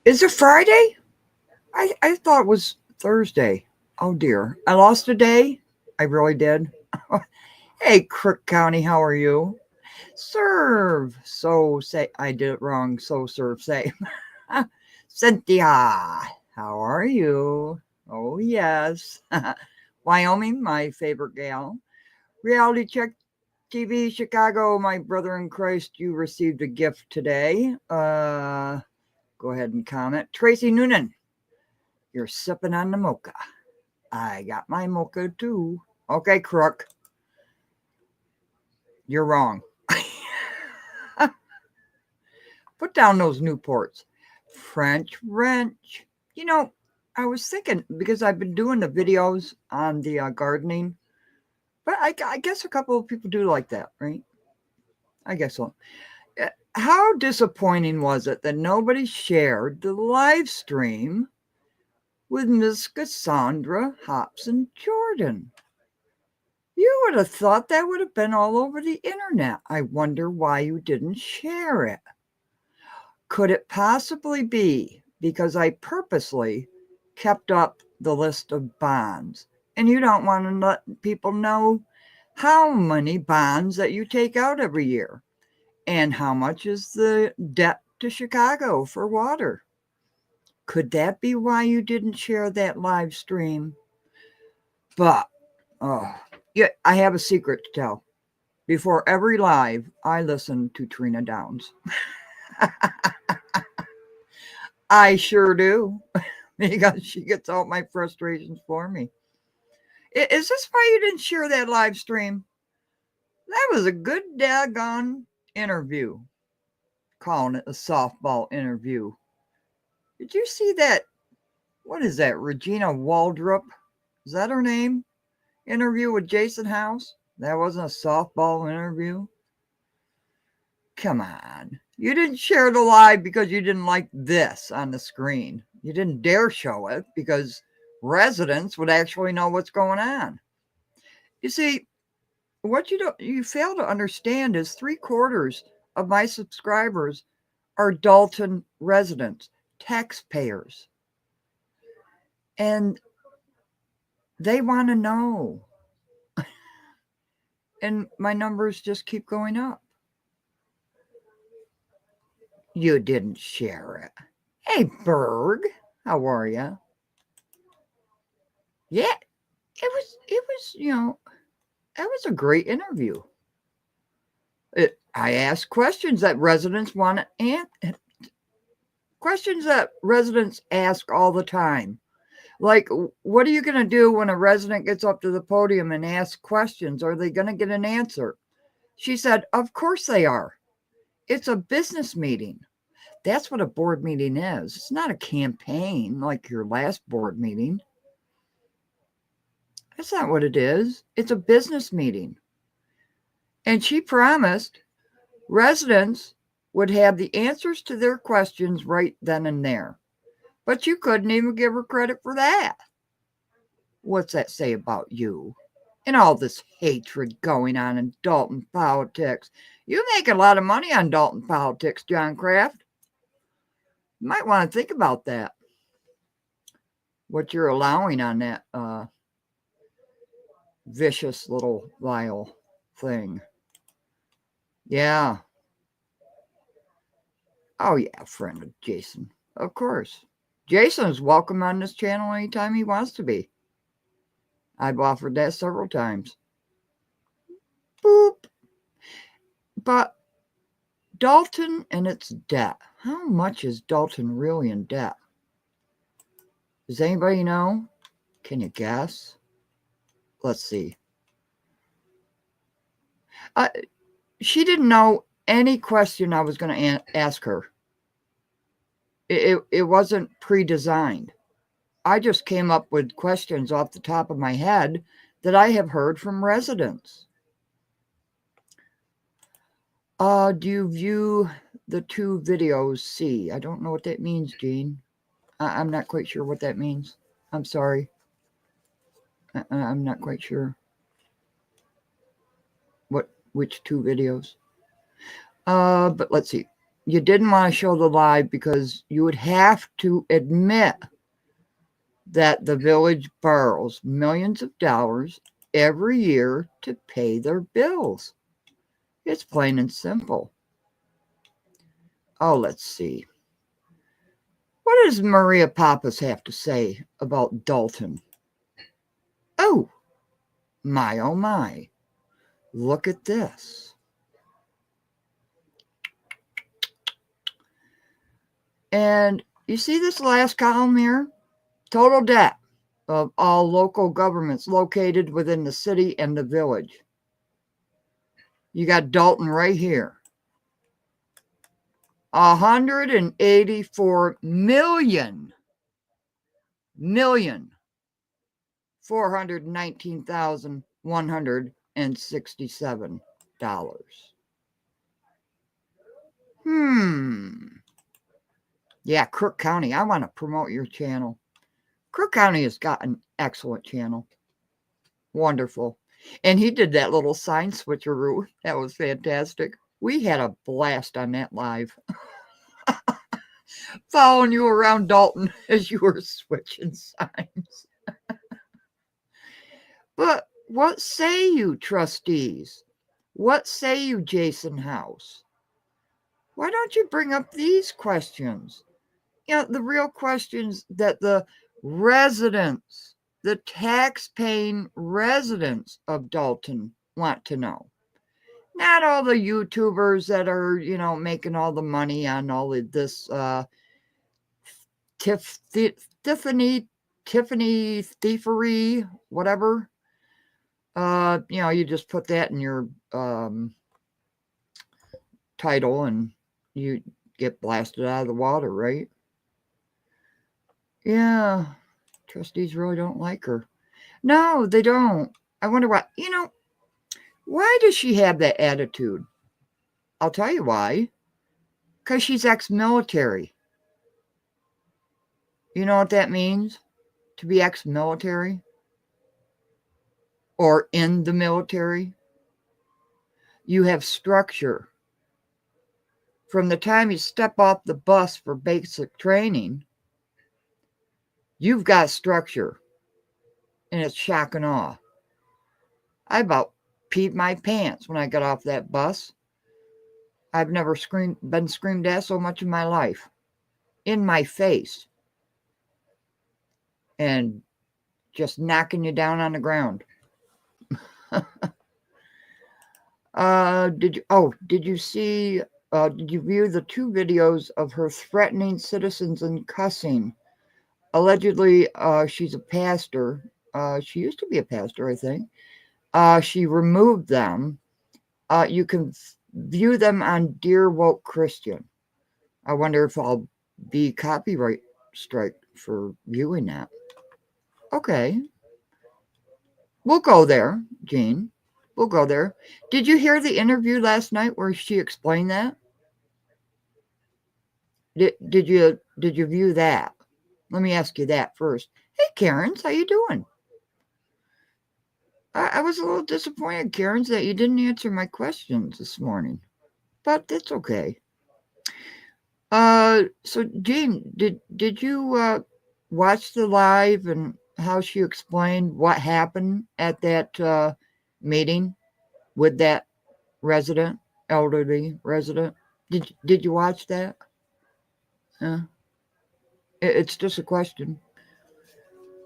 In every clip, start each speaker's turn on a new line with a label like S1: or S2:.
S1: Is it Friday? I thought it was Thursday. Oh dear. I lost a day. I really did. Hey, Crook County, how are you? Serve. So say. I did it wrong. So serve. Say. Cynthia, how are you? Oh, yes. Wyoming, my favorite gal. Reality Check TV, Chicago, my brother in Christ, you received a gift today. Go ahead and comment. Tracy Noonan, you're sipping on the mocha. I got my mocha too. Okay, Crook, you're wrong. Put down those Newports. French wrench. You know, I was thinking because I've been doing the videos on the gardening, but I guess a couple of people do like that, right? I guess so. How disappointing was it that nobody shared the live stream with Miss Cassandra Hobson Jordan? You would have thought that would have been all over the internet. I wonder why you didn't share it. Could it possibly be because I purposely kept up the list of bonds and you don't want to let people know how many bonds that you take out every year and how much is the debt to Chicago for water? Could that be why you didn't share that live stream? But, oh, yeah, I have a secret to tell. Before every live, I listen to Trina Downs. I sure do, because she gets all my frustrations for me. Is this why you didn't share that live stream? That was a good daggone interview. Calling it a softball interview. Did you see that? What is that? Regina Waldrop? Is that her name? Interview with Jason House? That wasn't a softball interview. Come on. You didn't share the live because you didn't like this on the screen. You didn't dare show it because residents would actually know what's going on. You see, what you fail to understand is 3/4 of my subscribers are Dalton residents, taxpayers. And they want to know. And my numbers just keep going up. You didn't share it. Hey, Berg, how are you? Yeah, it was a great interview. I asked questions that residents want to answer, questions that residents ask all the time. Like, what are you going to do when a resident gets up to the podium and asks questions? Are they going to get an answer? She said, of course they are. It's a business meeting. That's what a board meeting is. It's not a campaign like your last board meeting. That's not what it is. It's a business meeting. And she promised residents would have the answers to their questions right then and there. But you couldn't even give her credit for that. What's that say about you? And all this hatred going on in Dalton politics. You make a lot of money on Dalton politics, John Kraft. You might want to think about that. What you're allowing on that vicious little vile thing. Yeah. Oh, yeah, friend of Jason. Of course. Jason is welcome on this channel anytime he wants to be. I've offered that several times. Boop. But Dalton and its debt. How much is Dalton really in debt? Does anybody know? Can you guess? Let's see. She didn't know any question I was going to ask her. It wasn't pre-designed. I just came up with questions off the top of my head that I have heard from residents. Do you view the two videos C? I don't know what that means, Gene. I'm not quite sure what that means. I'm sorry. I'm not quite sure. Which two videos? But let's see. you didn't want to show the lie because you would have to admit that the village borrows millions of dollars every year to pay their bills. It's plain and simple. Oh, let's see. What does Maria Pappas have to say about Dalton? Oh my. Look at this. And you see this last column here? Total debt of all local governments located within the city and the village. You got Dalton right here. 184 million 419,167 dollars. Yeah, Crook County. I want to promote your channel. Crook County has got an excellent channel. Wonderful. And he did that little sign switcheroo. That was fantastic. We had a blast on that live. Following you around Dalton as you were switching signs. But what say you, trustees? What say you, Jason House? Why don't you bring up these questions? You know, the real questions that the residents, the tax-paying residents of Dalton want to know. Not all the YouTubers that are, you know, making all the money on all of this Tiffany thievery, whatever. You know, you just put that in your title and you get blasted out of the water, right? Yeah, trustees really don't like her. No, they don't. I wonder why. You know, why does she have that attitude? I'll tell you why. Because she's ex-military. You know what that means? To be ex-military? Or in the military? You have structure. From the time you step off the bus for basic training, you've got structure. And it's shock and awe. I about peed my pants when I got off that bus. I've never been screamed at so much in my life. In my face. And just knocking you down on the ground. Did you view the 2 videos of her threatening citizens and cussing? Allegedly, she's a pastor. She used to be a pastor, I think. She removed them. You can view them on Dear Woke Christian. I wonder if I'll be copyright strike for viewing that. Okay. We'll go there, Jean. We'll go there. Did you hear the interview last night where she explained that? Did you view that? Let me ask you that first. Hey, Karens, how you doing? I was a little disappointed, Karens, that you didn't answer my questions this morning, but that's okay. So Jean, did you watch the live and how she explained what happened at that meeting with that elderly resident? Did you watch that? It's just a question.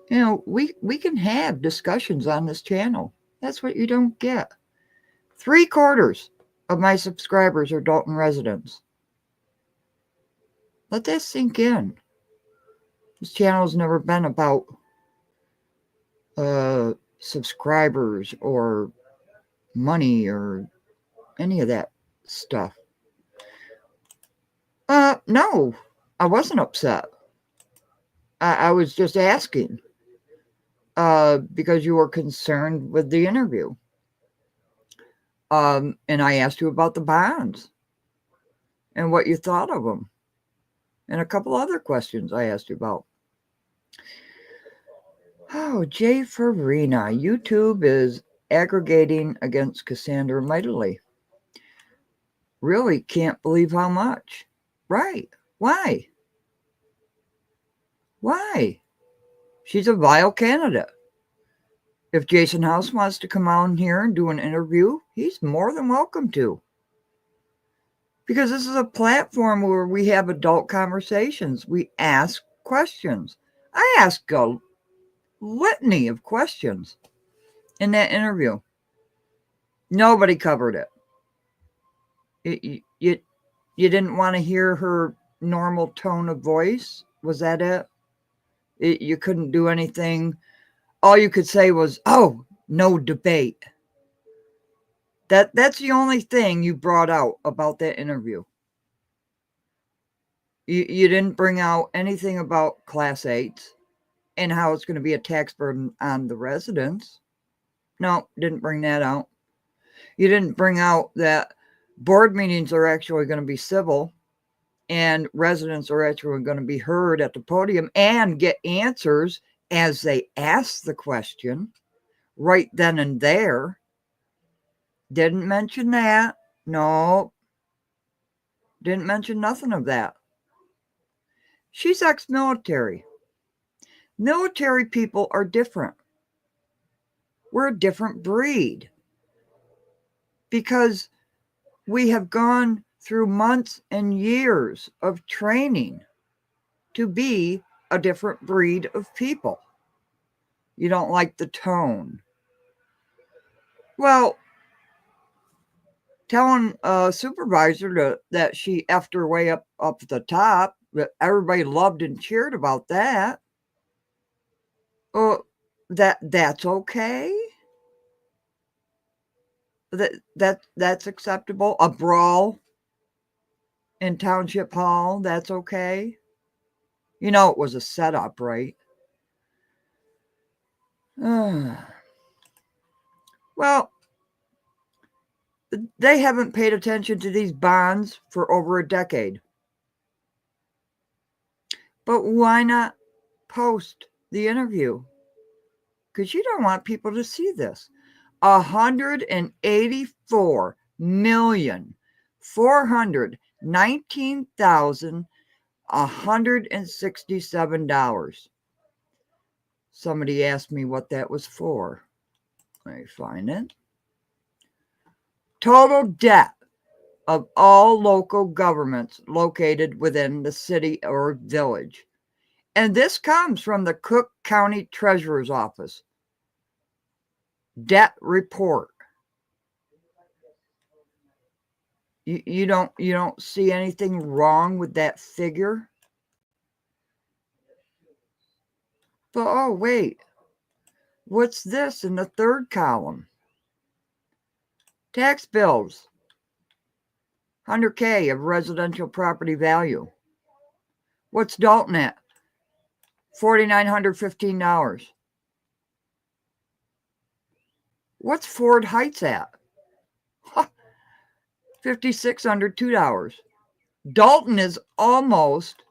S1: You know, we can have discussions on this channel. That's what you don't get. 3/4 of my subscribers are Dalton residents. Let that sink in. This channel has never been about subscribers or money or any of that stuff. No, I wasn't upset. I was just asking because you were concerned with the interview. And I asked you about the bonds and what you thought of them. And a couple other questions I asked you about. Oh, Jay Farina, YouTube is aggregating against Cassandra mightily. Really can't believe how much. Right. Why? Why? She's a vile candidate. If Jason House wants to come on here and do an interview, he's more than welcome to. Because this is a platform where we have adult conversations. We ask questions. I asked a litany of questions in that interview. Nobody covered it. You didn't want to hear her normal tone of voice? Was that it? You couldn't do anything. All you could say was, "Oh, no debate." That's the only thing you brought out about that interview. You didn't bring out anything about Class 8s and how it's going to be a tax burden on the residents. No, didn't bring that out. You didn't bring out that board meetings are actually going to be civil and residents are actually going to be heard at the podium and get answers as they ask the question right then and there. Didn't mention that. No, didn't mention nothing of that. She's ex-military. Military people are different. We're a different breed because we have gone through months and years of training to be a different breed of people. You don't like the tone. Well, telling a supervisor that she effed her way up at the top, that everybody loved and cheered about that. That's okay. That's acceptable. A brawl in Township Hall, that's okay. You know it was a setup, right? Well, they haven't paid attention to these bonds for over a decade. But why not post the interview? Because you don't want people to see this. 184,419,167. Somebody asked me what that was for. Let me find it. Total debt of all local governments located within the city or village. And this comes from the Cook County Treasurer's Office. Debt report. You don't see anything wrong with that figure? But oh wait. What's this in the third column? Tax bills. 100K of residential property value. What's Dalton at? $4,915. What's Ford Heights at? $5,602. Dalton is almost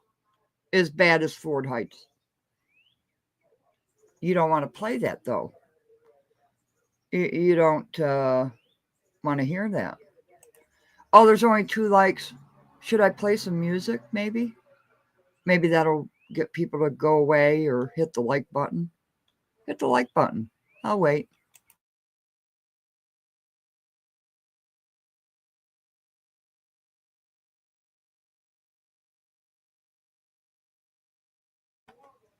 S1: as bad as Ford Heights. You don't want to play that though. You don't want to hear that. Oh, there's only 2 likes. Should I play some music maybe? Maybe that'll get people to go away or hit the like button. Hit the like button. I'll wait.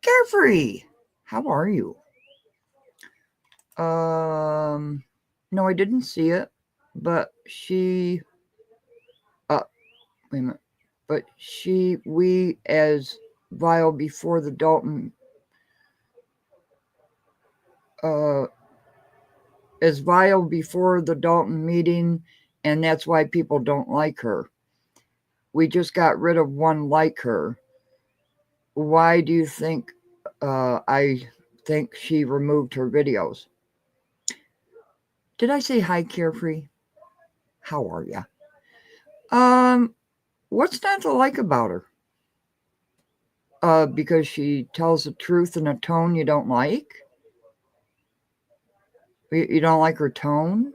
S1: Carefree, how are you? No, I didn't see it, but she, wait a minute, but we as vile before the Dalton, as vile before the Dalton meeting, and that's why people don't like her. We just got rid of one like her. Why do you think I think she removed her videos? Did I say hi, Carefree? How are ya? What's not to like about her? Because she tells the truth in a tone you don't like? You don't like her tone?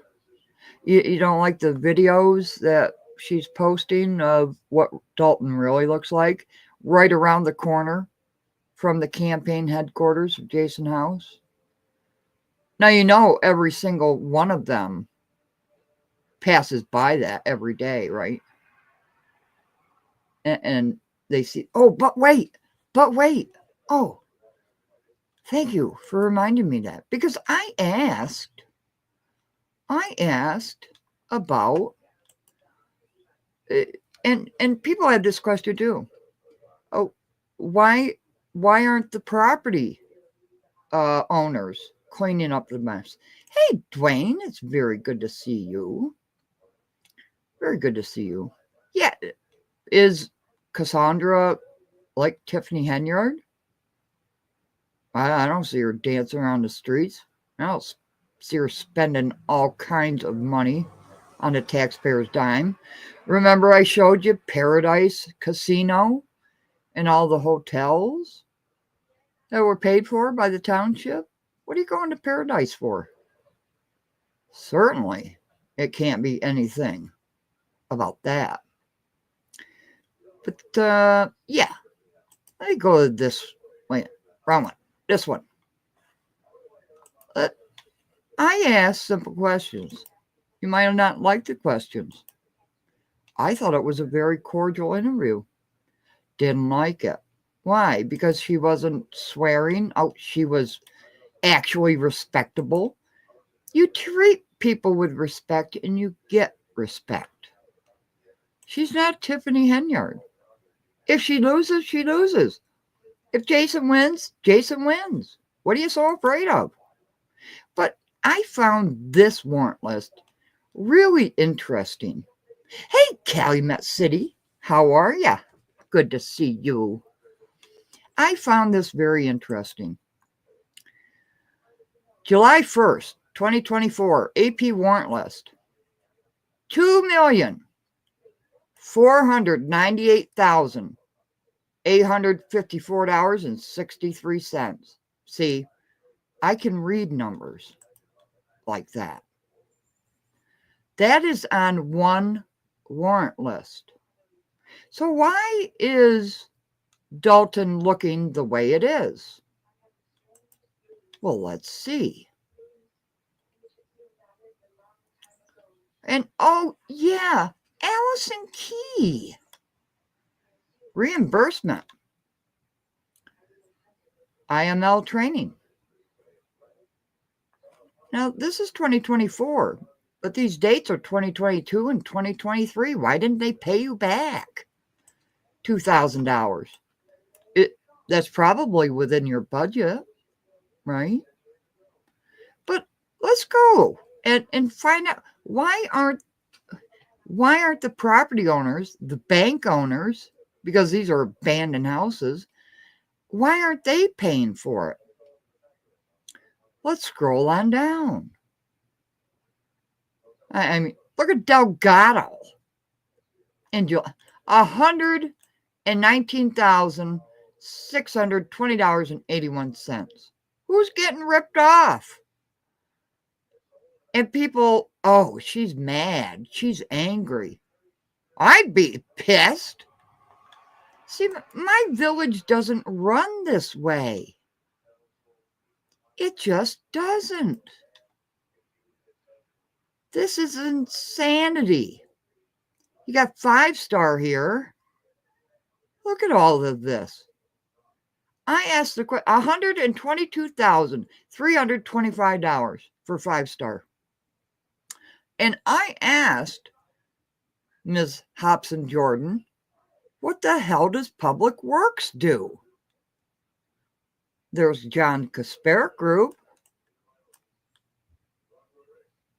S1: You don't like the videos that she's posting of what Dalton really looks like right around the corner from the campaign headquarters of Jason House. Now, you know, every single one of them passes by that every day, right? And they see, oh, but wait. Oh, thank you for reminding me that, because I asked about, and people had this question too. Oh, why aren't the property owners cleaning up the mess? Hey, Dwayne, it's very good to see you. Very good to see you. Yeah, is Cassandra like Tiffany Henyard? I don't see her dancing around the streets. I don't see her spending all kinds of money on the taxpayer's dime. Remember I showed you Paradise Casino and all the hotels that were paid for by the township? What are you going to Paradise for? Certainly, it can't be anything about that. But, yeah, let me go to this. Wait, wrong one. This one. I asked simple questions. You might have not liked the questions. I thought it was a very cordial interview. Didn't like it. Why? Because she wasn't swearing. Oh, she was actually respectable. You treat people with respect and you get respect. She's not Tiffany Henyard. If she loses, she loses. If Jason wins, Jason wins. What are you so afraid of? But I found this warrant list really interesting. Hey, Calumet City, how are ya? Good to see you. I found this very interesting. July 1st, 2024, AP warrant list. $2,498,854.63. See, I can read numbers like that. That is on one warrant list. So why is Dalton looking the way it is? Well, let's see. And oh, yeah, Allison Key. Reimbursement. IML training. Now, this is 2024, but these dates are 2022 and 2023. Why didn't they pay you back $2,000? That's probably within your budget, right? But let's go and find out why aren't the property owners, the bank owners, because these are abandoned houses, why aren't they paying for it? Let's scroll on down. I mean, look at Delgado. And $119,620.81. Who's getting ripped off? And people, oh, she's mad. She's angry. I'd be pissed. See, my village doesn't run this way. It just doesn't. This is insanity. You got 5-star here. Look at all of this. I asked the question, $122,325 for 5-star. And I asked Ms. Hobson Jordan, what the hell does Public Works do? There's John Kasperek Group.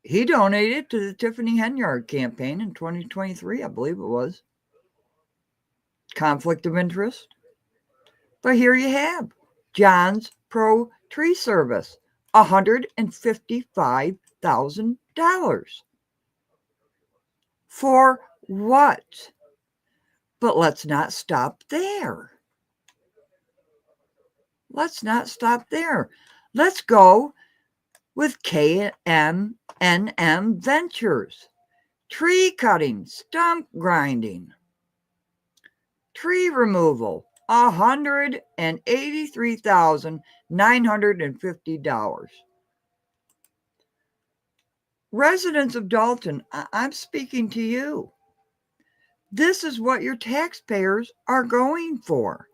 S1: He donated to the Tiffany Henyard campaign in 2023, I believe it was. Conflict of interest. But here you have John's Pro Tree Service, $155,000. For what? But let's not stop there. Let's go with KMNM Ventures, tree cutting, stump grinding, tree removal, $183,950. Residents of Dalton, I'm speaking to you. This is what your taxpayers are going for.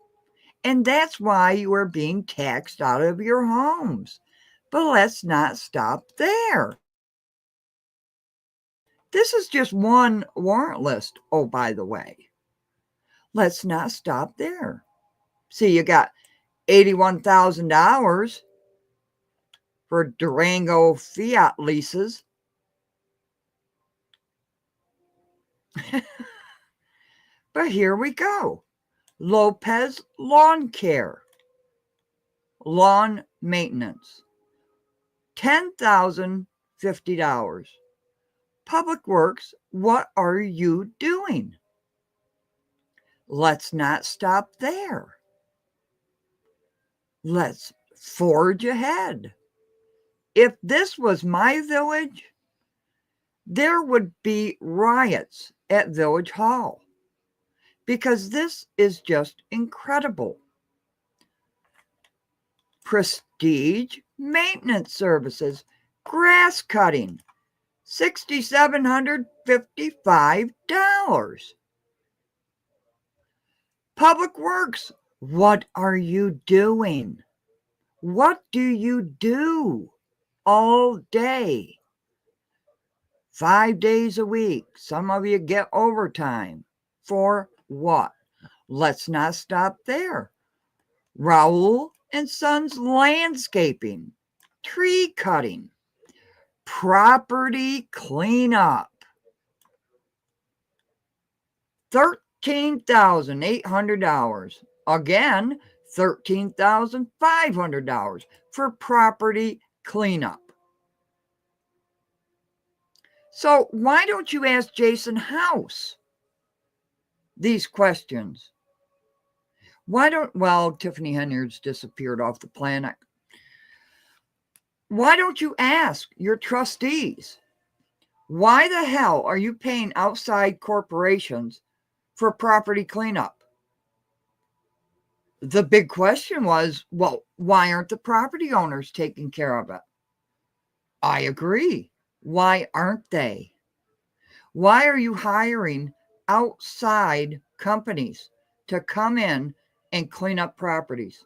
S1: And that's why you are being taxed out of your homes. But let's not stop there. This is just one warrant list, oh, by the way. Let's not stop there. See, you got $81,000 for Durango Fiat leases. But here we go. Lopez Lawn Care, lawn maintenance, $10,050. Public Works, what are you doing? Let's not stop there. Let's forge ahead. If this was my village, there would be riots at Village Hall because this is just incredible. Prestige maintenance services, grass cutting, $6,755. Public Works, what are you doing? What do you do all day? 5 days a week. Some of you get overtime. For what? Let's not stop there. Raoul and Sons Landscaping, tree cutting, property cleanup, $13,800. Again, $13,500 for property cleanup. So why don't you ask Jason House these questions? Tiffany Henyard's disappeared off the planet. Why don't you ask your trustees? Why the hell are you paying outside corporations for property cleanup? The big question was, well, why aren't the property owners taking care of it? I agree. Why aren't they? Why are you hiring outside companies to come in and clean up properties?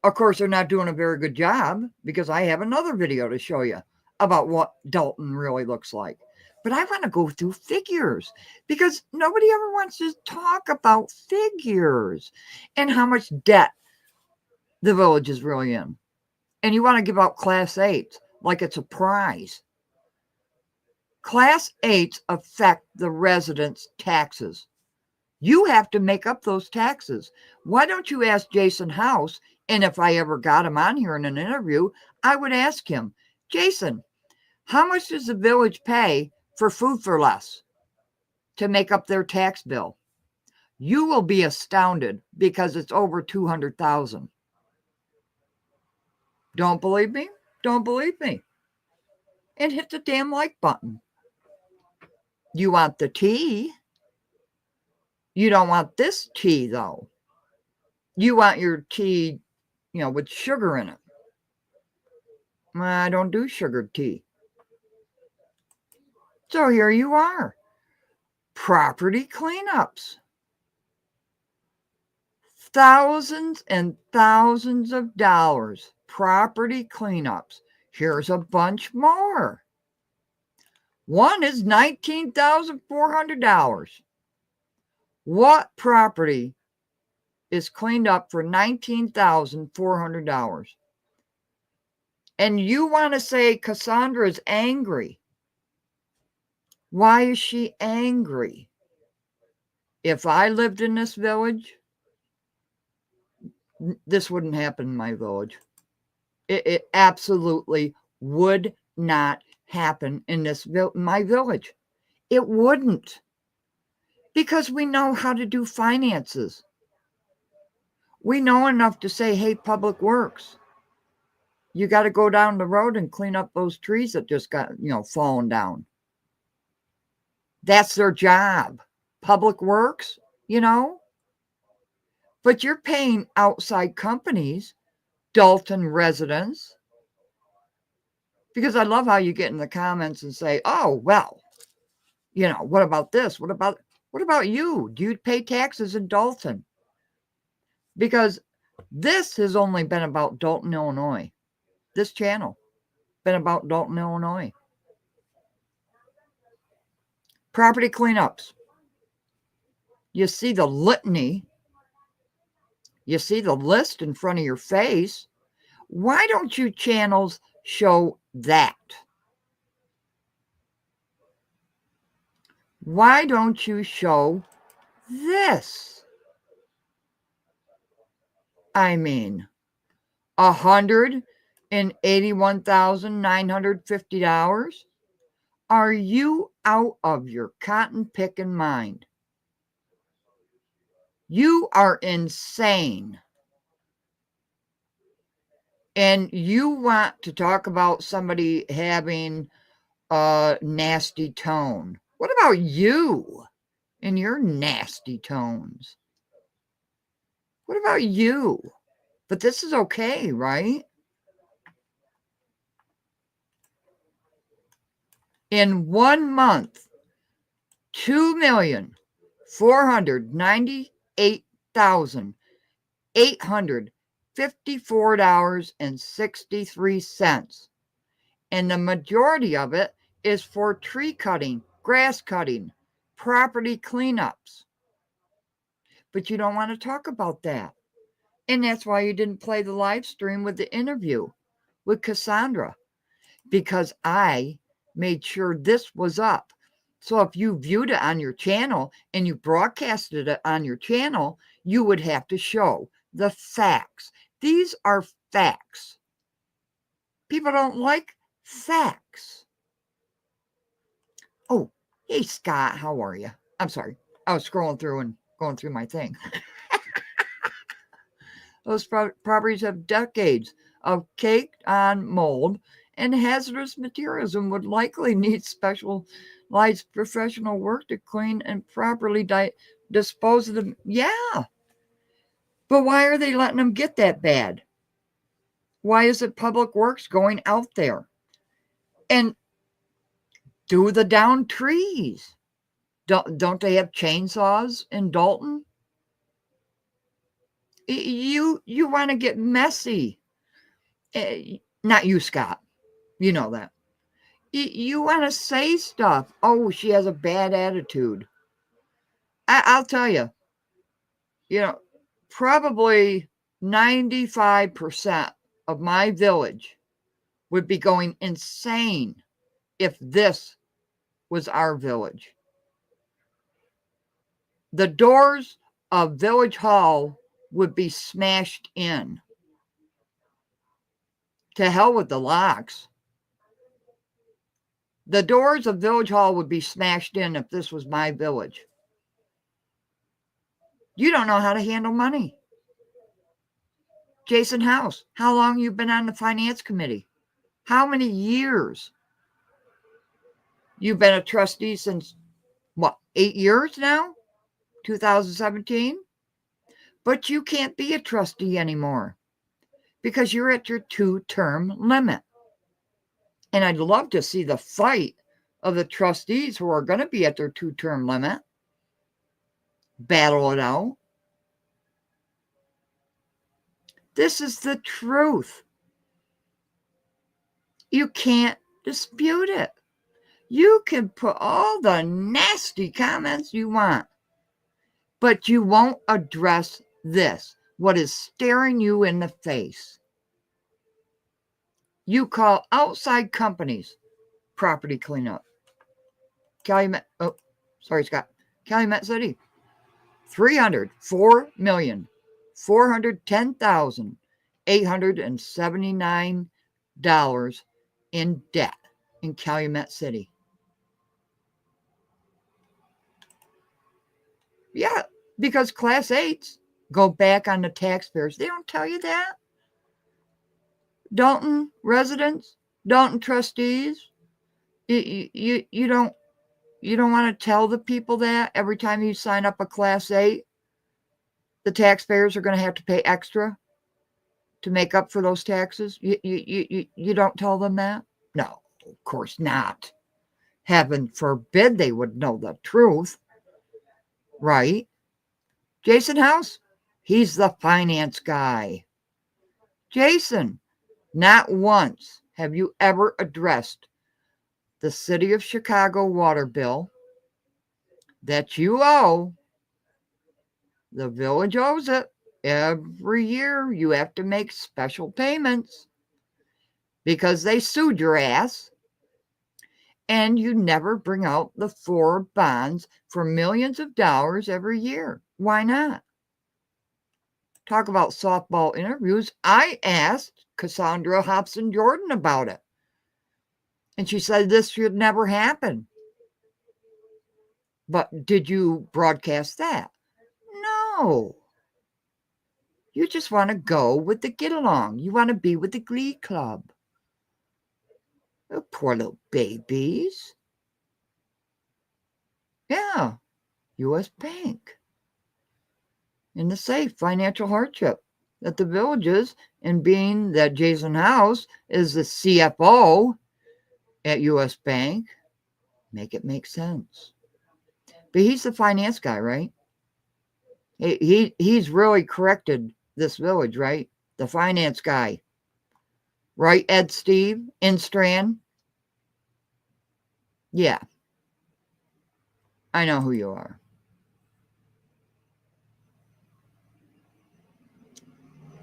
S1: Of course, they're not doing a very good job because I have another video to show you about what Dalton really looks like. But I want to go through figures because nobody ever wants to talk about figures and how much debt the village is really in. And you want to give out Class 8s like it's a prize. Class 8s affect the residents' taxes. You have to make up those taxes. Why don't you ask Jason House? And if I ever got him on here in an interview, I would ask him, Jason, how much does the village pay for Food for Less to make up their tax bill? You will be astounded because it's over $200,000. Don't believe me? Don't believe me. And hit the damn like button. You want the tea? You don't want this tea, though. You want your tea, with sugar in it. I don't do sugared tea. So here you are. Property cleanups. Thousands and thousands of dollars. Property cleanups. Here's a bunch more. One is $19,400. What property is cleaned up for $19,400? And you want to say Cassandra is angry. Why is she angry? If I lived in this village, this wouldn't happen in my village. It absolutely would not happen in my village. It wouldn't. Because we know how to do finances. We know enough to say, hey, Public Works, you got to go down the road and clean up those trees that just got, fallen down. That's their job. Public works, you know. But you're paying outside companies, Dalton residents, because I love how you get in the comments and say, oh, well, you know, what about this? What about you? Do you pay taxes in Dalton? Because this has only been about Dolton, Illinois. This channel been about Dolton, Illinois. Property cleanups. You see the litany. You see the list in front of your face. Why don't you channels show that? Why don't you show this? I mean, $181,950? Are you out of your cotton picking mind? You are insane. And you want to talk about somebody having a nasty tone. What about you and your nasty tones? What about you? But this is okay, right? In 1 month, 2,498,854.63. And the majority of it is for tree cutting, grass cutting, property cleanups. But you don't want to talk about that. And that's why you didn't play the live stream with the interview with Cassandra, because I made sure this was up. So if you viewed it on your channel and you broadcasted it on your channel, you would have to show the facts. These are facts. People don't like facts. Oh, hey, Scott, how are you? I'm sorry. I was scrolling through and going through my thing. Those properties have decades of caked on mold and hazardous materials and would likely need specialized professional work to clean and properly dispose of them. Yeah. But why are they letting them get that bad? Why is it Public Works going out there and do the down trees? Don't they have chainsaws in Dalton? You want to get messy. Not you, Scott. You know that. You want to say stuff. Oh, she has a bad attitude. I'll tell you, probably 95% of my village would be going insane if this was our village. The doors of Village Hall would be smashed in. To hell with the locks. The doors of Village Hall would be smashed in if this was my village. You don't know how to handle money. Jason House, how long you been on the finance committee? How many years? You've been a trustee since, 8 years now? 2017? But you can't be a trustee anymore because you're at your 2-term limit. And I'd love to see the fight of the trustees who are going to be at their 2-term limit. Battle it out. This is the truth. You can't dispute it. You can put all the nasty comments you want, but you won't address this, what is staring you in the face. You call outside companies property cleanup. Calumet City, $304,410,879 in debt in Calumet City. Yeah, because Class 8s go back on the taxpayers. They don't tell you that. Dalton residents, Dalton trustees, you don't You don't want to tell the people that every time you sign up a Class 8, the taxpayers are going to have to pay extra to make up for those taxes? You don't tell them that? No, of course not. Heaven forbid they would know the truth, right? Jason House, he's the finance guy. Jason, not once have you ever addressed the city of Chicago water bill that you owe. The village owes it. Every year you have to make special payments because they sued your ass, and you never bring out the 4 bonds for millions of dollars every year. Why not? Talk about softball interviews. I asked Cassandra Hobson Jordan about it, and she said this should never happen. But did you broadcast that? No. You just want to go with the get along. You want to be with the glee club. Oh, poor little babies. Yeah, U.S. Bank. In the safe financial hardship that the villages, and being that Jason House is the CFO at U.S. Bank, make it make sense. But he's the finance guy, right? He's really corrected this village, right? The finance guy. Right, Ed Steve Instrand? Yeah. I know who you are.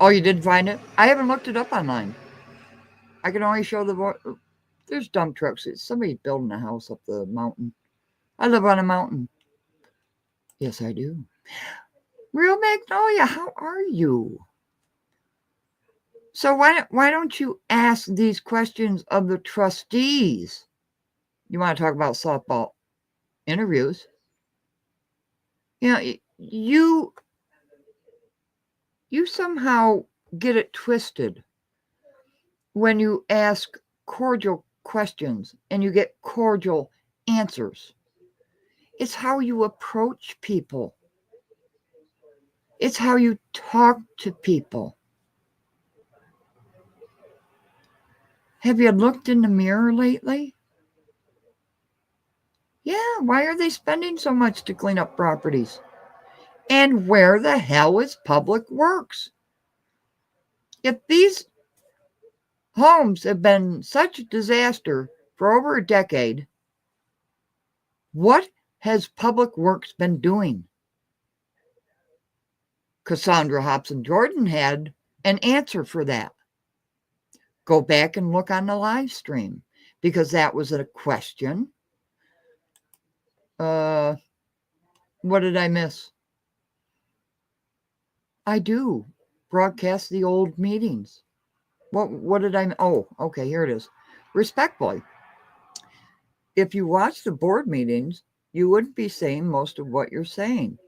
S1: Oh, you did find it? I haven't looked it up online. I can only show the... There's dump trucks. Somebody's building a house up the mountain. I live on a mountain. Yes, I do. Real Magnolia, how are you? So why don't you ask these questions of the trustees? You want to talk about softball interviews? You know, you somehow get it twisted when you ask cordial questions and you get cordial answers. It's how you approach people. It's how you talk to people. Have you looked in the mirror lately? Yeah, why are they spending so much to clean up properties? And where the hell is Public Works? If these homes have been such a disaster for over a decade, what has Public Works been doing? Cassandra Hobson Jordan had an answer for that. Go back and look on the live stream, because that was a question. What did I miss? I do broadcast the old meetings. What did I... Oh, okay, here it is. Respectfully, if you watch the board meetings, you wouldn't be saying most of what you're saying.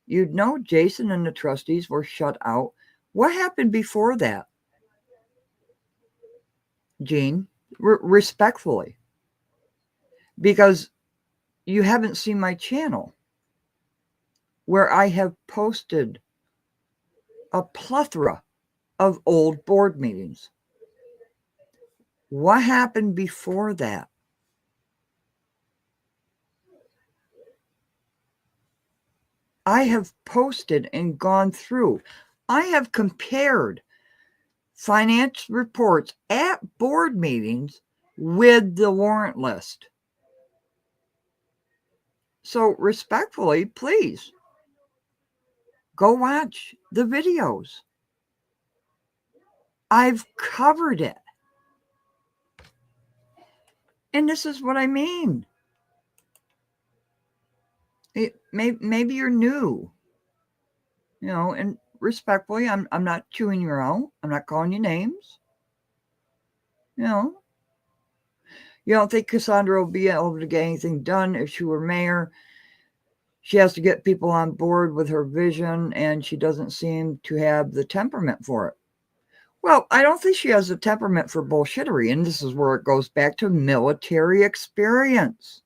S1: You'd know Jason and the trustees were shut out. What happened before that? Gene, respectfully, because you haven't seen my channel where I have posted a plethora of old board meetings. What happened before that? I have posted and gone through. I have compared finance reports at board meetings with the warrant list. So respectfully, please go watch the videos. I've covered it. And this is what I mean. Maybe you're new, and respectfully, I'm not chewing you out. I'm not calling you names. You don't think Cassandra will be able to get anything done if she were mayor. She has to get people on board with her vision, and she doesn't seem to have the temperament for it. Well, I don't think she has the temperament for bullshittery, and this is where it goes back to military experience.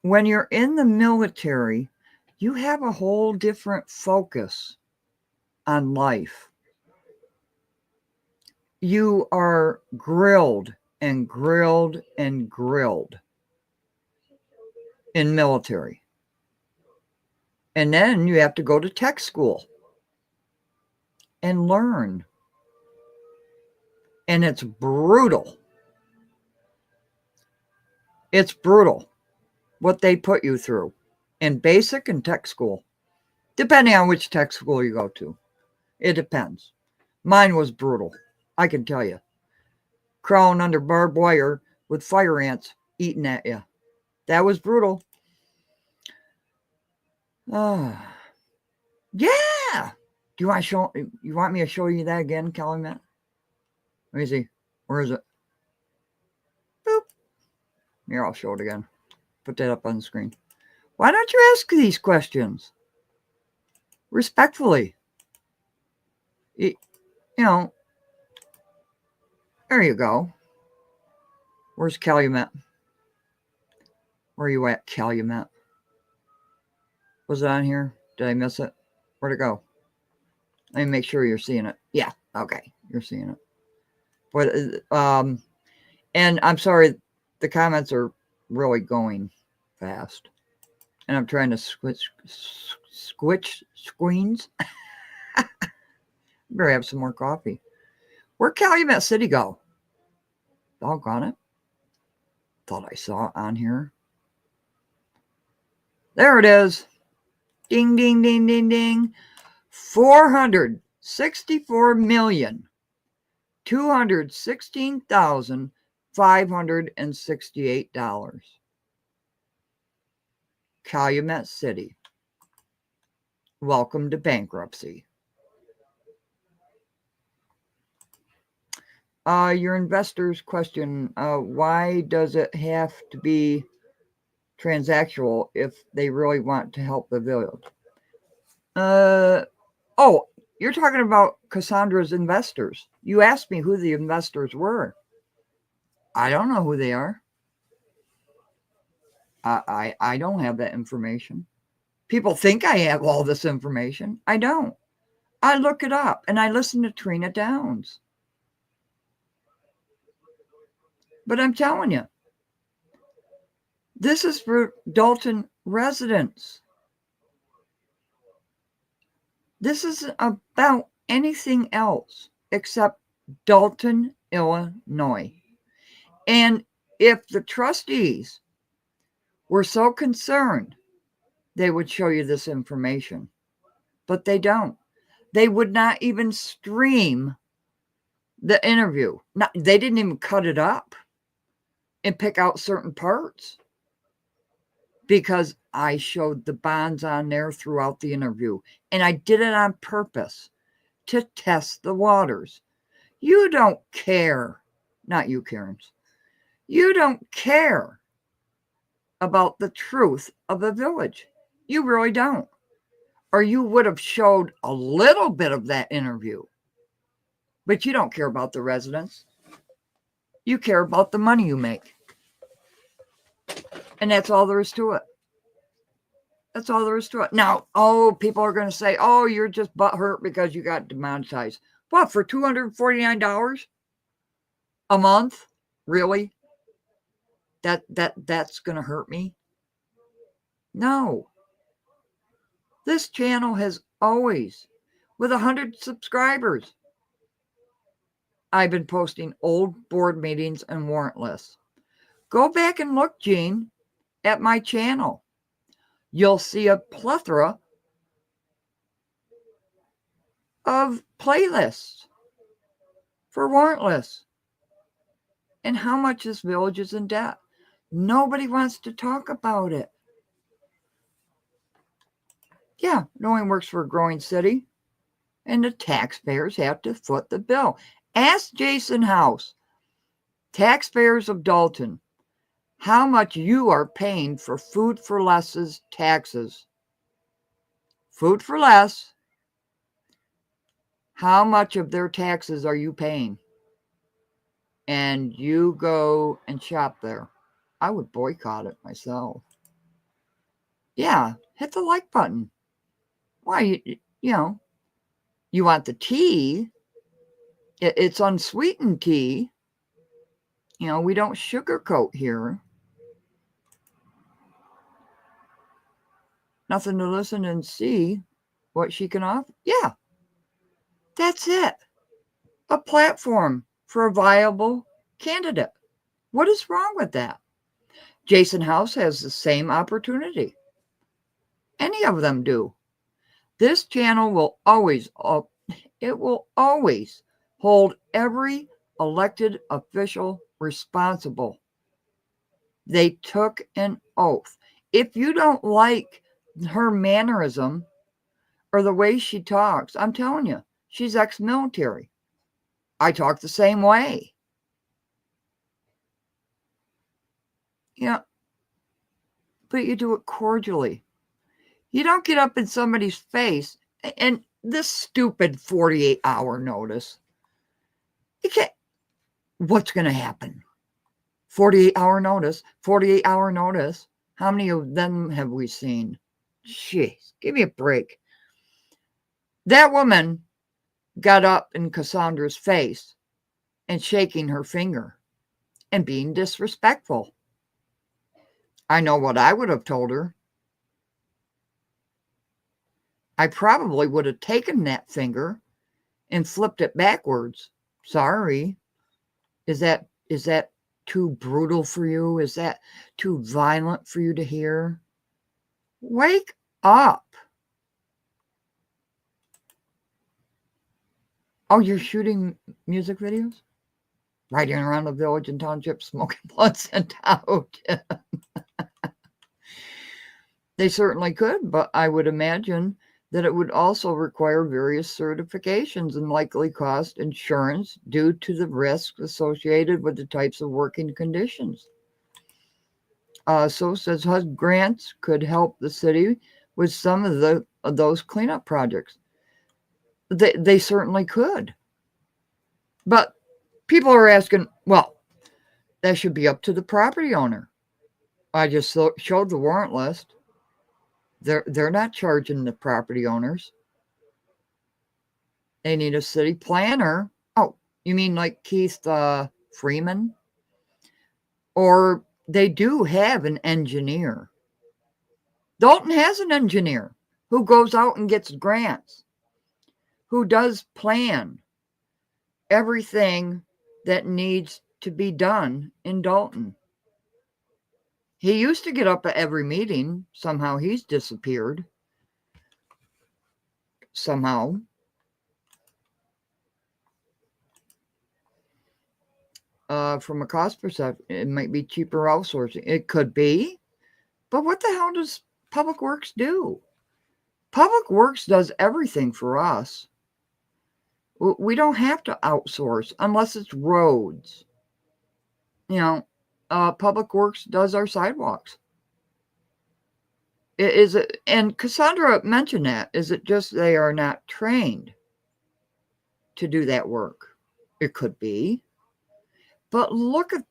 S1: when you're in the military, you have a whole different focus on life. You are grilled and grilled and grilled in military. And then you have to go to tech school and learn. And it's brutal. It's brutal what they put you through in basic and tech school, depending on which tech school you go to. It depends. Mine was brutal, I can tell you. Crawling under barbed wire with fire ants eating at you. That was brutal. Yeah. Do you want to show? You want me to show you that again, Calumet? Let me see. Where is it? Boop. Here, I'll show it again. Put that up on the screen. Why don't you ask these questions respectfully? You know, there you go. Where's Calumet? Where are you at, Calumet? Was it on here? Did I miss it? Where'd it go? Let me make sure you're seeing it. Yeah, okay, you're seeing it. But and I'm sorry, the comments are really going fast, and I'm trying to screens. Better have some more coffee. Where'd Calumet City go? Doggone it. Thought I saw it on here. There it is. Ding, ding, ding, ding, ding. $464,216,568. Calumet City. Welcome to bankruptcy. Your investor's question, why does it have to be transactional if they really want to help the village? Oh, you're talking about Cassandra's investors. You asked me who the investors were. I don't know who they are. I don't have that information. People think I have all this information. I don't. I look it up and I listen to Trina Downs. But I'm telling you, this is for Dalton residents. This isn't about anything else except Dalton, Illinois. And if the trustees were so concerned, they would show you this information. But they don't. They would not even stream the interview. They didn't even cut it up and pick out certain parts, because I showed the bonds on there throughout the interview. And I did it on purpose to test the waters. You don't care. Not you, Karens. You don't care about the truth of the village. You really don't. Or you would have showed a little bit of that interview. But you don't care about the residents. You care about the money you make. And that's all there is to it. That's all there is to it. Now, people are going to say, you're just butthurt because you got demonetized. What, for $249 a month? Really? That's going to hurt me? No. This channel has always, with 100 subscribers, I've been posting old board meetings and warrant lists. Go back and look, Gene, at my channel. You'll see a plethora of playlists for warrant lists and how much this village is in debt. Nobody wants to talk about it. Yeah, it only works for a growing city, and the taxpayers have to foot the bill. Ask Jason House, taxpayers of Dalton, how much you are paying for Food for Less's taxes. Food for Less, how much of their taxes are you paying? And you go and shop there. I would boycott it myself. Yeah, hit the like button. Why, you know, you want the tea. It's unsweetened tea. You know, we don't sugarcoat here. Nothing to listen and see what she can offer. Yeah, that's it. A platform for a viable candidate. What is wrong with that? Jason House has the same opportunity. Any of them do. This channel will always, it will always hold every elected official responsible. They took an oath. If you don't like her mannerism or the way she talks, I'm telling you, she's ex-military. I talk the same way. Yeah, but you do it cordially. You don't get up in somebody's face and this stupid 48-hour notice. You can't. What's going to happen? 48-hour notice, 48-hour notice. How many of them have we seen? Jeez, give me a break. That woman got up in Cassandra's face and shaking her finger and being disrespectful. I know what I would have told her. I probably would have taken that finger and flipped it backwards. Sorry. Is that too brutal for you? Is that too violent for you to hear? Wake up. Oh, you're shooting music videos? Riding around the village and township smoking blunts and out. They certainly could, but I would imagine that it would also require various certifications and likely cost insurance due to the risks associated with the types of working conditions. So says HUD grants could help the city with some of those cleanup projects. They certainly could. But people are asking, well, that should be up to the property owner. I just showed the warrant list. They're not charging the property owners. They need a city planner. Oh, you mean like Keith Freeman? Or they do have an engineer. Dalton has an engineer who goes out and gets grants, who does plan everything that needs to be done in Dalton. He used to get up at every meeting. Somehow he's disappeared. Somehow. From a cost perspective, it might be cheaper outsourcing. It could be. But what the hell does Public Works do? Public Works does everything for us. We don't have to outsource unless it's roads. You know, Public Works does our sidewalks. Is it, and Cassandra mentioned that. Is it just they are not trained to do that work? It could be. But look at,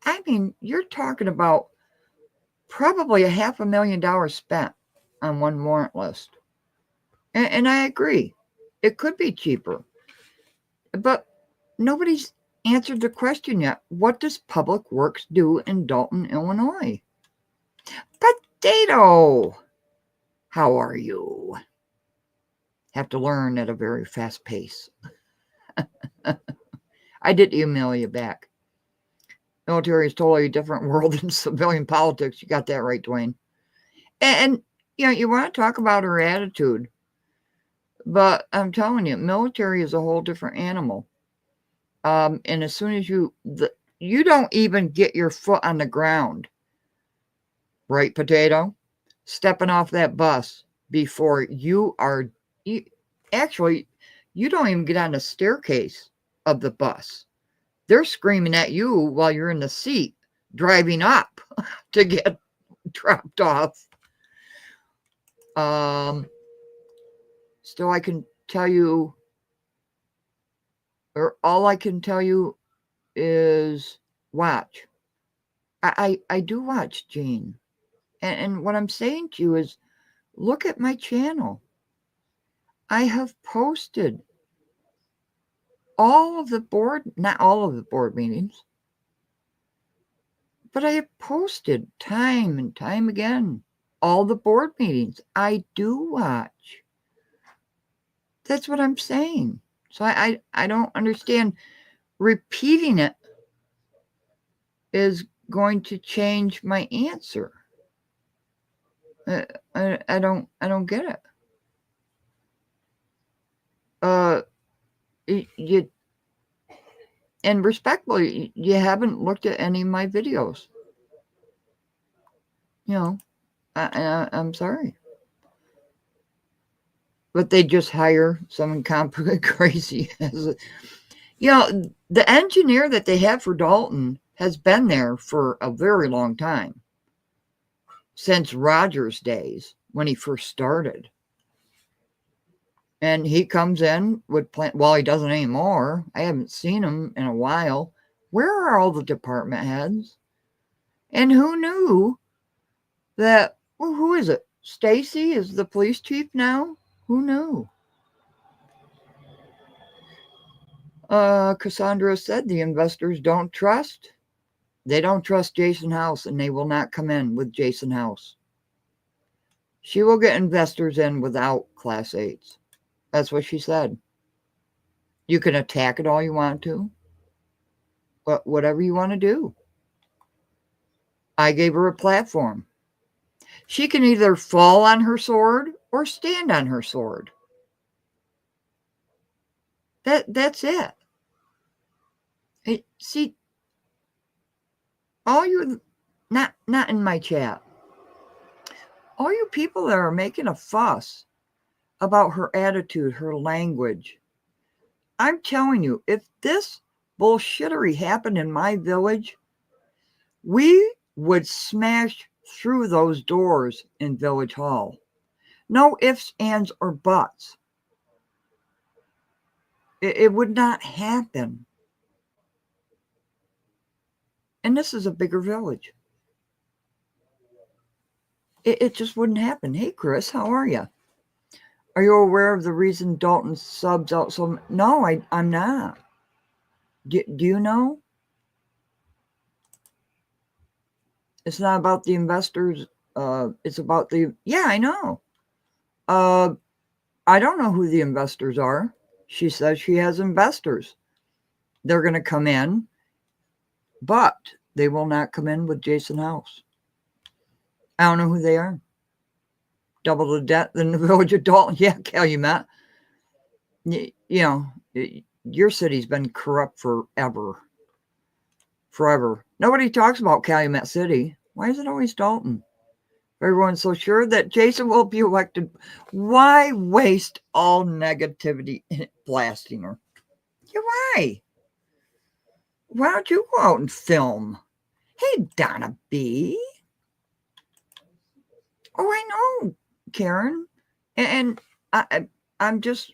S1: I mean, you're talking about probably $500,000 spent on one warrant list. And I agree. It could be cheaper. But nobody's answered the question yet. What does Public Works do in Dalton, Illinois? Potato, how are you? Have to learn at a very fast pace. I did email you back. Military is totally a different world than civilian politics. You got that right, Dwayne. And you know, you want to talk about her attitude, but I'm telling you, military is a whole different animal. And as soon as you don't even get your foot on the ground, right, Potato? Stepping off that bus before actually, you don't even get on the staircase of the bus. They're screaming at you while you're in the seat driving up to get dropped off. Still, I can tell you, or all I can tell you is watch. I do watch, Gene. And what I'm saying to you is, look at my channel. I have posted all of the board, not all of the board meetings, but I have posted time and time again all the board meetings I do watch. That's what I'm saying. So I don't understand. Repeating it is going to change my answer. I don't get it. You and respectfully, you haven't looked at any of my videos. You know, I'm sorry, but they just hire some incompetent crazy. The engineer that they have for Dalton has been there for a very long time, since Rogers' days when he first started. And he comes in with well, he doesn't anymore. I haven't seen him in a while. Where are all the department heads? And who knew that? Well, who is it? Stacy is the police chief now? Who knew? Cassandra said the investors don't trust. They don't trust Jason House, and they will not come in with Jason House. She will get investors in without Class 8s. That's what she said. You can attack it all you want to, but whatever you want to do. I gave her a platform. She can either fall on her sword or stand on her sword. That's it. See, all you, not in my chat, all you people that are making a fuss about her attitude, her language, I'm telling you, if this bullshittery happened in my village, we would smash through those doors in Village Hall. No ifs, ands, or buts. It would not happen. And this is a bigger village. It just wouldn't happen. Hey, Chris, how are you? Are you aware of the reason Dalton subs out so? No, I'm not. Do you know? It's not about the investors. It's about the. Yeah, I know. I don't know who the investors are. She says she has investors. They're going to come in, but they will not come in with Jason House. I don't know who they are. Double the debt in the village of Dalton. Yeah, Calumet. You know, your city's been corrupt forever. Forever. Nobody talks about Calumet City. Why is it always Dalton? Everyone's so sure that Jason will be elected. Why waste all negativity in blasting her? Yeah, why? Why don't you go out and film? Hey, Donna B. Oh, I know, Karen. And I'm just,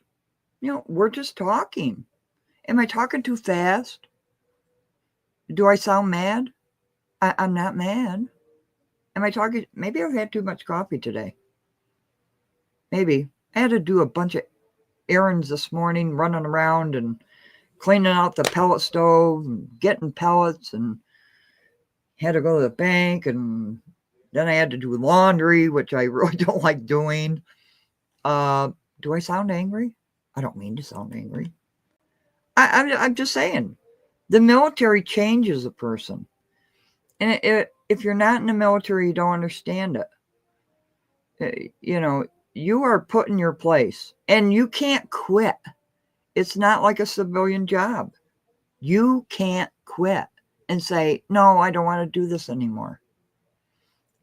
S1: we're just talking. Am I talking too fast? Do I sound mad? I'm not mad. Am I talking? Maybe I've had too much coffee today. Maybe. I had to do a bunch of errands this morning, running around and cleaning out the pellet stove, and getting pellets, and had to go to the bank, and then I had to do laundry, which I really don't like doing. Do I sound angry? I don't mean to sound angry. I'm just saying, the military changes a person. And if you're not in the military, you don't understand it. You are put in your place, and you can't quit. It's not like a civilian job. You can't quit and say, no, I don't want to do this anymore.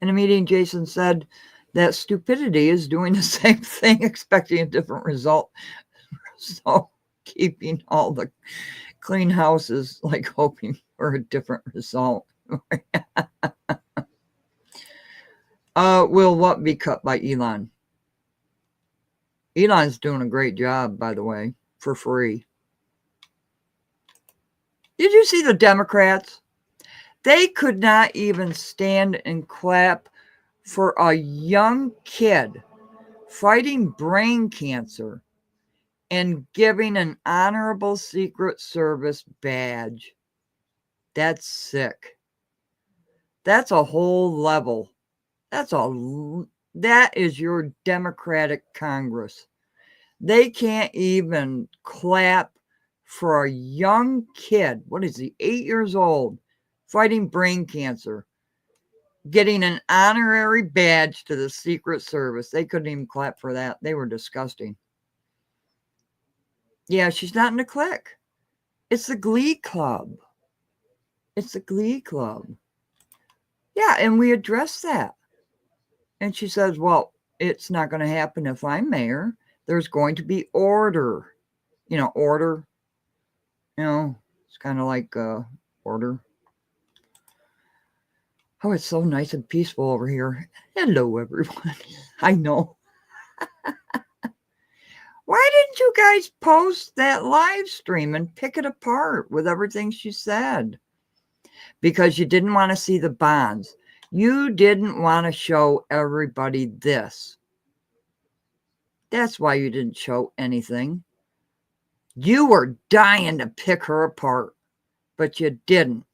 S1: In a meeting, Jason said that stupidity is doing the same thing, expecting a different result. So keeping all the clean houses like hoping for a different result. Will what be cut by Elon? Elon's doing a great job, by the way, for free. Did you see the Democrats? They could not even stand and clap for a young kid fighting brain cancer and giving an honorable Secret Service badge. That's sick. That's a whole level. That is your Democratic Congress. They can't even clap for a young kid. What is he? 8 years old, fighting brain cancer, getting an honorary badge to the Secret Service. They couldn't even clap for that. They were disgusting. Yeah, she's not in the clique. It's the Glee Club. It's the Glee Club. Yeah, and we addressed that. And she says, well, it's not going to happen if I'm mayor. There's going to be order. Order. It's kind of like order. Oh, it's so nice and peaceful over here. Hello, everyone. I know. Why didn't you guys post that live stream and pick it apart with everything she said? Because you didn't want to see the bonds. You didn't want to show everybody this. That's why you didn't show anything. You were dying to pick her apart, but you didn't,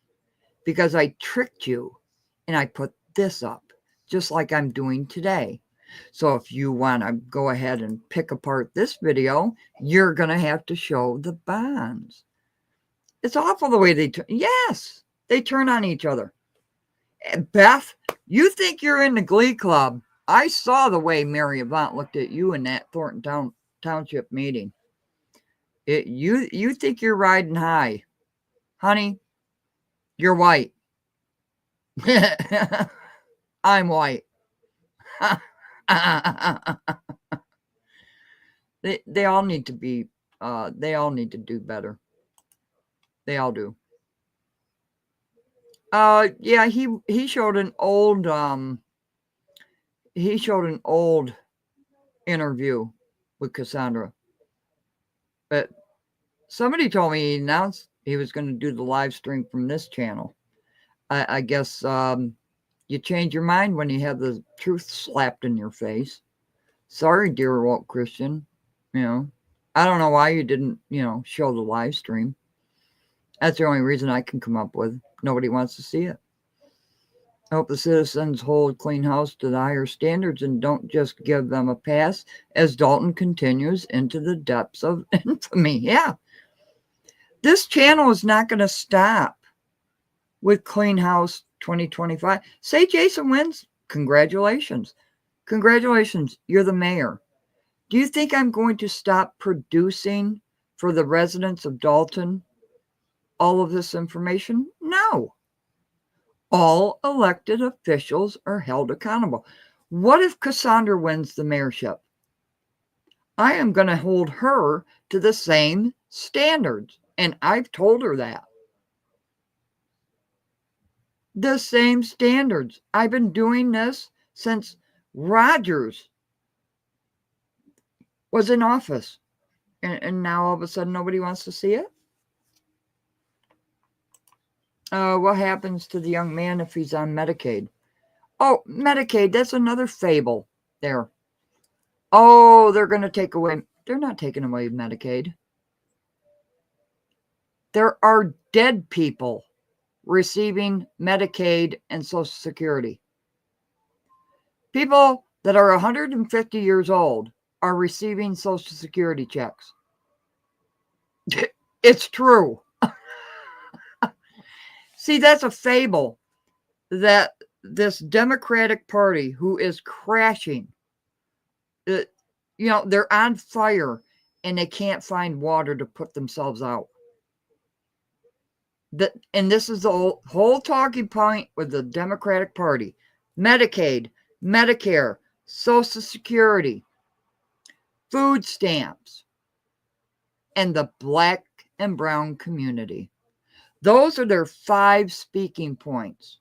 S1: because I tricked you and I put this up, just like I'm doing today. So if you want to go ahead and pick apart this video, you're going to have to show the bonds. It's awful the way they turn. Yes, they turn on each other. Beth, you think you're in the Glee Club. I saw the way Mary Avant looked at you in that Thornton Township meeting. You think you're riding high. Honey, you're white. I'm white. They all need to be, they all need to do better. They all do. Yeah, he showed an old, interview with Cassandra. But somebody told me he announced he was going to do the live stream from this channel. I guess you change your mind when you have the truth slapped in your face. Sorry, dear woke Christian. I don't know why you didn't, show the live stream. That's the only reason I can come up with. Nobody wants to see it. I hope the citizens hold Clean House to the higher standards and don't just give them a pass as Dalton continues into the depths of infamy. Yeah. This channel is not going to stop with Clean House 2025. Say Jason wins. Congratulations. Congratulations. You're the mayor. Do you think I'm going to stop producing for the residents of Dalton all of this information? No. All elected officials are held accountable. What if Cassandra wins the mayorship? I am going to hold her to the same standards. And I've told her that. The same standards. I've been doing this since Rogers was in office. And now all of a sudden nobody wants to see it? What happens to the young man if he's on Medicaid? Oh, Medicaid, that's another fable there. Oh, they're going to take away. They're not taking away Medicaid. There are dead people receiving Medicaid and Social Security. People that are 150 years old are receiving Social Security checks. It's true. See, that's a fable that this Democratic Party, who is crashing, they're on fire and they can't find water to put themselves out. And this is the whole talking point with the Democratic Party. Medicaid, Medicare, Social Security, food stamps, and the Black and brown community. Those are their 5 speaking points.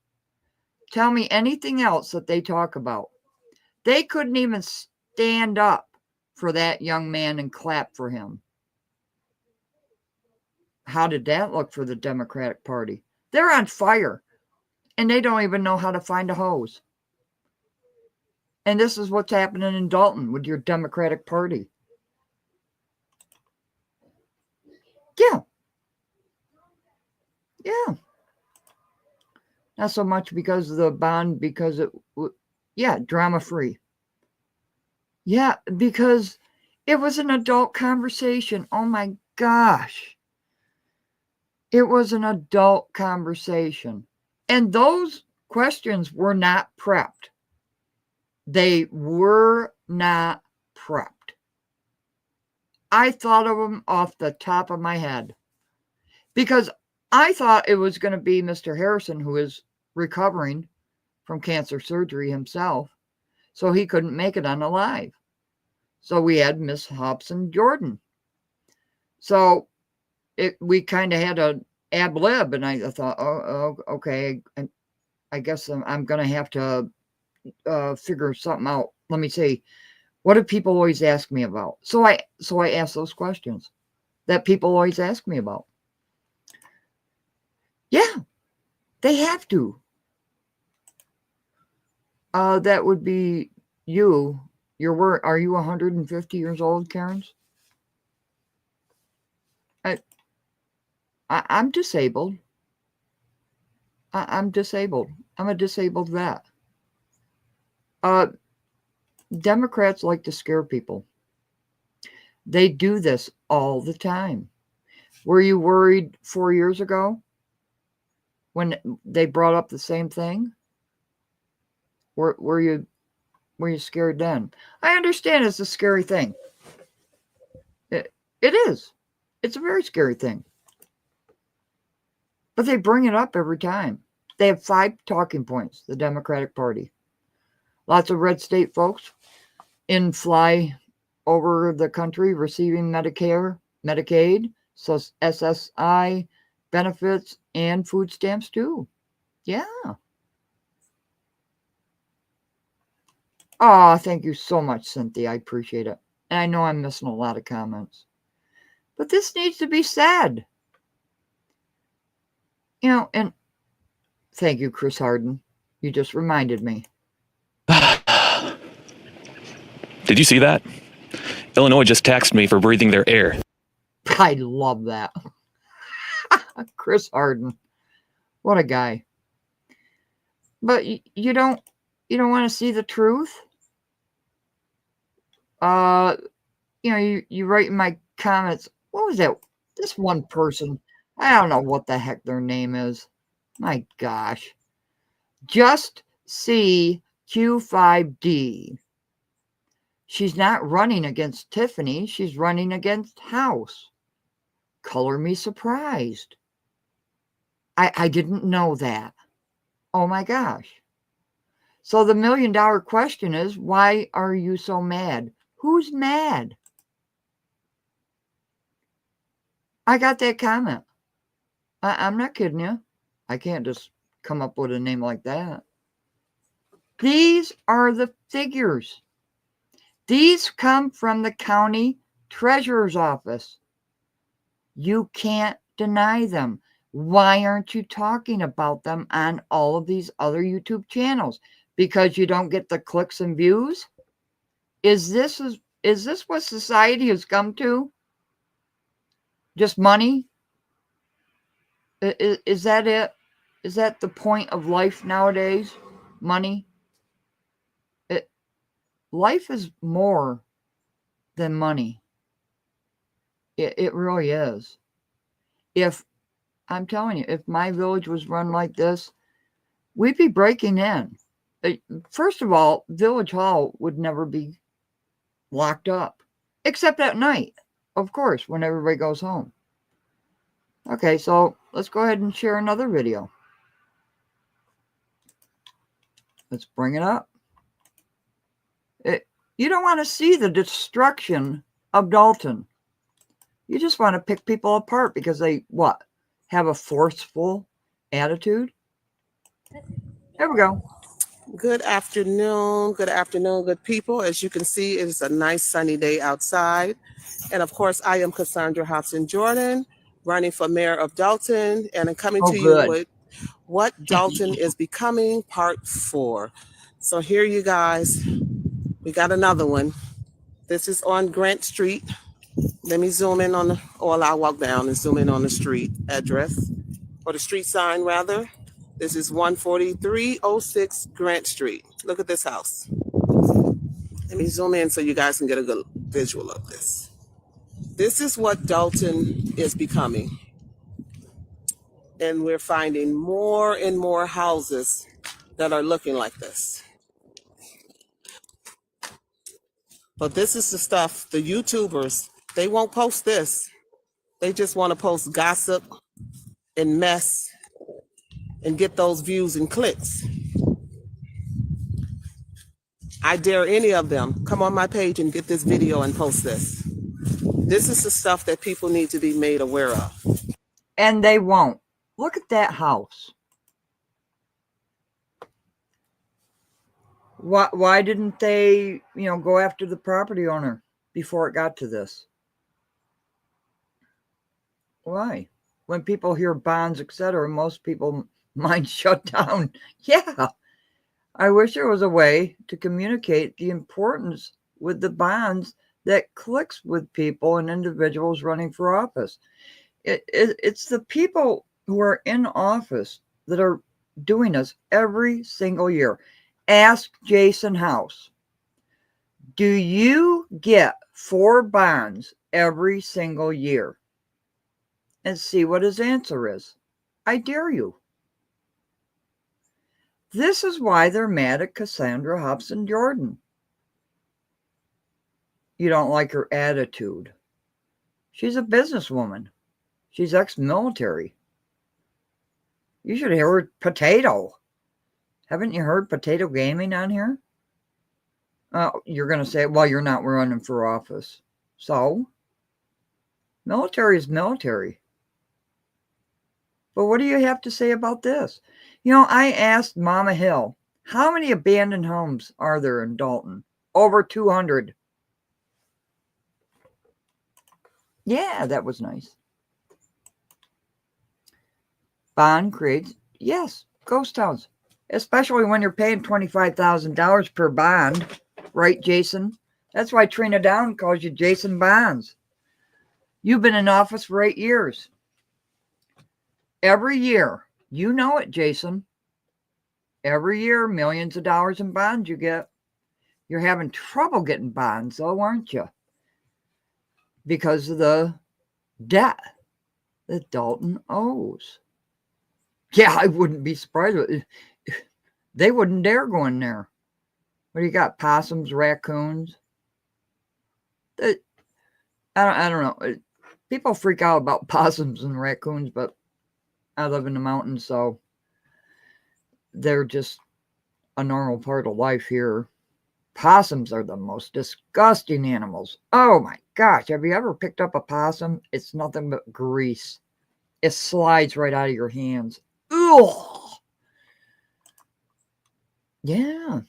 S1: Tell me anything else that they talk about. They couldn't even stand up for that young man and clap for him. How did that look for the Democratic Party? They're on fire, and they don't even know how to find a hose. And this is what's happening in Dalton with your Democratic Party. Yeah. Yeah. Not so much because of the bond, because yeah, drama free. Yeah, because it was an adult conversation. Oh my gosh. It was an adult conversation. And those questions were not prepped. They were not prepped. I thought of them off the top of my head because I thought it was going to be Mr. Harrison, who is recovering from cancer surgery himself, so he couldn't make it on the live. So we had Miss Hobson Jordan. So we kind of had a ab lib, and I thought, oh okay, I guess I'm going to have to figure something out. Let me see. What do people always ask me about? So I asked those questions that people always ask me about. Yeah, they have to. That would be you. Are you 150 years old, Karen's? I'm disabled. I'm disabled. I'm a disabled vet. Democrats like to scare people. They do this all the time. Were you worried 4 years ago when they brought up the same thing? Were you scared then? I understand it's a scary thing. It is. It's a very scary thing. But they bring it up every time. They have 5 talking points, the Democratic Party. Lots of red state folks in fly over the country receiving Medicare, Medicaid, so SSI benefits, and food stamps too. Yeah. Oh, thank you so much, Cynthia. I appreciate it. And I know I'm missing a lot of comments. But this needs to be said. And thank you, Chris Harden. You just reminded me.
S2: Did you see that? Illinois just taxed me for breathing their air.
S1: I love that. Chris Harden. What a guy. But you don't want to see the truth? You write in my comments, what was that? This one person, I don't know what the heck their name is. My gosh. Just see Q5D. She's not running against Tiffany. She's running against House. Color me surprised. I didn't know that. Oh my gosh. So the $1 million question is, why are you so mad? Who's mad? I got that comment. I'm not kidding you. I can't just come up with a name like that. These are the figures. These come from the county treasurer's office. You can't deny them. Why aren't you talking about them on all of these other YouTube channels? Because you don't get the clicks and views? Is this what society has come to? Just money? Is that it? Is that the point of life nowadays? Money? Life is more than money. It really is. I'm telling you, if my village was run like this, we'd be breaking in. First of all, Village Hall would never be locked up, except at night, of course, when everybody goes home. Okay, so let's go ahead and share another video. Let's bring it up. You don't want to see the destruction of Dalton. You just want to pick people apart because they, have a forceful attitude? There we go.
S3: Good afternoon, good people. As you can see, it is a nice sunny day outside. And of course, I am Cassandra Hobson Jordan, running for mayor of Dalton, and I'm coming to you with what Dalton is becoming, part 4. So here you guys We got another one. This is on Grant Street. Let me zoom in on I'll walk down and zoom in on the street address, or the street sign rather. This is 14306 Grant Street. Look at this house. Let me zoom in so you guys can get a good visual of this. This is what Dalton is becoming. And we're finding more and more houses that are looking like this. But this is the stuff, the YouTubers, they won't post this. They just want to post gossip and mess and get those views and clicks. I dare any of them come on my page and get this video and post this. This is the stuff that people need to be made aware of.
S1: And they won't. Look at that house. Why didn't they, go after the property owner before it got to this? Why? When people hear bonds, etc., most people mind shut down. Yeah. I wish there was a way to communicate the importance with the bonds that clicks with people and individuals running for office. It's the people who are in office that are doing this every single year. Ask Jason House, do you get 4 bonds every single year? And see what his answer is. I dare you. This is why they're mad at Cassandra Hobson Jordan. You don't like her attitude. She's a businesswoman. She's ex-military. You should hear her potato. Haven't you heard potato gaming on here? You're going to say, well, you're not running for office. So, military is military. But what do you have to say about this? I asked Mama Hill, how many abandoned homes are there in Dalton? Over 200. Yeah, that was nice. Bond creates, yes, ghost towns. Especially when you're paying $25,000 per bond. Right, Jason? That's why Trina Down calls you Jason Bonds. You've been in office for 8 years. Every year, you know it, Jason. Every year, millions of dollars in bonds you get. You're having trouble getting bonds, though, aren't you? Because of the debt that Dalton owes. Yeah, I wouldn't be surprised. They wouldn't dare go in there. What do you got? Possums, raccoons? I don't know. People freak out about possums and raccoons, but I live in the mountains, so they're just a normal part of life here. Possums are the most disgusting animals. Oh my gosh, have you ever picked up a possum? It's nothing but grease. It slides right out of your hands. Ugh. Yeah.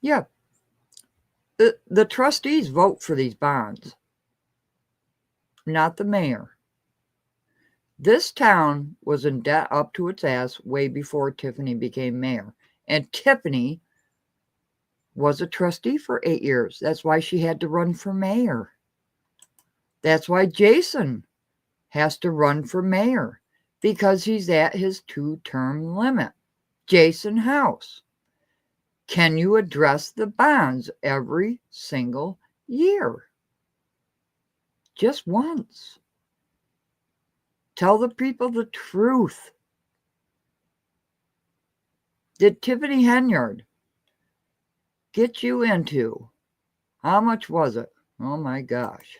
S1: Yeah. The trustees vote for these bonds, not the mayor. This town was in debt up to its ass way before Tiffany became mayor. And Tiffany was a trustee for 8 years. That's why she had to run for mayor. That's why Jason has to run for mayor, because he's at his 2-term limit. Jason House, can you address the bonds every single year? Just once. Tell the people the truth. Did Tiffany Henyard get you into, how much was it? Oh my gosh.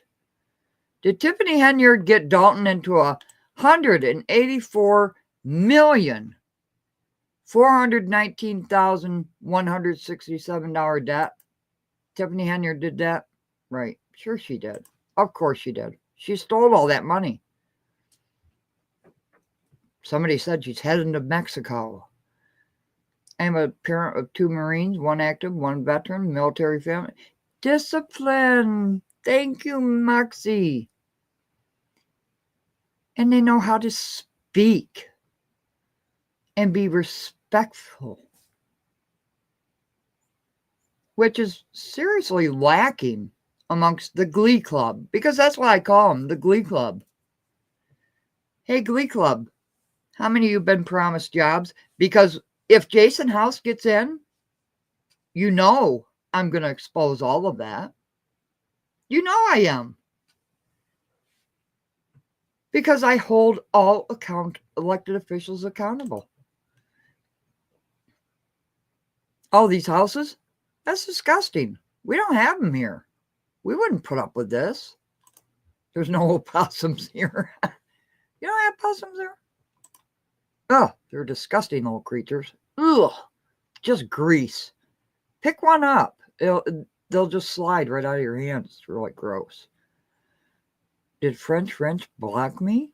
S1: Did Tiffany Henyard get Dalton into $184,419,167 debt? Tiffany Henyard did that? Right. Sure she did. Of course she did. She stole all that money. Somebody said she's heading to Mexico. I'm a parent of 2 Marines, 1 active, 1 veteran, military family. Discipline. Thank you, Moxie. And they know how to speak and be respectful. which is seriously lacking amongst the Glee Club, because that's what I call them, the Glee Club. Hey, Glee Club, how many of you been promised jobs? Because if Jason House gets in, you know I'm going to expose all of that. You know I am. Because I hold all elected officials accountable. All these houses, that's disgusting. We don't have them here. We wouldn't put up with this. There's no opossums here. You don't have possums there? Oh, they're disgusting little creatures. Ugh, just grease. Pick one up. They'll just slide right out of your hand. It's really gross. Did French block me?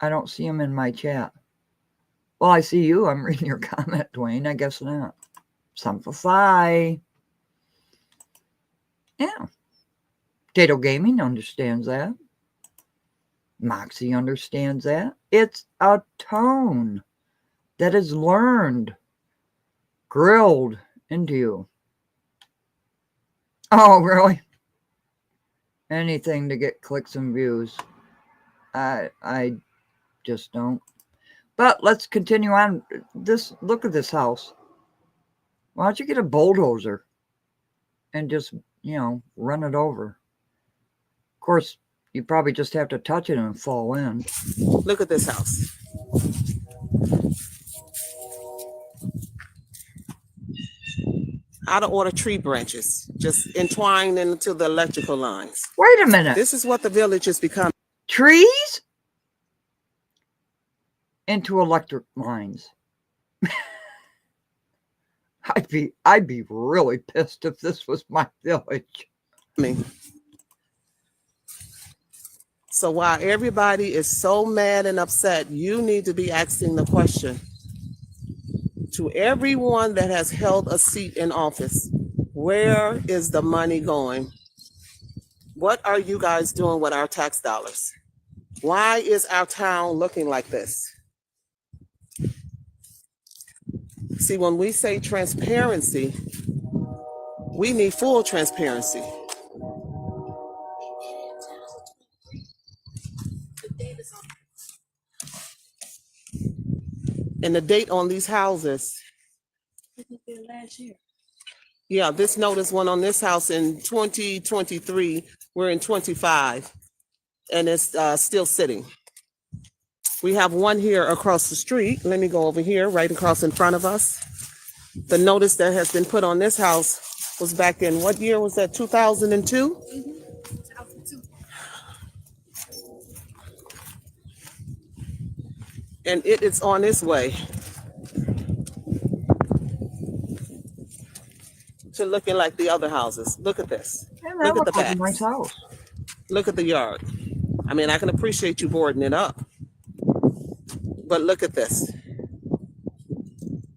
S1: I don't see him in my chat. Well, I see you. I'm reading your comment, Dwayne. I guess not. Simplify. Yeah. Tato Gaming understands that. Moxie understands that. It's a tone that is learned, grilled into you. Oh, really? Anything to get clicks and views. I just don't. But let's continue on. Look at this house. Why don't you get a bulldozer and just, run it over? Of course, you probably just have to touch it and fall in.
S3: Look at this house. Out of order tree branches, just entwined into the electrical lines.
S1: Wait a minute.
S3: This is what the village has become.
S1: Trees into electric lines. I'd be really pissed if this was my village.
S3: So while everybody is so mad and upset, you need to be asking the question to everyone that has held a seat in office, where is the money going? What are you guys doing with our tax dollars? Why is our town looking like this? See, when we say transparency, we need full transparency. And the date on these houses.
S4: Last year.
S3: Yeah, this notice went on this house in 2023. We're in 25, and it's still sitting. We have one here across the street. Let me go over here, right across in front of us. The notice that has been put on this house was back in, what year was that, 2002?
S4: Mm-hmm. 2002.
S3: And it is on its way to looking like the other houses. Look at this.
S1: Man,
S3: Look at the
S1: like a
S3: backs.
S1: nice house.
S3: Look at the yard. I mean, I can appreciate you boarding it up, but look at this.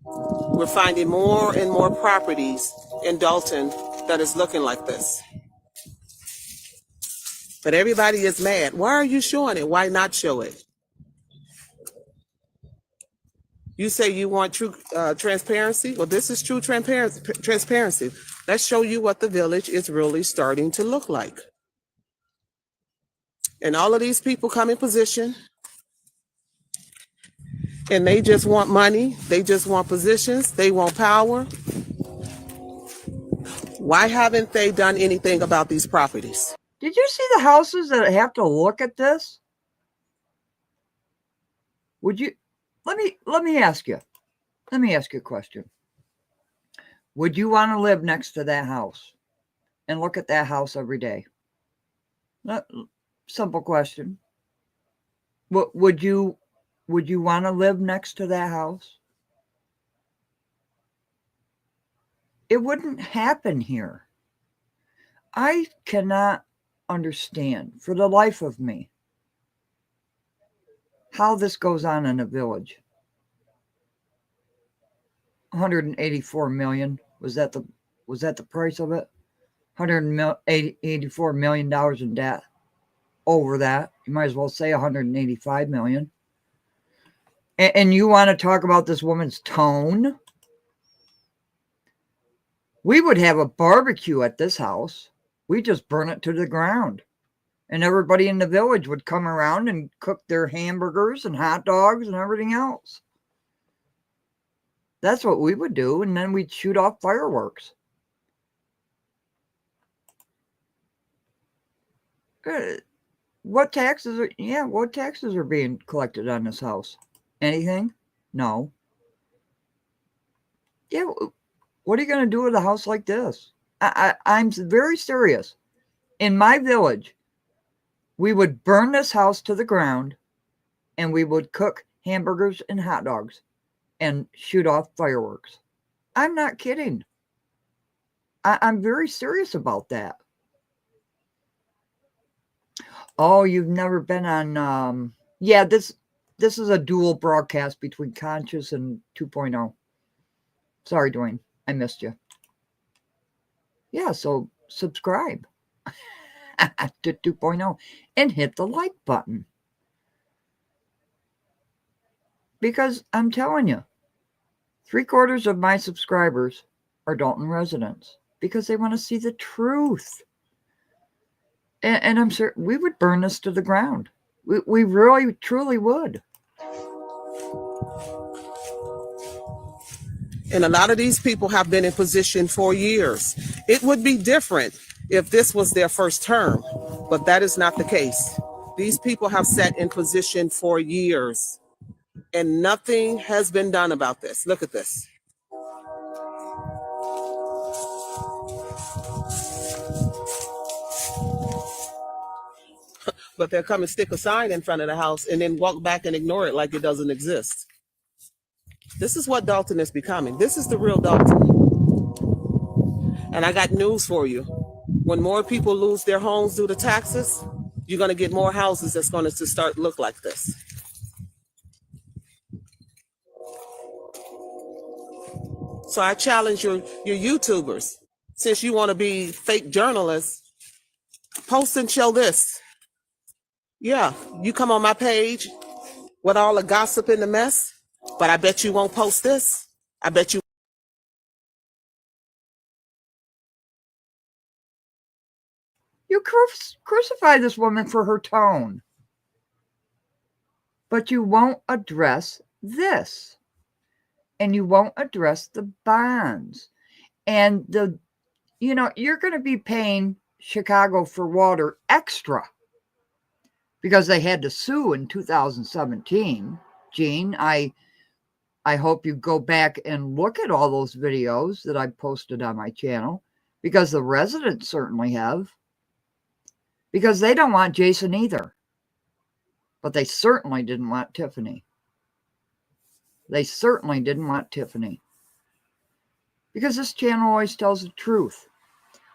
S3: We're finding more and more properties in Dalton that is looking like this. But everybody is mad. Why are you showing it? Why not show it? You say you want true transparency? Well, this is true transparency. Let's show you what the village is really starting to look like. And all of these people come in position, and they just want money. They just want positions. They want power. Why haven't they done anything about these properties?
S1: Did you see the houses that have to look at this? Would you let me ask you. Let me ask you a question. Would you want to live next to that house and look at that house every day? Simple question. Would you want to live next to that house? It wouldn't happen here. I cannot understand for the life of me how this goes on in a village. 184 million, was that the price of it? $184 million in debt. Over that, you might as well say 185 million. And you want to talk about this woman's tone? We would have a barbecue at this house. We just burn it to the ground. And everybody in the village would come around and cook their hamburgers and hot dogs and everything else. That's what we would do. And then we'd shoot off fireworks. What taxes are being collected on this house? Anything? No. Yeah, what are you going to do with a house like this? I'm very serious. In my village, we would burn this house to the ground and we would cook hamburgers and hot dogs and shoot off fireworks. I'm not kidding. I'm very serious about that. Oh, you've never been on, yeah, this is a dual broadcast between Conscious and 2.0. Sorry, Dwayne, I missed you. Yeah, so subscribe to 2.0 and hit the like button. Because I'm telling you, 3/4 of my subscribers are Dalton residents because they want to see the truth. And I'm sure we would burn this to the ground. We really, truly would.
S3: And a lot of these people have been in position for years. It would be different if this was their first term, but that is not the case. These people have sat in position for years and nothing has been done about this. Look at this. But they'll come and stick a sign in front of the house and then walk back and ignore it like it doesn't exist. This is what Dalton is becoming. This is the real Dalton. And I got news for you. When more people lose their homes due to taxes, you're going to get more houses that's going to start look like this. So I challenge your YouTubers, since you want to be fake journalists, post and show this. Yeah, you come on my page with all the gossip and the mess, but I bet you won't post this. I bet you.
S1: You crucify this woman for her tone. But you won't address this. And you won't address the bonds. And you're going to be paying Chicago for water extra because they had to sue in 2017. Gene, I hope you go back and look at all those videos that I posted on my channel, because the residents certainly have. Because they don't want Jason either. But they certainly didn't want Tiffany. They certainly didn't want Tiffany. Because this channel always tells the truth.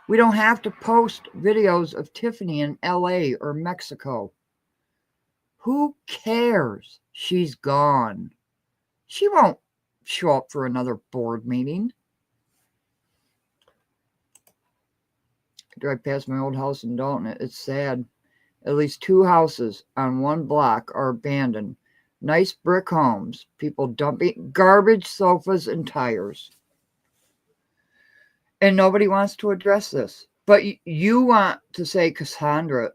S1: We don't have to post videos of Tiffany in LA or Mexico. Who cares? She's gone. She won't show up for another board meeting. I drive past my old house in Dalton. It's sad. At least 2 houses on one block are abandoned. Nice brick homes. People dumping garbage, sofas, and tires. And nobody wants to address this. But you want to say Cassandra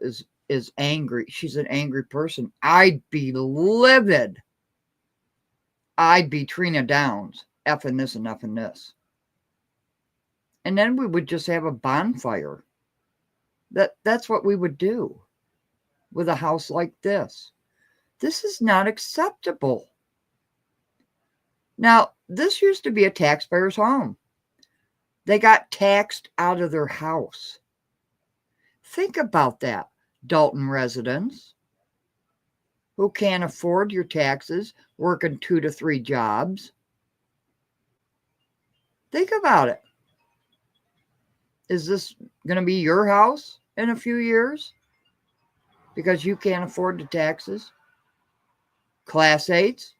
S1: is angry. She's an angry person. I'd be livid. I'd be Trina Downs, effing this and effing this. And then we would just have a bonfire. That's what we would do with a house like this. This is not acceptable. Now, this used to be a taxpayer's home. They got taxed out of their house. Think about that, Dalton residents who can't afford your taxes, working 2 to 3 jobs. Think about it. Is this going to be your house in a few years because you can't afford the taxes? Class 8s?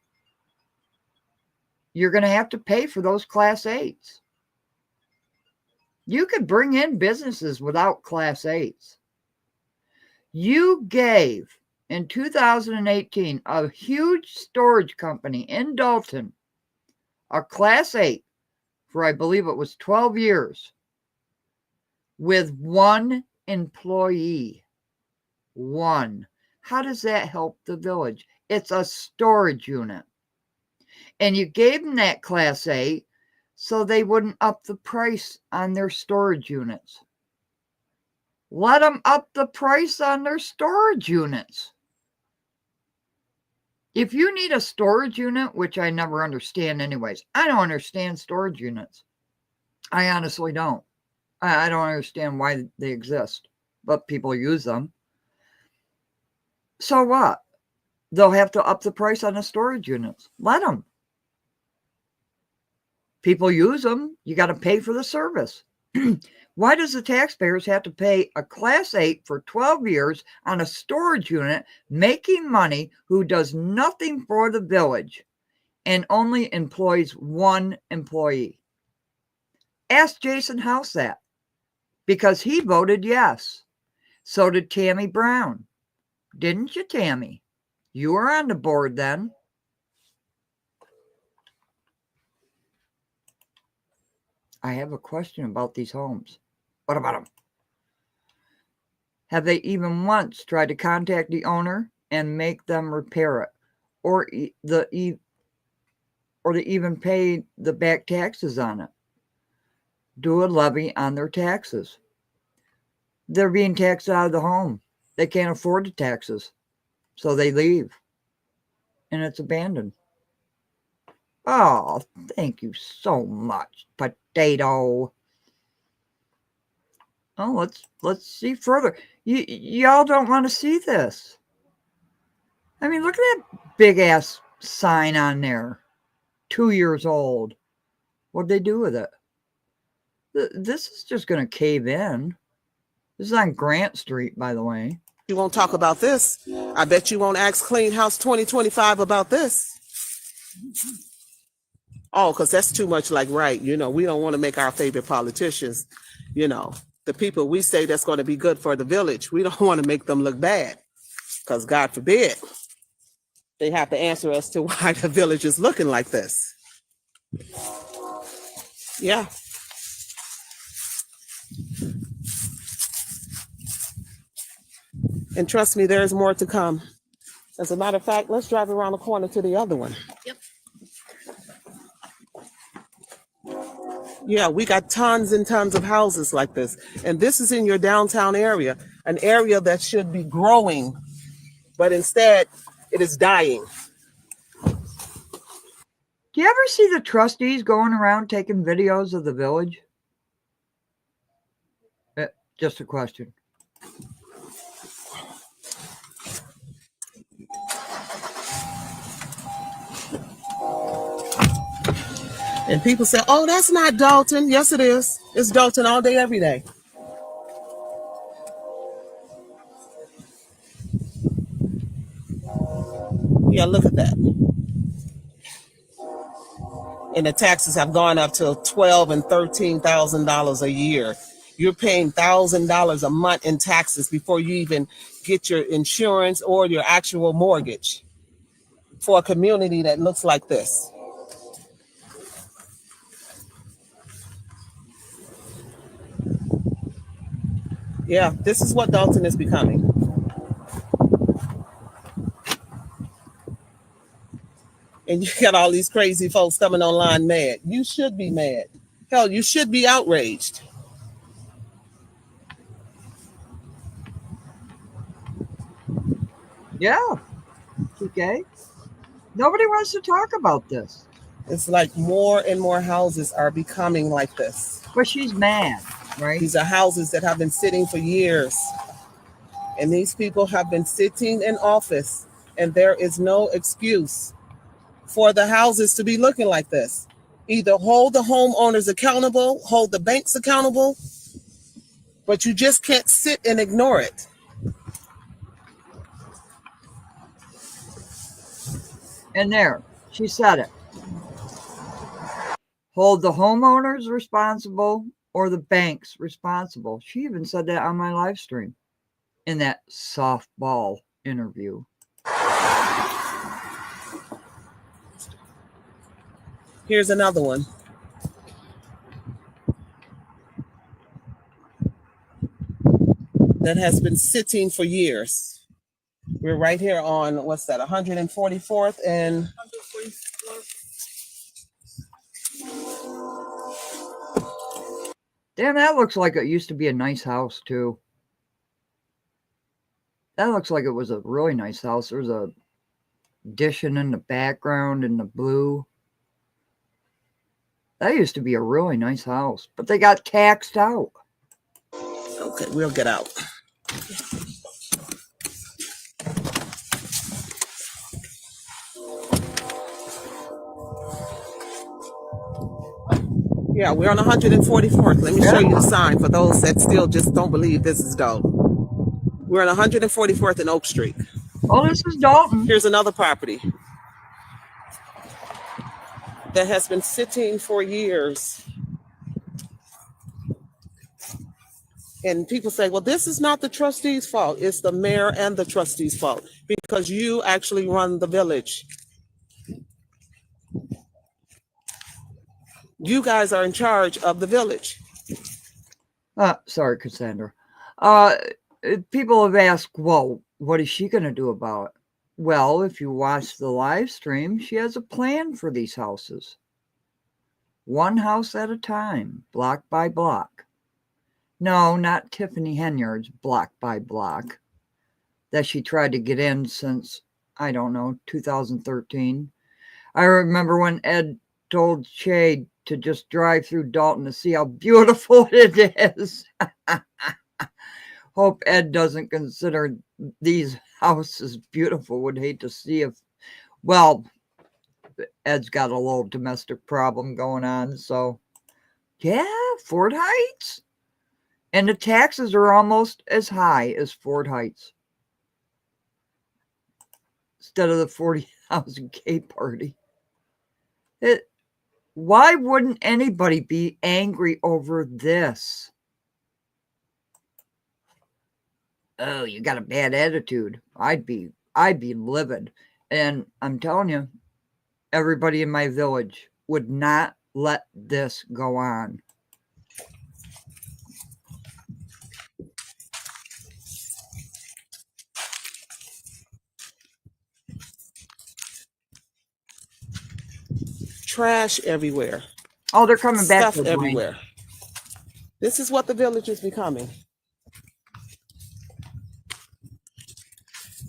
S1: You're going to have to pay for those Class 8s. You could bring in businesses without Class 8s. You gave, in 2018, a huge storage company in Dalton a Class 8 for, I believe it was 12 years, with one employee. One. How does that help the village? It's a storage unit. And you gave them that Class A so they wouldn't up the price on their storage units. Let them up the price on their storage units. If you need a storage unit, which I never understand anyways, I don't understand storage units. I honestly don't. I don't understand why they exist, but people use them. So what? They'll have to up the price on the storage units. Let them. People use them. You got to pay for the service. Why does the taxpayers have to pay a Class 8 for 12 years on a storage unit making money who does nothing for the village and only employs one employee? Ask Jason House that, because he voted yes. So did Tammy Brown. Didn't you, Tammy? You were on the board then. I have a question about these homes. What about them? Have they even once tried to contact the owner and make them repair it, or they even pay the back taxes on it? Do a levy on their taxes. They're being taxed out of the home. They can't afford the taxes, so they leave, and it's abandoned. Oh, thank you so much, Potato. Oh, let's see further. Y'all don't want to see this. I mean, look at that big ass sign on there. 2 years old. What'd they do with it? This is just going to cave in. This is on Grant Street, by the way.
S3: You won't talk about this. I bet you won't ask Clean House 2025 about this. Oh, because that's too much like right. We don't want to make our favorite politicians, the people we say that's going to be good for the village. We don't want to make them look bad, because God forbid they have to answer us to why the village is looking like this. Yeah. And trust me, there's more to come. As a matter of fact, let's drive around the corner to the other one.
S4: Yep.
S3: Yeah, we got tons and tons of houses like this. And this is in your downtown area, an area that should be growing, but instead it is dying.
S1: Do you ever see the trustees going around taking videos of the village? Just a question.
S3: And people say, oh, that's not Dalton. Yes, it is. It's Dalton all day, every day. Yeah, look at that. And the taxes have gone up to $12,000 and $13,000 a year. You're paying $1,000 a month in taxes before you even get your insurance or your actual mortgage for a community that looks like this. Yeah, this is what Dalton is becoming. And you got all these crazy folks coming online mad. You should be mad. Hell, you should be outraged.
S1: Yeah. Okay. Nobody wants to talk about this.
S3: It's like more and more houses are becoming like this.
S1: But she's mad, right?
S3: These are houses that have been sitting for years. And these people have been sitting in office, and there is no excuse for the houses to be looking like this. Either hold the homeowners accountable, hold the banks accountable, but you just can't sit and ignore it.
S1: And there, she said it. Hold the homeowners responsible or the banks responsible. She even said that on my live stream in that softball interview.
S3: Here's another one. that has been sitting for years. We're right here on, what's that, 144th and
S4: 144th.
S1: Damn, that looks like it used to be a nice house too. That looks like it was a really nice house. There's a addition in the background in the blue. That used to be a really nice house, but they got taxed out.
S3: okay, we'll get out. Yeah, we're on 144th. Let me show you the sign for those that still just don't believe this is Dalton. We're on 144th and Oak Street.
S1: Oh, this is Dalton.
S3: Here's another property that has been sitting for years. And people say, well, this is not the trustee's fault. It's the mayor and the trustee's fault because you actually run the village. You guys are in charge of the village.
S1: Sorry, Cassandra. People have asked, well, what is she going to do about it? Well, if you watch the live stream, she has a plan for these houses. One house at a time, block by block. No, not Tiffany Henyard's block by block that she tried to get in since, I don't know, 2013. I remember when Ed told Shay to just drive through Dalton to see how beautiful it is. Hope Ed doesn't consider these houses beautiful. Would hate to see if, well, Ed's got a little domestic problem going on. So, yeah, Ford Heights. And the taxes are almost as high as Ford Heights. Instead of the 40,000 K party. Why wouldn't anybody be angry over this? Oh, you got a bad attitude. I'd be livid. And I'm telling you, everybody in my village would not let this go on.
S3: Trash everywhere.
S1: Oh, they're coming back.
S3: Stuff everywhere. This is what the village is becoming.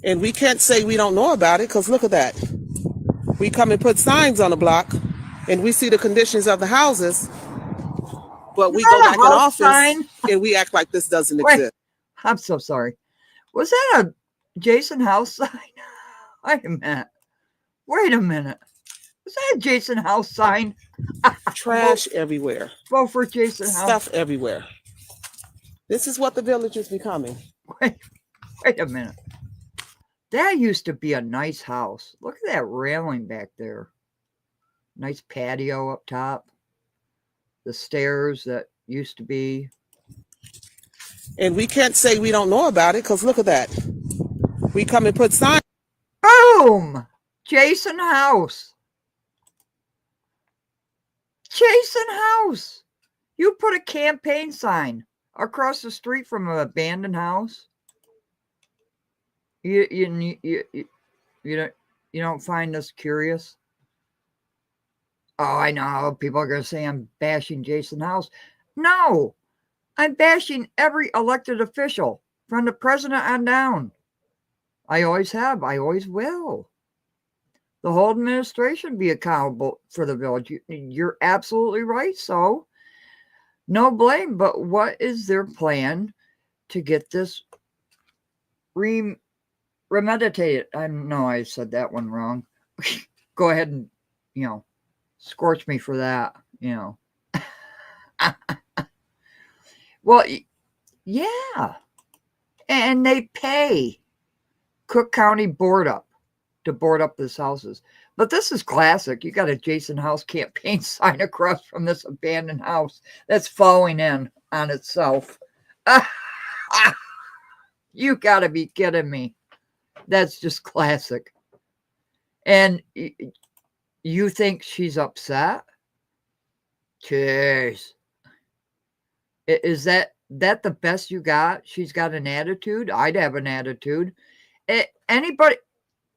S3: And we can't say we don't know about it because look at that. We come and put signs on the block and we see the conditions of the houses, but we go back in office and we act like this doesn't exist.
S1: I'm so sorry. Was that a Jason House sign? Wait a minute. Was that a Jason House sign?
S3: Trash everywhere.
S1: Vote for Jason House.
S3: Stuff everywhere. This is what the village is becoming.
S1: Wait a minute. That used to be a nice house. Look at that railing back there. Nice patio up top. The stairs that used to be.
S3: And we can't say we don't know about it because look at that. We come and put signs.
S1: Boom! Jason House. Jason House. You put a campaign sign across the street from an abandoned house. You don't find this curious? Oh, I know. People are going to say I'm bashing Jason House. No, I'm bashing every elected official from the president on down. I always have. I always will. The whole administration be accountable for the village. You're absolutely right. So no blame, but what is their plan to get this remeditated? I know I said that one wrong. Go ahead and, scorch me for that, Well, yeah. And they pay Cook County Board Up to board up these houses. But this is classic. You got a Jason House campaign sign across from this abandoned house that's falling in on itself. You got to be kidding me. That's just classic. And you think she's upset? Jeez. Is that That the best you got? She's got an attitude? I'd have an attitude. Anybody,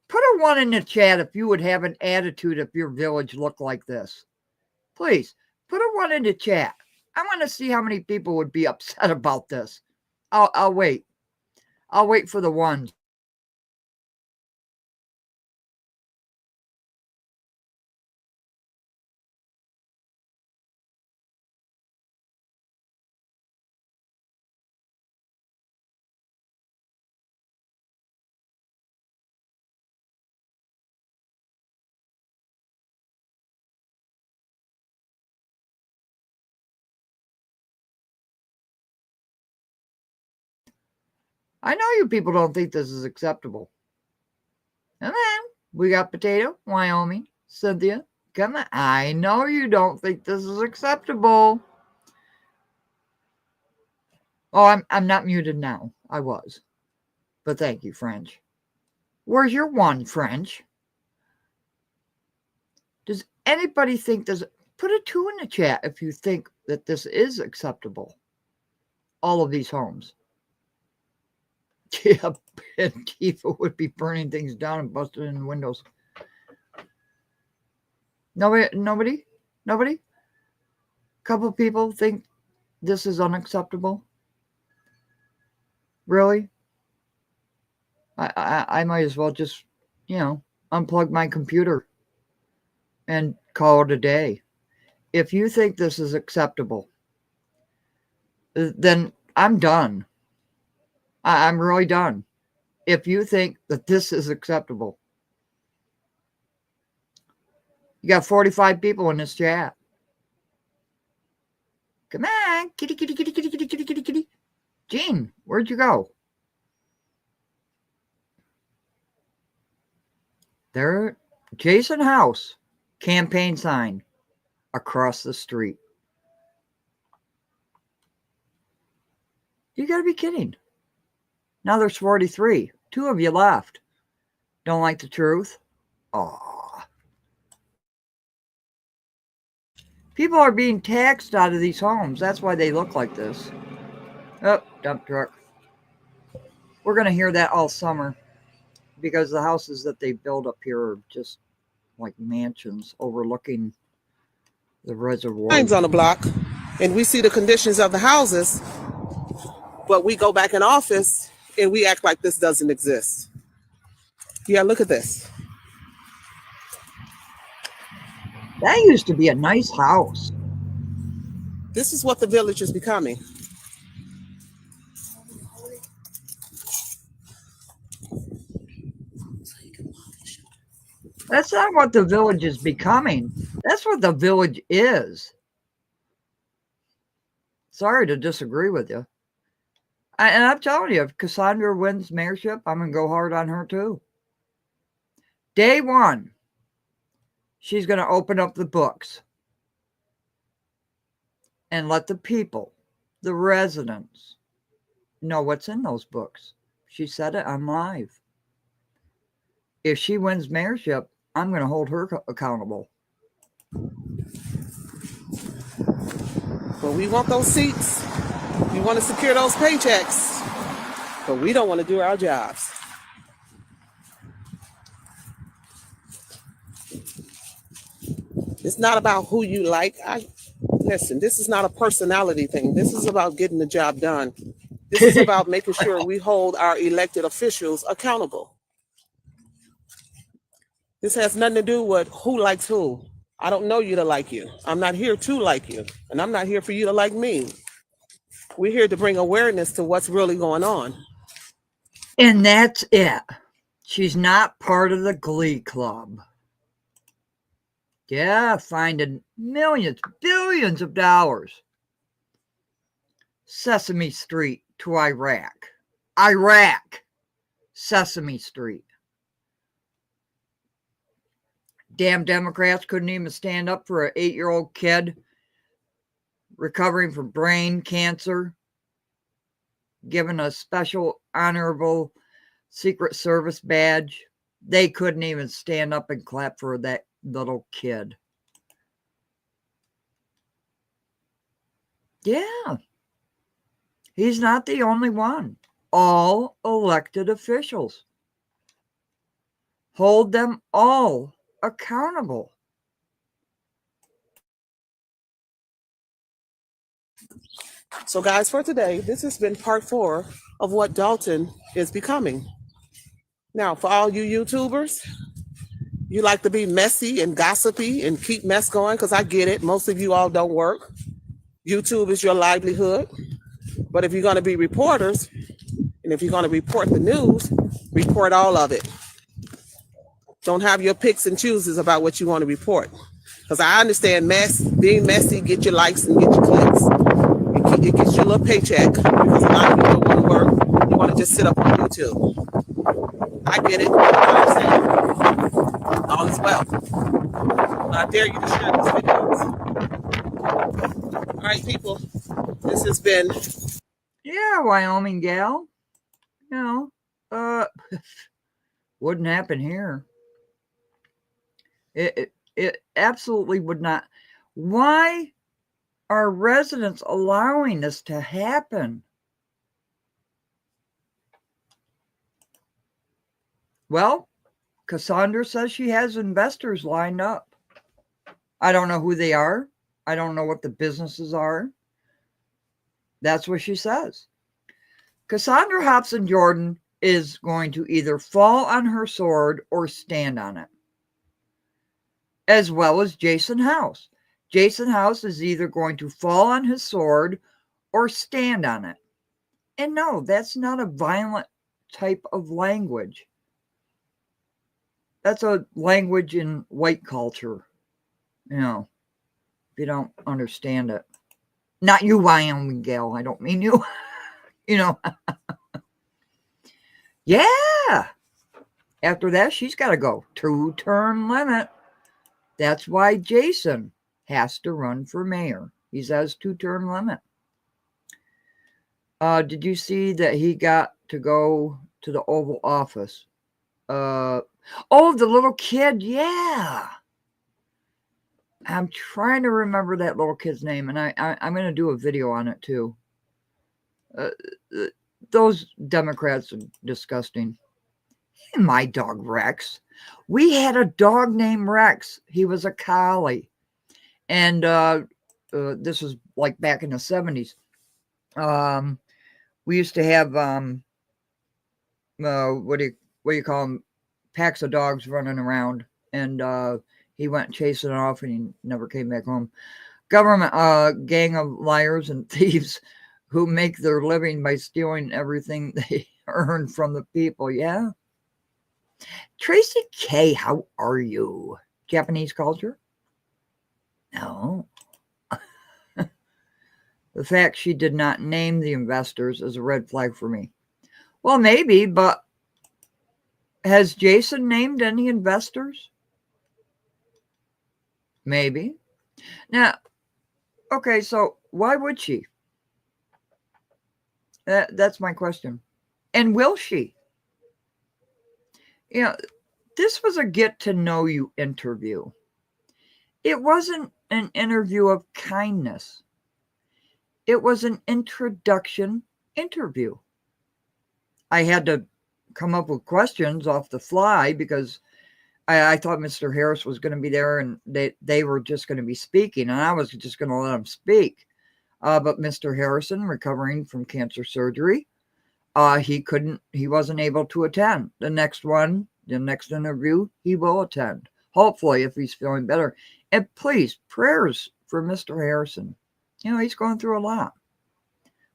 S1: put a 1 in the chat if you would have an attitude if your village looked like this. Please, put a 1 in the chat. I want to see how many people would be upset about this. I'll wait. I'll wait for the ones. I know you people don't think this is acceptable. And then we got Potato, Wyoming, Cynthia. Come on. I know you don't think this is acceptable. Oh, I'm not muted now. I was. But thank you, French. Where's your 1, French? Does anybody think this? Put a 2 in the chat if you think that this is acceptable. All of these homes. Yeah, Antifa would be burning things down and busting in the windows. Nobody? Couple people think this is unacceptable? Really? I might as well just, unplug my computer and call it a day. If you think this is acceptable, then I'm done. I'm really done. If you think that this is acceptable. You got 45 people in this chat. Come on. Kitty, kitty, kitty, kitty, kitty, kitty, kitty, kitty. Gene, where'd you go? There, Jason House, campaign sign across the street. You gotta be kidding. Now there's 43. 2 of you left. Don't like the truth? Aw. People are being taxed out of these homes. That's why they look like this. Oh, dump truck. We're going to hear that all summer because the houses that they build up here are just like mansions overlooking the reservoir.
S3: Lines on the block, and we see the conditions of the houses, but we go back in office and we act like this doesn't exist. Yeah, look at this.
S1: That used to be a nice house.
S3: This is what the village is becoming.
S1: That's not what the village is becoming. That's what the village is. Sorry to disagree with you. And I'm telling you, if Cassandra wins mayorship, I'm going to go hard on her too. Day 1, she's going to open up the books and let the people, the residents, know what's in those books. She said it on live. If she wins mayorship, I'm going to hold her accountable.
S3: But we want those seats. We want to secure those paychecks. But we don't want to do our jobs. It's not about who you like. Listen, this is not a personality thing. This is about getting the job done. This is about making sure we hold our elected officials accountable. This has nothing to do with who likes who. I don't know you to like you. I'm not here to like you. And I'm not here for you to like me. We're here to bring awareness to what's really going on.
S1: And that's it. She's not part of the Glee Club. Yeah, finding millions, billions of dollars. Sesame Street to Iraq. Iraq. Sesame Street. Damn Democrats couldn't even stand up for an 8-year-old kid recovering from brain cancer, given a special honorable Secret Service badge. They couldn't even stand up and clap for that little kid. Yeah. He's not the only one. All elected officials. Hold them all accountable.
S3: So, guys, for today, this has been part 4 of what Dalton is becoming. Now, for all you YouTubers, you like to be messy and gossipy and keep mess going, because I get it. Most of you all don't work. YouTube is your livelihood. But if you're going to be reporters, and if you're going to report the news, report all of it. Don't have your picks and chooses about what you want to report. Because I understand being messy, get your likes and get your clicks. It gets you a little paycheck, because a lot of you don't want to work. You want to just sit up on YouTube. I get it. I understand. All is well. But I dare you to share these videos. All right, people. This has been...
S1: Yeah, Wyoming gal. Wouldn't happen here. It absolutely would not. Why are residents allowing this to happen? Well, Cassandra says she has investors lined up. I don't know who they are. I don't know what the businesses are. That's what she says. Cassandra Hobson Jordan is going to either fall on her sword or stand on it, as well as Jason House. Jason House is either going to fall on his sword or stand on it. And no, that's not a violent type of language. That's a language in white culture, if you don't understand it. Not you, Wyoming gal. I don't mean you. Yeah. After that, she's got to go. 2-term limit. That's why Jason has to run for mayor. He says 2-term limit. Did you see that he got to go to the Oval Office? The little kid. Yeah. I'm trying to remember that little kid's name, and I'm going to do a video on it too. Those Democrats are disgusting. My dog Rex. We had a dog named Rex. He was a collie, and this was like back in the 70s. We used to have what do you call them? Packs of dogs running around, and he went chasing off, and he never came back home. Government gang of liars and thieves who make their living by stealing everything they earn from the people. Yeah. Tracy K, how are you? Japanese culture? No. The fact she did not name the investors is a red flag for me. Well, maybe, but has Jason named any investors? Maybe. Now, okay, so why would she? That's my question. And will she? This was a get-to-know-you interview. It wasn't an interview of kindness. It was an introduction interview. I had to come up with questions off the fly because I thought Mr. Harris was going to be there, and they were just going to be speaking, and I was just going to let them speak. But Mr. Harrison, recovering from cancer surgery, he wasn't able to attend. The next interview, he will attend. Hopefully, if he's feeling better. And please, prayers for Mr. Harrison. He's going through a lot.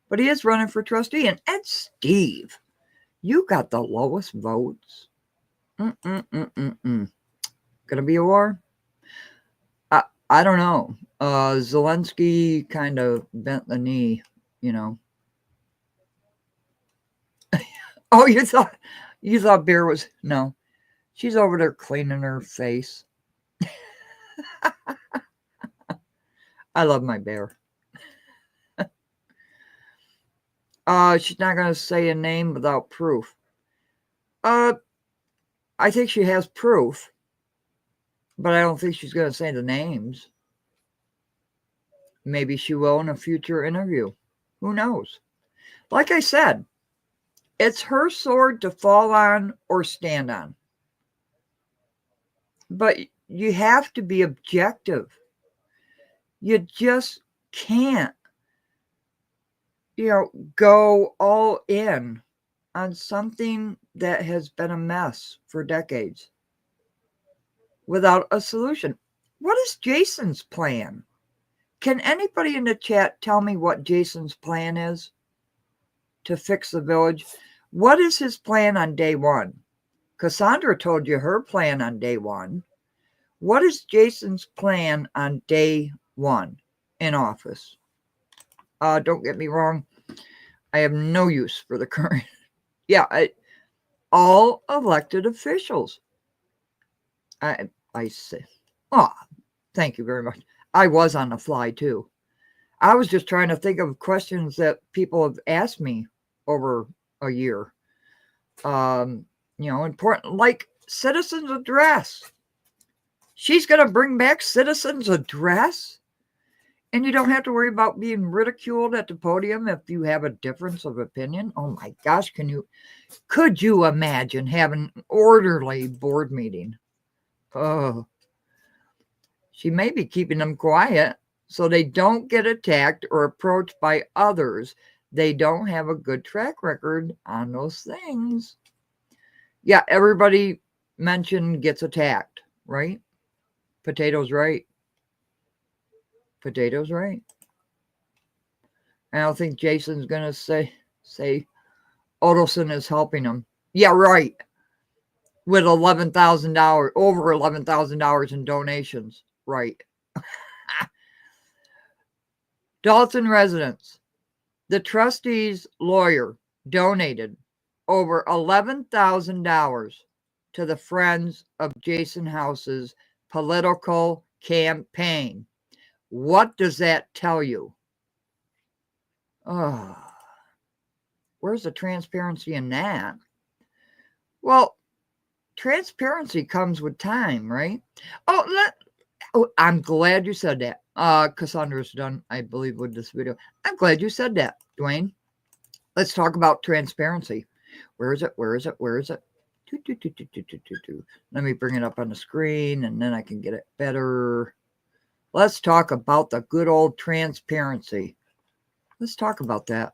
S1: But he is running for trustee. And Ed Steve, you got the lowest votes. Gonna be a war? I don't know. Zelensky kind of bent the knee, Oh, you thought Bear was... No. She's over there cleaning her face. I love my bear. She's not going to say a name without proof. I think she has proof, but I don't think she's going to say the names. Maybe she will in a future interview. Who knows? Like I said, it's her sword to fall on or stand on. But you have to be objective. You just can't, go all in on something that has been a mess for decades without a solution. What is Jason's plan? Can anybody in the chat tell me what Jason's plan is to fix the village? What is his plan on day one? Cassandra told you her plan on day one. What is Jason's plan on day one in office? Don't get me wrong. I have no use for the current. All elected officials. I say, oh, thank you very much. I was on the fly too. I was just trying to think of questions that people have asked me over a year. Important, like citizens address. She's going to bring back citizens address, and you don't have to worry about being ridiculed at the podium if you have a difference of opinion. Oh my gosh, could you imagine having an orderly board meeting? Oh, she may be keeping them quiet so they don't get attacked or approached by others. They don't have a good track record on those things. Yeah, everybody mentioned gets attacked, right? Potatoes right. Potatoes right. I don't think Jason's going to say Odelson is helping him. Yeah, right. With $11,000, over $11,000 in donations. Right. Dalton residents. The trustee's lawyer donated over $11,000 to the Friends of Jason House's political campaign. What does that tell you? Oh, where's the transparency in that? Well, transparency comes with time, right? Oh, I'm glad you said that. Cassandra's done, I believe, with this video. I'm glad you said that, Dwayne. Let's talk about transparency. Where is it? Where is it? Where is it? Let me bring it up on the screen, and then I can get it better. Let's talk about the good old transparency. Let's talk about that.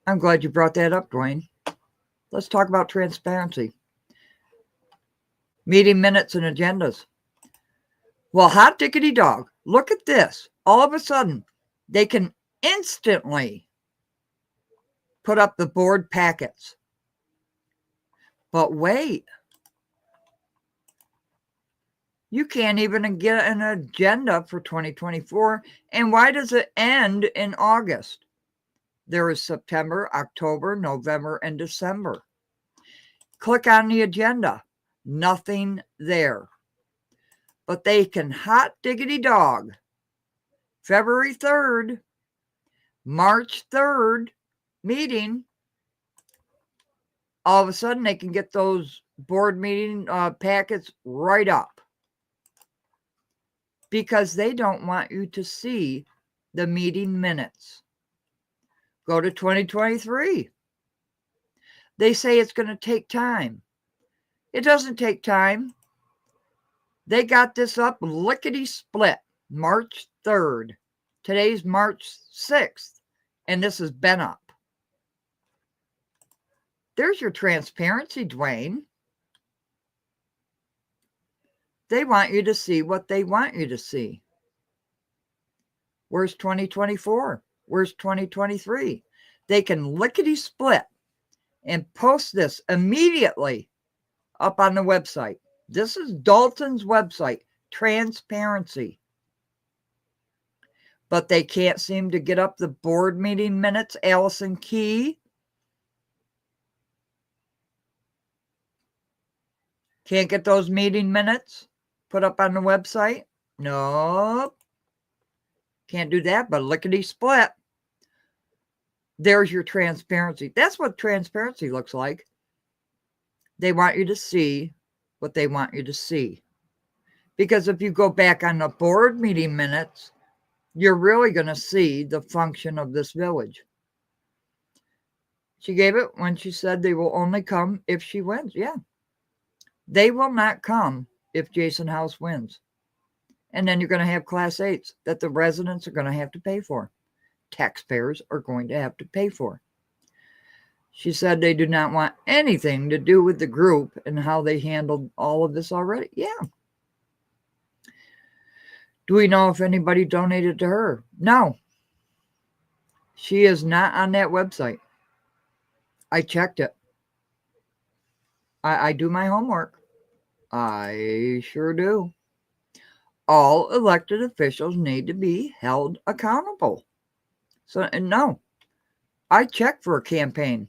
S1: I'm glad you brought that up, Dwayne. Let's talk about transparency. Meeting minutes and agendas. Well, hot diggity dog, look at this. All of a sudden, they can instantly put up the board packets. But wait. You can't even get an agenda for 2024. And why does it end in August? There is September, October, November, and December. Click on the agenda. Nothing there. But they can hot diggity dog. February 3rd, March 3rd meeting. All of a sudden, they can get those board meeting packets right up. Because they don't want you to see the meeting minutes. Go to 2023. They say it's going to take time. It doesn't take time. They got this up lickety-split, March 3rd. Today's March 6th, and this has been up. There's your transparency, Dwayne. They want you to see what they want you to see. Where's 2024? Where's 2023? They can lickety-split and post this immediately up on the website. This is Dalton's website, transparency. But they can't seem to get up the board meeting minutes. Allison Key. Can't get those meeting minutes put up on the website. Nope. Can't do that, but lickety-split. There's your transparency. That's what transparency looks like. They want you to see what they want you to see. Because if you go back on the board meeting minutes, you're really going to see the function of this village. She gave it when she said they will only come if she wins. Yeah. They will not come if Jason House wins. And then you're going to have Class 8s that the residents are going to have to pay for. Taxpayers are going to have to pay for. She said they do not want anything to do with the group and how they handled all of this already. Yeah. Do we know if anybody donated to her? No. She is not on that website. I checked it. I do my homework. I sure do. All elected officials need to be held accountable. So, no. I checked for a campaign.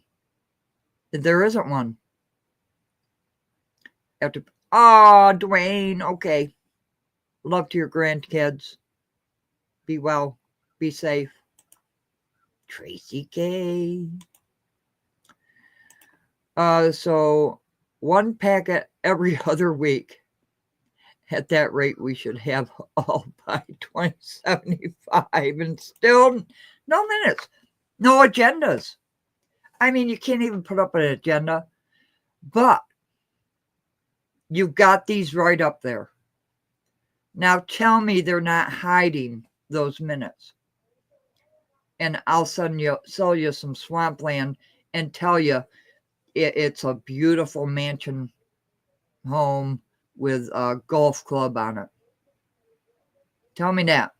S1: There isn't one. Dwayne, okay. Love to your grandkids. Be well. Be safe. Tracy K. So one packet every other week. At that rate, we should have all by 2075 and still no minutes, no agendas. I mean, you can't even put up an agenda, but you've got these right up there. Now tell me they're not hiding those minutes. And I'll sell you some swampland and tell you it's a beautiful mansion home with a golf club on it. Tell me that.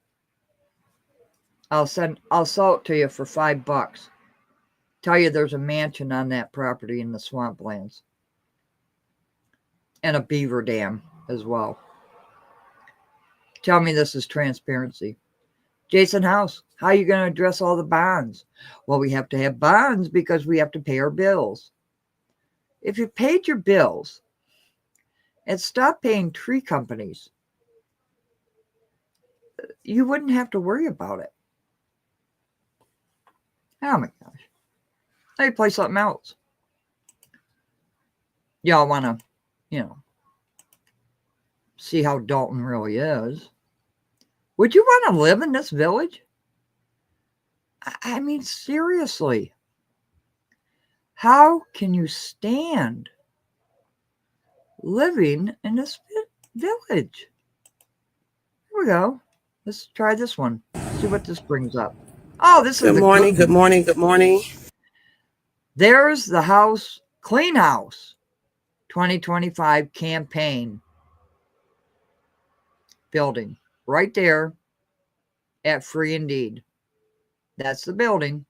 S1: I'll sell it to you for $5. Tell you there's a mansion on that property in the swamplands. And a beaver dam as well. Tell me this is transparency. Jason House, how are you going to address all the bonds? Well, we have to have bonds because we have to pay our bills. If you paid your bills and stopped paying tree companies, you wouldn't have to worry about it. Oh my gosh. Let me play something else. Y'all want to, see how Dalton really is. Would you want to live in this village? I mean, seriously. How can you stand living in this village? Here we go. Let's try this one. See what this brings up. Oh, this is
S3: Good morning, good morning, good morning.
S1: There's the house, Clean House 2025 campaign building right there at Free Indeed. That's the building.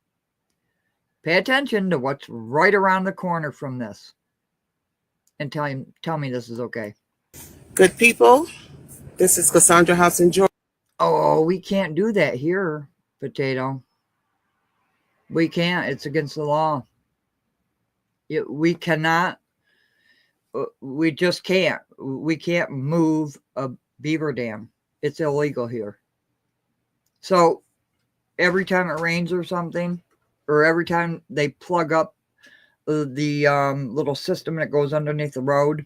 S1: Pay attention to what's right around the corner from this. And tell me this is okay.
S3: Good people, this is Cassandra House and Jordan.
S1: Oh, we can't do that here, Potato. We can't. It's against the law. We cannot. We just can't. We can't move a beaver dam. It's illegal here. So every time it rains or something, or every time they plug up the little system that goes underneath the road,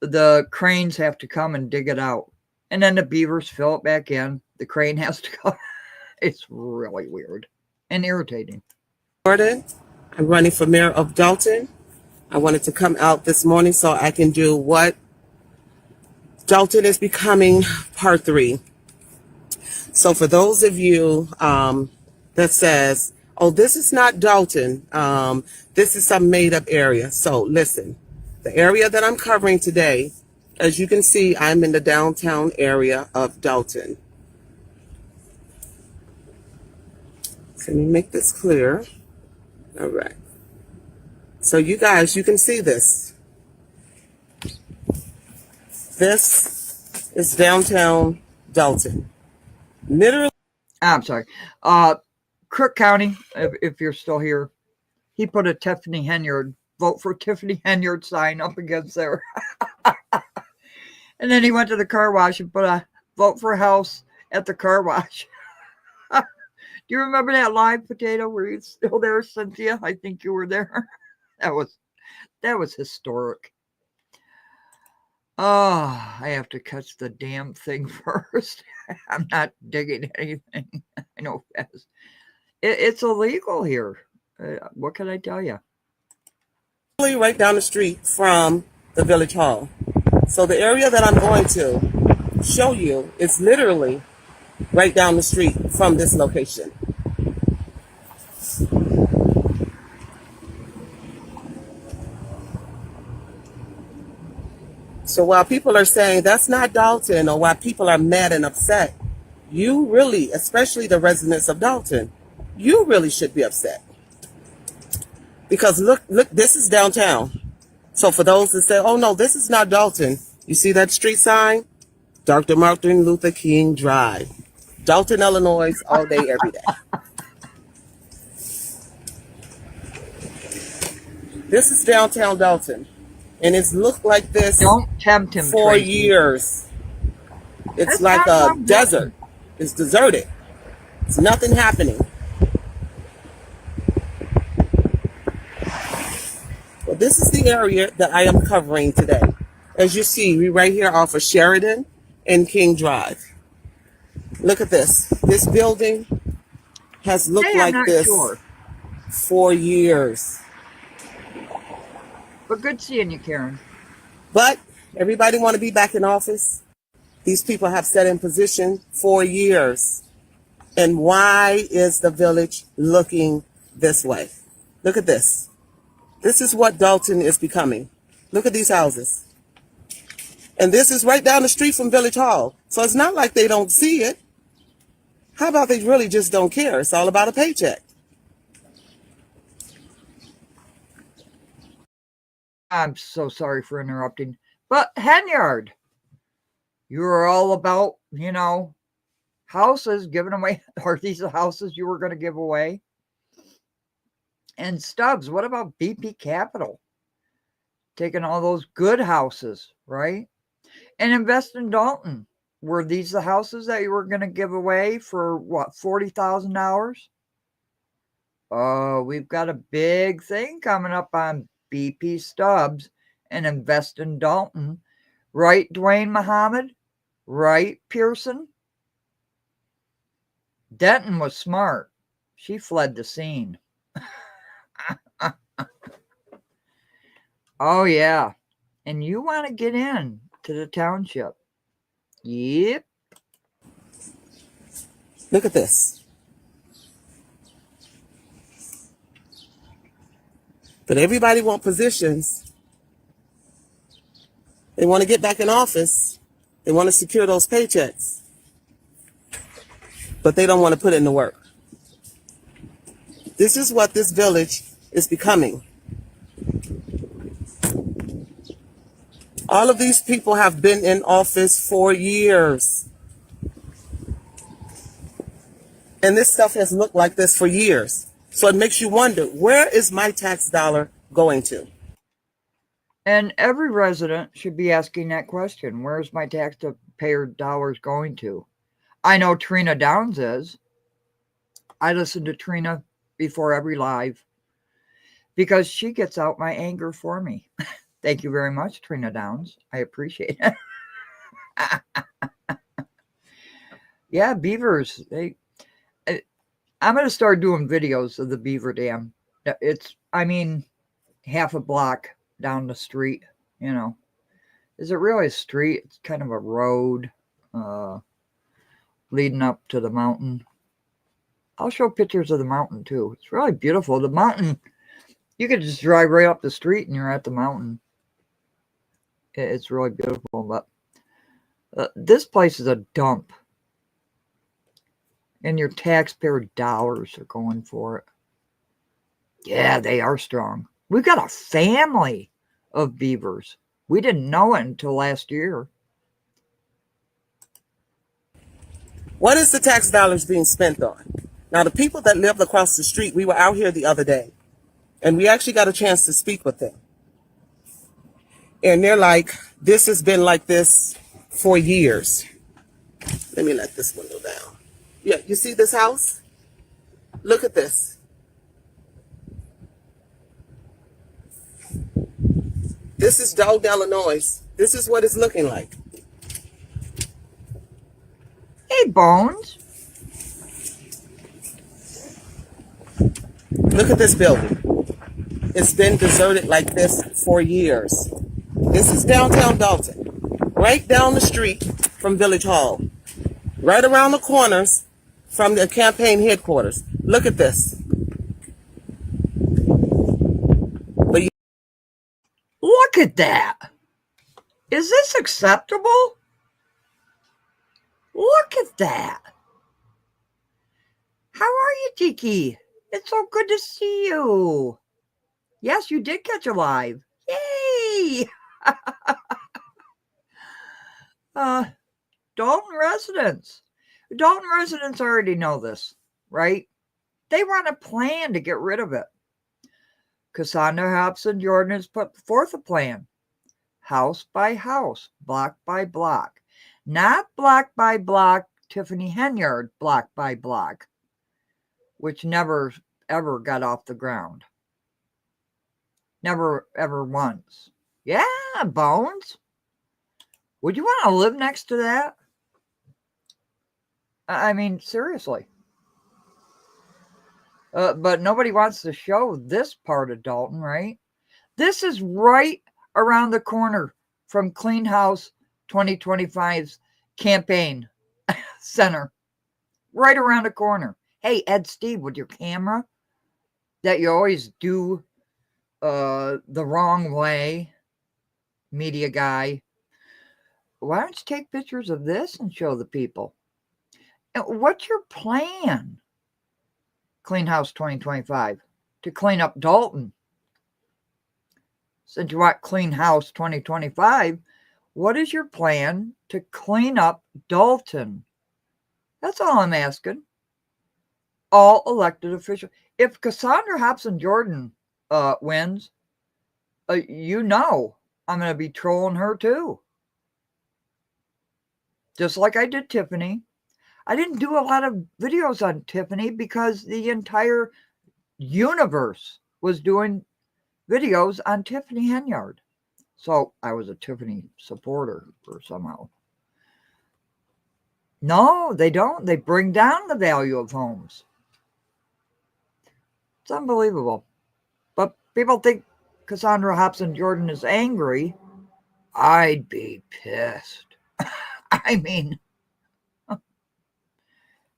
S1: the cranes have to come and dig it out. And then the beavers fill it back in. The crane has to go. It's really weird and irritating.
S3: Jordan, I'm running for mayor of Dalton. I wanted to come out this morning so I can do what Dalton is becoming part 3. So for those of you that says, oh, this is not Dalton, this is some made up area. So listen, the area that I'm covering today, as you can see, I'm in the downtown area of Dalton. So let me make this clear. All right. So you guys, you can see this. This is downtown Dalton. Literally.
S1: I'm sorry. Crook County, if you're still here, he put a Tiffany Henyard, vote for Tiffany Henyard sign up against there. And then he went to the car wash and put a vote for House at the car wash. Do you remember that live, Potato? Were you still there, Cynthia? I think you were there. That was historic. Oh, I have to catch the damn thing first. I'm not digging anything. I know fast. It's illegal here. What can I tell you?
S3: Right down the street from the village hall. So the area that I'm going to show you is literally right down the street from this location. So while people are saying that's not Dalton, or while people are mad and upset, you really, especially the residents of Dalton, you really should be upset. Because look, this is downtown. So for those that say, oh no, this is not Dalton, you see that street sign? Dr. Martin Luther King Drive. Dolton, Illinois, all day, every day. This is downtown Dalton. And it's looked like this
S1: Don't tempt him,
S3: for
S1: Tracy.
S3: years. It's
S1: That's
S3: like
S1: not
S3: a
S1: something.
S3: desert. It's deserted. It's nothing happening. Well, this is the area that I am covering today. As you see, we right here off of Sheridan and King Drive. Look at this. This building has looked
S1: Hey, I'm
S3: like
S1: not
S3: this
S1: sure.
S3: for years.
S1: But good seeing you, Karen.
S3: But everybody want to be back in office. These people have sat in position for years. And why is the village looking this way? Look at this. This is what Dalton is becoming. Look at these houses. And this is right down the street from Village Hall. So it's not like they don't see it. How about they really just don't care? It's all about a paycheck.
S1: I'm so sorry for interrupting. But Henyard, you were all about, houses given away. Are these the houses you were going to give away? And Stubbs, what about BP Capital? Taking all those good houses, right? And invest in Dalton. Were these the houses that you were going to give away for what, $40,000? Oh, we've got a big thing coming up on BP Stubbs and invest in Dalton. Right, Dwayne Muhammad? Right, Pearson? Denton was smart. She fled the scene. Oh, yeah. And you want to get in to the township. Yep.
S3: Look at this. But everybody want positions. They want to get back in office. They want to secure those paychecks. But they don't want to put in the work. This is what this village is becoming. All of these people have been in office for years. And this stuff has looked like this for years. So it makes you wonder, where is my tax dollar going to?
S1: And every resident should be asking that question. Where's my taxpayer dollars going to? I know Trina Downs is. I listen to Trina before every live because she gets out my anger for me. Thank you very much, Trina Downs. I appreciate it. Yeah, beavers. I'm going to start doing videos of the beaver dam. It's, half a block down the street, Is it really a street? It's kind of a road leading up to the mountain. I'll show pictures of the mountain too. It's really beautiful. The mountain, you could just drive right up the street and you're at the mountain. It's really beautiful, but this place is a dump. And your taxpayer dollars are going for it. Yeah, they are strong. We've got a family of beavers. We didn't know it until last year.
S3: What is the tax dollars being spent on? Now, the people that live across the street, we were out here the other day, and we actually got a chance to speak with them. And they're like, this has been like this for years. Let me let this window down. Yeah, you see this house? Look at this. This is Dalton, Illinois. This is what it's looking like.
S1: Hey, Bones.
S3: Look at this building. It's been deserted like this for years. This is downtown Dalton, right down the street from Village Hall, right around the corners from the campaign headquarters. Look at this. But
S1: Look at that. Is this acceptable? Look at that. How are you, Tiki? It's so good to see you. Yes, you did catch a live. Yay! Dalton residents. Dalton residents already know this, right? They want a plan to get rid of it. Cassandra Hobson Jordan has put forth a plan. House by house, block by block. Not block by block, Tiffany Henyard, block by block, which never, ever got off the ground. Never, ever once. Yeah, Bones. Would you want to live next to that? I mean, seriously. But nobody wants to show this part of Dalton, right? This is right around the corner from Clean House 2025's campaign center. Right around the corner. Hey, Ed Steve, with your camera that you always do the wrong way, media guy, why don't you take pictures of this and show the people? What's your plan, Clean House 2025, to clean up Dalton? Since you want Clean House 2025, what is your plan to clean up Dalton? That's all I'm asking. All elected officials. If Cassandra Hobson Jordan wins, you know I'm going to be trolling her too. Just like I did Tiffany. I didn't do a lot of videos on Tiffany because the entire universe was doing videos on Tiffany Henyard. So I was a Tiffany supporter or somehow. No, they don't. They bring down the value of homes. It's unbelievable. But people think Cassandra Hobson Jordan is angry. I'd be pissed. I mean,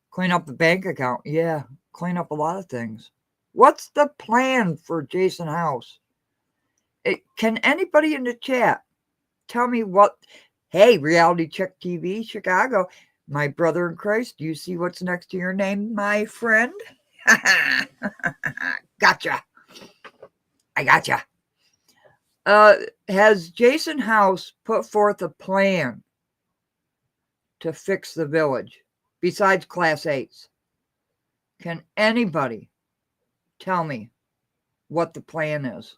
S1: clean up the bank account. Yeah, clean up a lot of things. What's the plan for Jason House? Can anybody in the chat tell me what? Hey, Reality Check TV, Chicago, my brother in Christ, do you see what's next to your name, my friend? Gotcha. I gotcha. Has Jason House put forth a plan to fix the village besides Class 8s? Can anybody tell me what the plan is?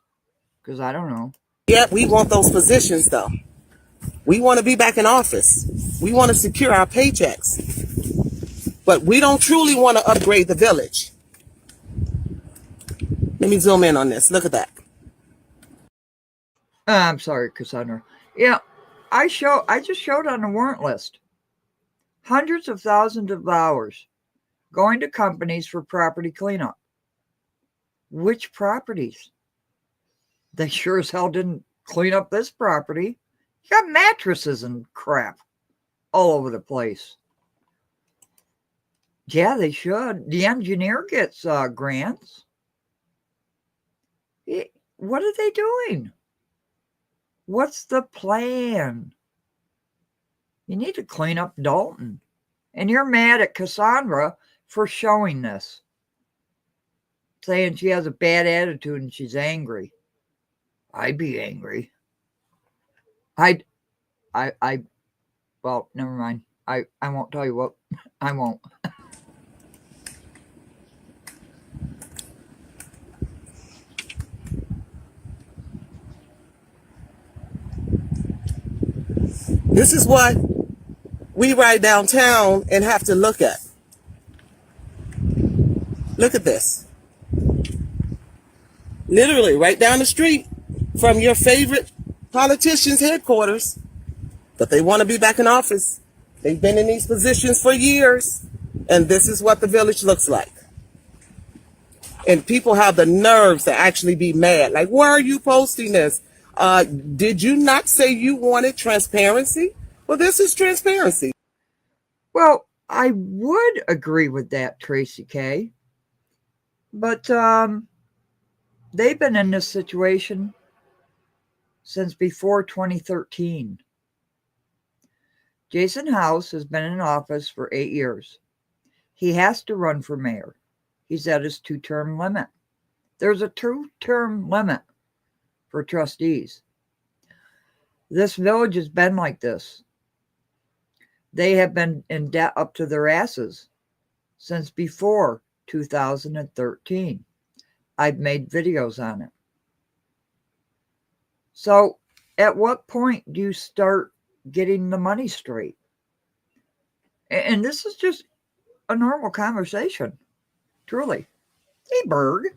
S1: Because I don't know.
S3: yeah, we want those positions though. We want to be back in office. We want to secure our paychecks. But we don't truly want to upgrade the village. Let me zoom in on this. Look at that.
S1: I'm sorry, Cassandra. Yeah, I just showed on the warrant list. Hundreds of thousands of dollars going to companies for property cleanup. Which properties? They sure as hell didn't clean up this property. You got mattresses and crap all over the place. Yeah, they should. The engineer gets grants. What are they doing? What's the plan? You need to clean up Dalton. And you're mad at Cassandra for showing this. Saying she has a bad attitude and she's angry. I'd be angry. Well, never mind. I won't tell you what. I won't.
S3: This is what we ride downtown and have to look at. Look at this. Literally right down the street from your favorite politician's headquarters. But they want to be back in office. They've been in these positions for years. And this is what the village looks like. And people have the nerves to actually be mad. Like, why are you posting this? Did you not say you wanted transparency? Well, this is transparency.
S1: Well, I would agree with that, Tracy K. But they've been in this situation since before 2013. Jason House has been in office for 8 years. He has to run for mayor. He's at his 2-term limit. There's a 2-term limit for trustees. This village has been like this. They have been in debt up to their asses since before 2013. I've made videos on it. So at what point do you start getting the money straight? And this is just a normal conversation, truly. Hey, Berg.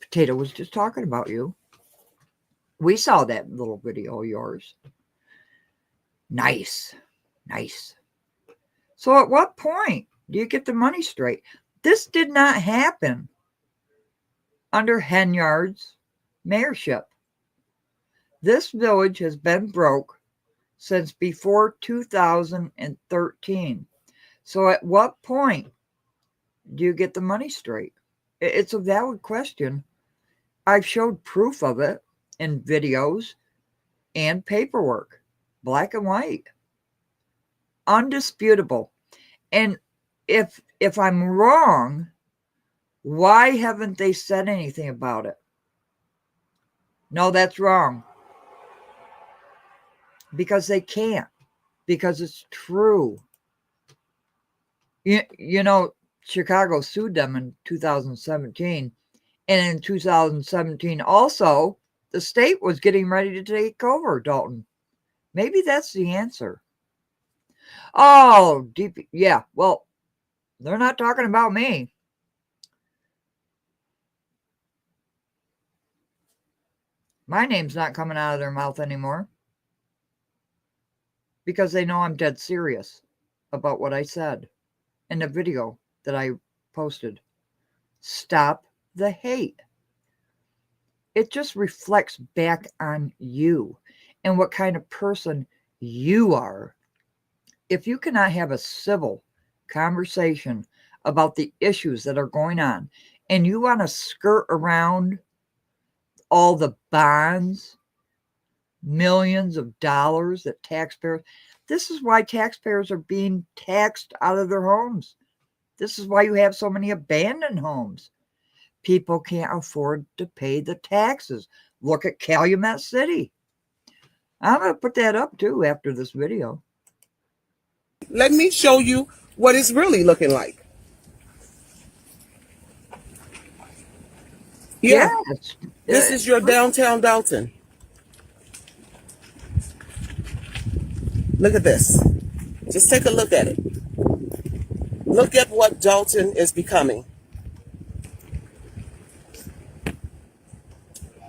S1: Potato was just talking about you. We saw that little video of yours. Nice. So at what point do you get the money straight? This did not happen under Henyard's mayorship. This village has been broke since before 2013. So at what point do you get the money straight? It's a valid question. I've showed proof of it in videos and paperwork, black and white, undisputable. And if I'm wrong, why haven't they said anything about it? No, that's wrong. Because they can't. Because it's true. You know, Chicago sued them in 2017. And in 2017 also, the state was getting ready to take over Dalton. Maybe that's the answer. Oh, deep. Yeah, well, they're not talking about me. My name's not coming out of their mouth anymore. Because they know I'm dead serious about what I said in the video that I posted. Stop the hate. It just reflects back on you and what kind of person you are. If you cannot have a civil conversation about the issues that are going on and you want to skirt around all the bonds, millions of dollars that taxpayers, this is why taxpayers are being taxed out of their homes. This is why you have so many abandoned homes. People can't afford to pay the taxes. Look at Calumet City. I'm going to put that up too after this video.
S3: Let me show you what it's really looking like. Yeah, this is your downtown Dalton. Look at this. Just take a look at it. Look at what Dalton is becoming.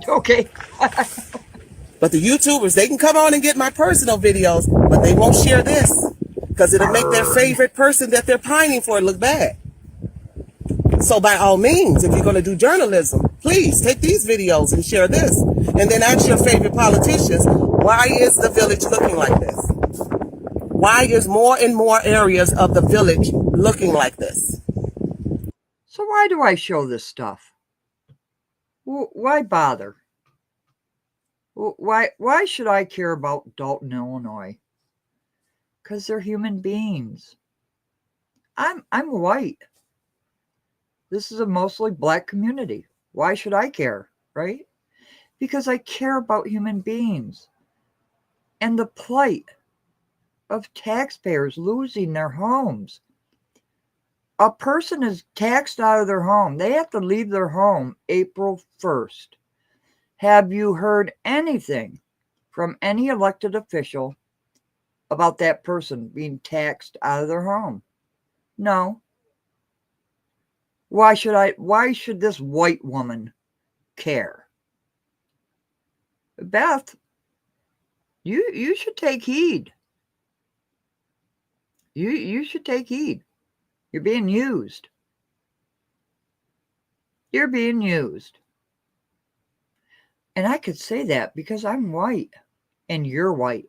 S1: Okay.
S3: But the YouTubers, they can come on and get my personal videos, but they won't share this because it'll make their favorite person that they're pining for look bad. So by all means, if you're going to do journalism, please take these videos and share this. And then ask your favorite politicians, why is the village looking like this? Why is more and more areas of the village looking like this?
S1: So why do I show this stuff? Why bother? Why should I care about Dalton, Illinois? Because they're human beings. I'm white. This is a mostly black community. Why should I care, right? Because I care about human beings and the plight of taxpayers losing their homes. A person is taxed out of their home. They have to leave their home April 1st. Have you heard anything from any elected official about that person being taxed out of their home? No. Why should this white woman care? Beth, you should take heed. You should take heed. You're being used. You're being used. And I could say that because I'm white and you're white.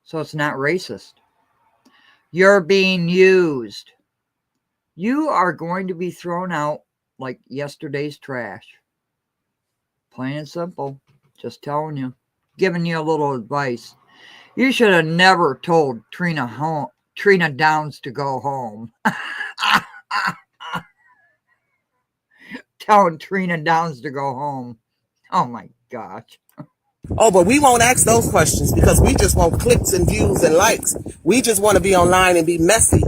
S1: So it's not racist. You're being used. You are going to be thrown out like yesterday's trash. Plain and simple. Just telling you. Giving you a little advice. You should have never told Trina Downs to go home. Telling Trina Downs to go home. Oh my gosh.
S3: Oh, but we won't ask those questions because we just want clicks and views and likes. We just want to be online and be messy.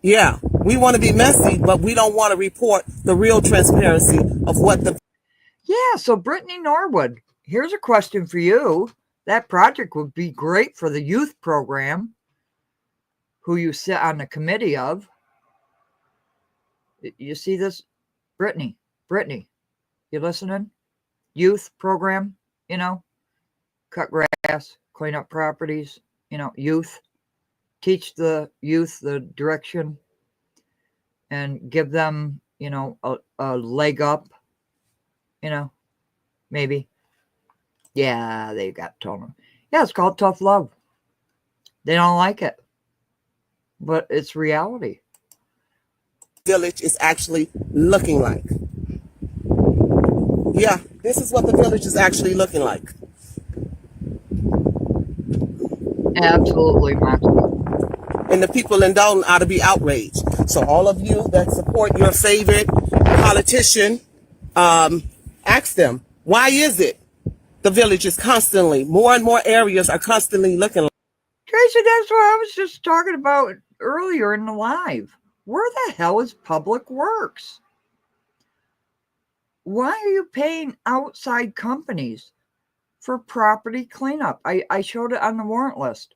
S3: Yeah, we want to be messy, but we don't want to report the real transparency of what the...
S1: Yeah, so Brittany Norwood, here's a question for you. That project would be great for the youth program, who you sit on the committee of. You see this? Brittany, you listening? Youth program, cut grass, clean up properties, youth. Teach the youth the direction and give them, a leg up, maybe. Yeah, they got told them. Yeah, it's called tough love. They don't like it, but it's reality.
S3: Village is actually looking like. Yeah, this is what the village is actually looking like.
S1: Absolutely, Moxie.
S3: And the people in Dalton ought to be outraged. So all of you that support your favorite politician, ask them, why is it the village is constantly, more and more areas are constantly looking like?
S1: Tracy, that's what I was just talking about earlier in the live. Where the hell is Public Works? Why are you paying outside companies for property cleanup? I showed it on the warrant list.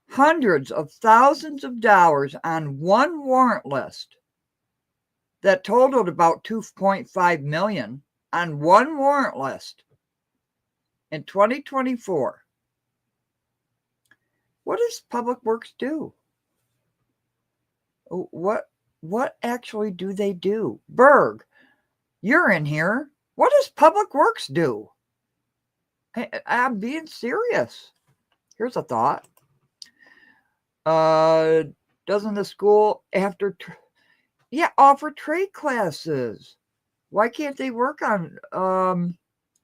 S1: Hundreds of thousands of dollars on one warrant list that totaled about $2.5 million on one warrant list in 2024. What does Public Works do? What actually do they do? Berg, you're in here. What does Public Works do? I'm being serious. Here's a thought. Doesn't the school offer trade classes? Why can't they work on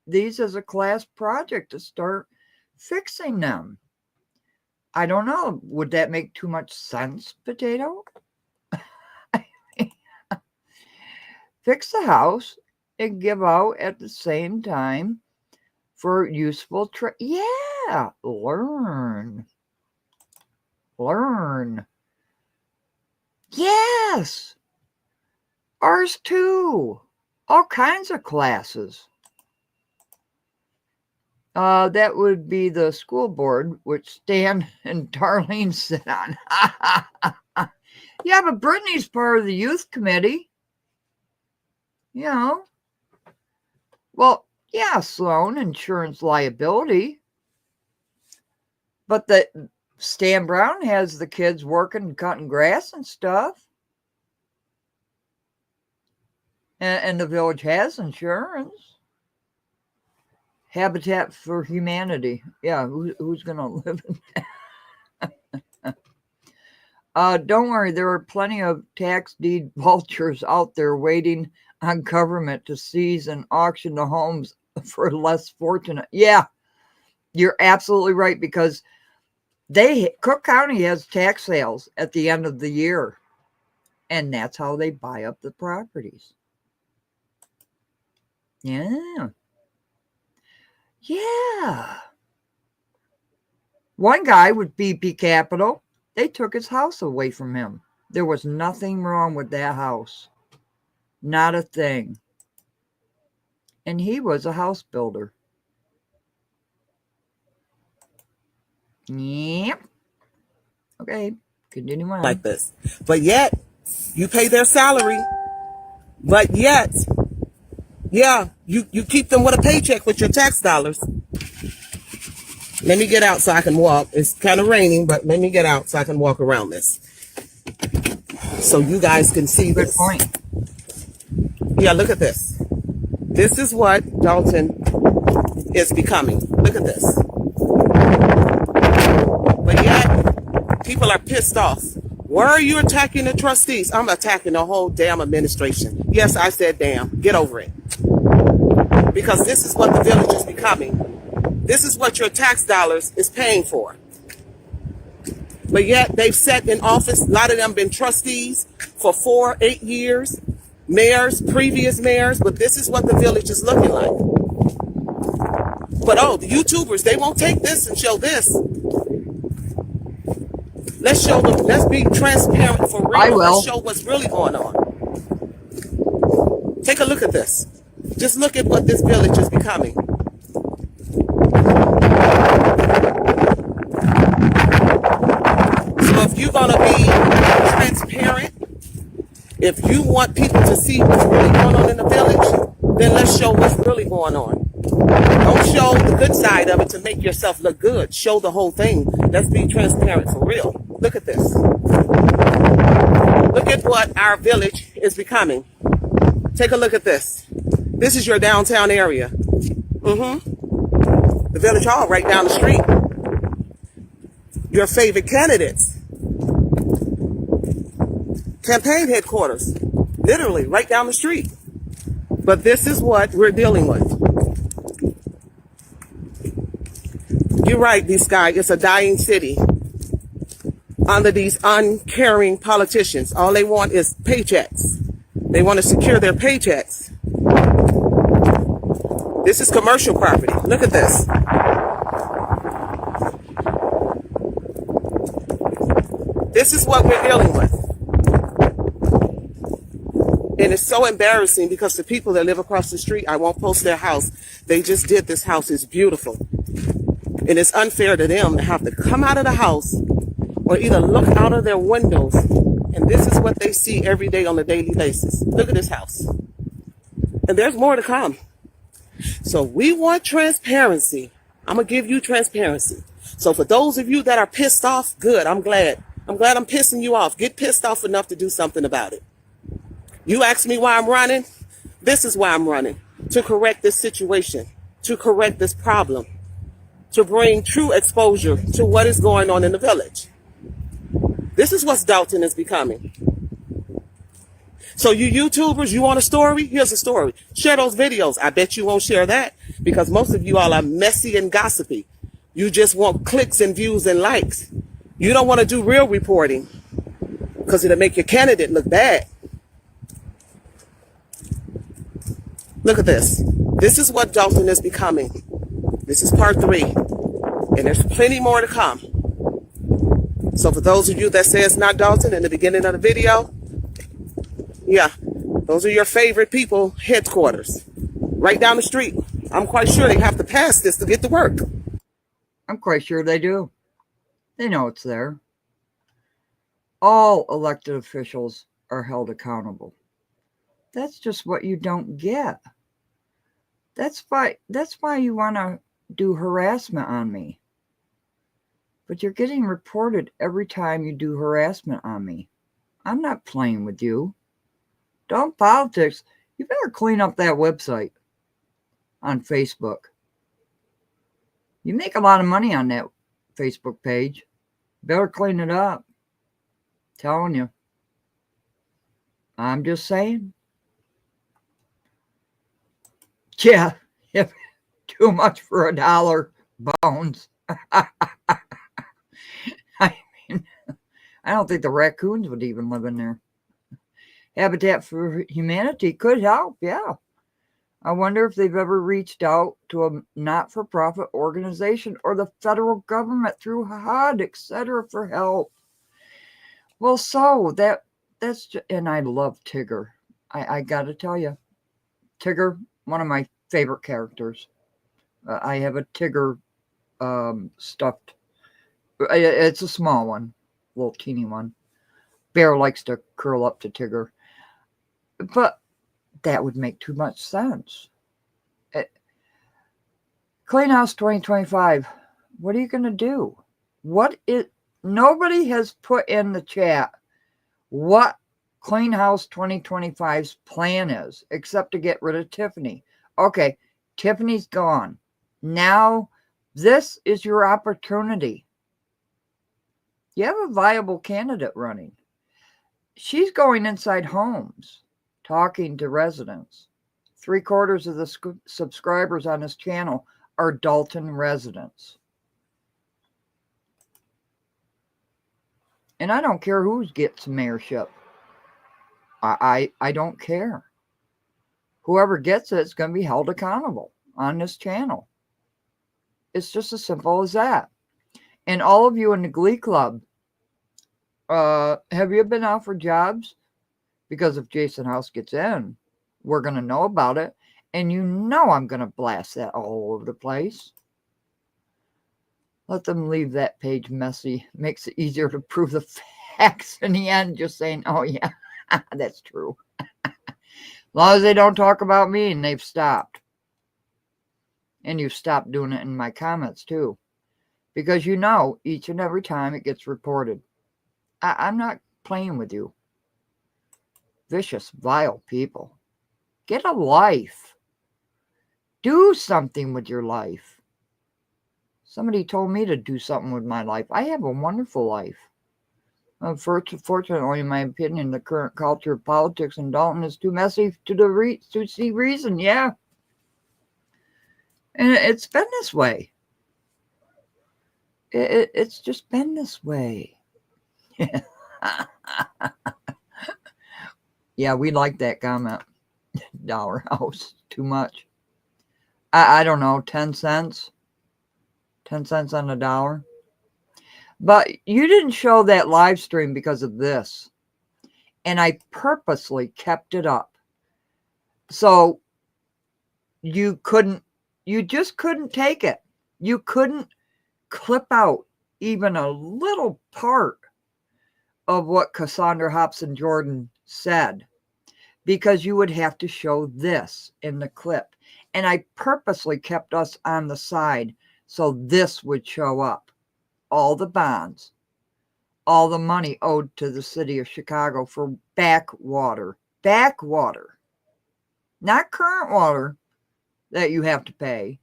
S1: these as a class project to start fixing them? I don't know. Would that make too much sense, Potato? Fix the house and give out at the same time for useful yeah, learn. Yes. Ours too. All kinds of classes. That would be the school board, which Stan and Darlene sit on. Yeah, but Brittany's part of the youth committee. Well, yeah, Sloan, insurance liability. But Stan Brown has the kids working and cutting grass and stuff. And the village has insurance. Habitat for Humanity. Yeah, who's going to live in that? Don't worry, there are plenty of tax deed vultures out there waiting on government to seize and auction the homes for less fortunate. Yeah, you're absolutely right, because Cook County has tax sales at the end of the year, and that's how they buy up the properties. Yeah. One guy with BP Capital, they took his house away from him. There was nothing wrong with that house. Not a thing. And he was a house builder. Yep. Okay, continue on.
S3: Like this. But yet, you pay their salary. But yet, yeah, you keep them with a paycheck with your tax dollars. Let me get out so I can walk. It's kind of raining, but let me get out so I can walk around this. So you guys can see this.
S1: Good point.
S3: Yeah, look at this. This is what Dalton is becoming. Look at this. But yet, people are pissed off. Why are you attacking the trustees? I'm attacking the whole damn administration. Yes, I said damn. Get over it. Because this is what the village is becoming. This is what your tax dollars is paying for. But yet, they've sat in office. A lot of them been trustees for 4, 8 years. Mayors, previous mayors. But this is what the village is looking like. But oh, the YouTubers, they won't take this and show this. Let's show them. Let's be transparent for real.
S1: I will.
S3: Let's show what's really going on. Take a look at this. Just look at what this village is becoming. So if you're going to be transparent, if you want people to see what's really going on in the village, then let's show what's really going on. Don't show the good side of it to make yourself look good. Show the whole thing. Let's be transparent for real. Look at this. Look at what our village is becoming. Take a look at this. This is your downtown area. The village hall right down the street. Your favorite candidates. Campaign headquarters. Literally right down the street. But this is what we're dealing with. You're right, D-Sky. It's a dying city under these uncaring politicians. All they want is paychecks. They want to secure their paychecks. This is commercial property. Look at this. This is what we're dealing with. And it's so embarrassing because the people that live across the street, I won't post their house. They just did this house. It's beautiful. And it's unfair to them to have to come out of the house or either look out of their windows. And this is what they see every day on a daily basis. Look at this house. And there's more to come. So we want transparency. I'm going to give you transparency. So for those of you that are pissed off, good. I'm glad. I'm pissing you off. Get pissed off enough to do something about it. You ask me why I'm running? This is why I'm running. To correct this situation. To correct this problem. To bring true exposure to what is going on in the village. This is what Dalton is becoming. So you YouTubers, you want a story? Here's a story. Share those videos. I bet you won't share that because most of you all are messy and gossipy. You just want clicks and views and likes. You don't want to do real reporting because it'll make your candidate look bad. Look at this. This is what Dalton is becoming. This is part 3. And there's plenty more to come. So for those of you that say it's not Dalton in the beginning of the video, yeah, those are your favorite people headquarters. Right down the street. I'm quite sure they have to pass this to get to work.
S1: I'm quite sure they do. They know it's there. All elected officials are held accountable. That's just what you don't get. That's why you want to do harassment on me. But you're getting reported every time you do harassment on me. I'm not playing with you. Dalton Politics, you better clean up that website on Facebook. You make a lot of money on that Facebook page. Better clean it up. Telling you. I'm just saying. Yeah, if too much for $1, bones. I mean, I don't think the raccoons would even live in there. Habitat for Humanity could help, yeah. I wonder if they've ever reached out to a not-for-profit organization or the federal government through HUD, etc. for help. Well, so that's just, and I love Tigger. I got to tell you, Tigger, one of my favorite characters. I have a Tigger stuffed. It's a small one, little teeny one. Bear likes to curl up to Tigger. But that would make too much sense. Clean House 2025. What are you going to do? Nobody has put in the chat what Clean House 2025's plan is, except to get rid of Tiffany. Okay, Tiffany's gone. Now, this is your opportunity. You have a viable candidate running. She's going inside homes, talking to residents. 3/4 of the subscribers on this channel are Dalton residents. And I don't care who gets mayorship. I don't care. Whoever gets it is going to be held accountable on this channel. It's just as simple as that. And all of you in the Glee Club, have you been out for jobs? Because if Jason House gets in, we're going to know about it. And you know I'm going to blast that all over the place. Let them leave that page messy. Makes it easier to prove the facts in the end. Just saying, oh yeah, that's true. As long as they don't talk about me, and they've stopped. And you've stopped doing it in my comments too. Because you know, each and every time it gets reported. I'm not playing with you. Vicious, vile people. Get a life. Do something with your life. Somebody told me to do something with my life. I have a wonderful life. Fortunately, in my opinion, the current culture of politics in Dalton is too messy to see reason. Yeah. And it's been this way. It's just been this way. Yeah, we like that comment. Dollar house. Too much. I don't know, 10 cents? 10 cents on the dollar? But you didn't show that live stream because of this. And I purposely kept it up. So you just couldn't take it. You couldn't clip out even a little part of what Cassandra Hobson Jordan said, because you would have to show this in the clip. And I purposely kept us on the side so this would show up. All the bonds, all the money owed to the city of Chicago for backwater. Backwater. Not current water that you have to pay.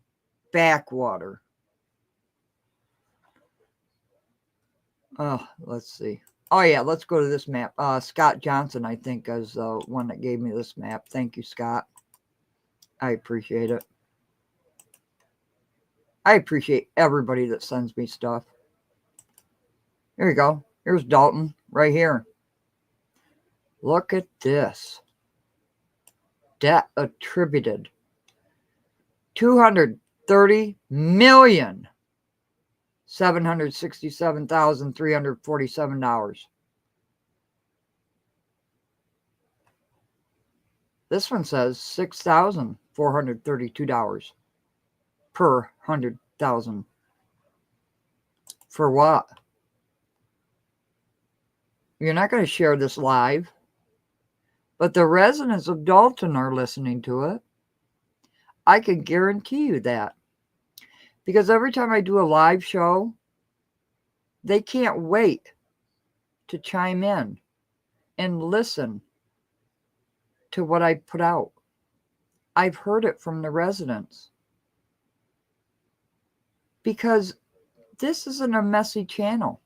S1: Backwater. Oh, let's see. Oh, yeah, let's go to this map. Scott Johnson, I think, is the one that gave me this map. Thank you, Scott. I appreciate it. I appreciate everybody that sends me stuff. Here you go. Here's Dalton right here. Look at this. Debt attributed. $230,767,347. This one says $6,432 per 100,000. For what? You're not going to share this live, but the residents of Dalton are listening to it. I can guarantee you that. Because every time I do a live show, they can't wait to chime in and listen to what I put out. I've heard it from the residents. Because this isn't a messy channel.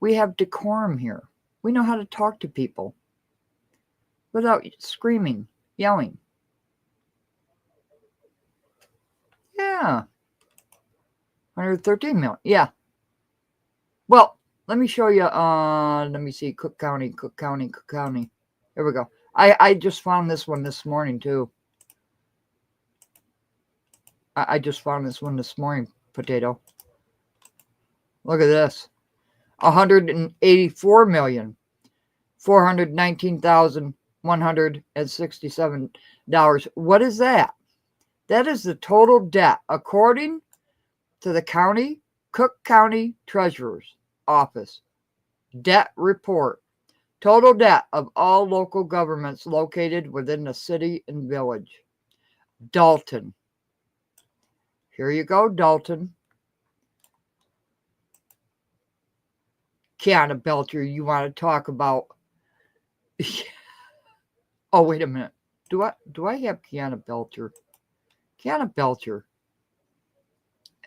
S1: We have decorum here. We know how to talk to people without screaming, yelling. Yeah. 113 million. Yeah. Well, let me show you. Let me see. Cook County. Here we go. I just found this one this morning, too. I just found this one this morning, Potato. Look at this. $184,419,167. What is that? That is the total debt, according to the Cook County Treasurer's Office debt report. Total debt of all local governments located within the city and village. Dalton. Here you go, Dalton. Kiana Belcher, you want to talk about Oh, wait a minute. Do I have Kiana Belcher? Kiana Belcher.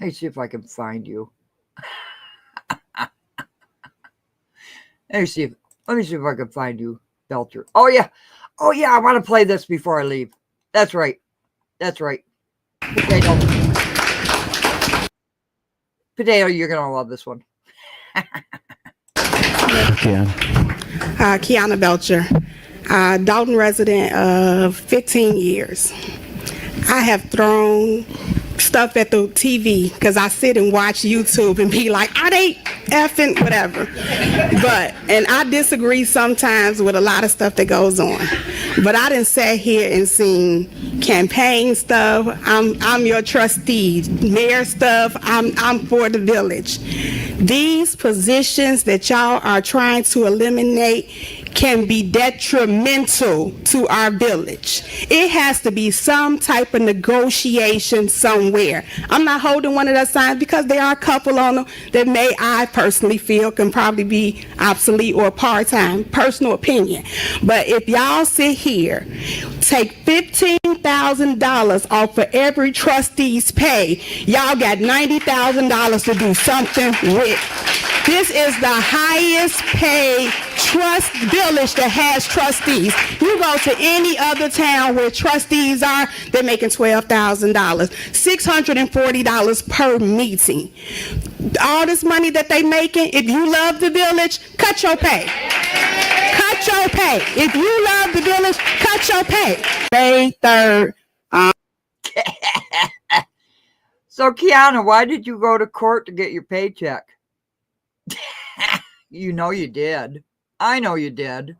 S1: Let me see if I can find you. Let me see if I can find you, Belcher. Oh yeah. I want to play this before I leave. That's right. Potato, you're gonna love this one.
S5: Kiana Belcher, Dalton resident of 15 years. I have thrown stuff at the TV because I sit and watch YouTube and be like, are they effing whatever? And I disagree sometimes with a lot of stuff that goes on. But I done sat here and seen campaign stuff. I'm your trustee, mayor stuff. I'm for the village. These positions that y'all are trying to eliminate can be detrimental to our village. It has to be some type of negotiation somewhere. I'm not holding one of those signs because there are a couple on them that I personally feel can probably be obsolete or part-time, personal opinion. But if y'all sit here, take $15,000 off of every trustee's pay, y'all got $90,000 to do something with. This is the highest paid trust village that has trustees. You go to any other town where trustees are, they're making $12,000, $640 per meeting. All this money that they making, if you love the village, cut your pay. Cut your pay. If you love the village, cut your pay. May 3rd.
S1: So Kiana, why did you go to court to get your paycheck? You know you did. I know you did.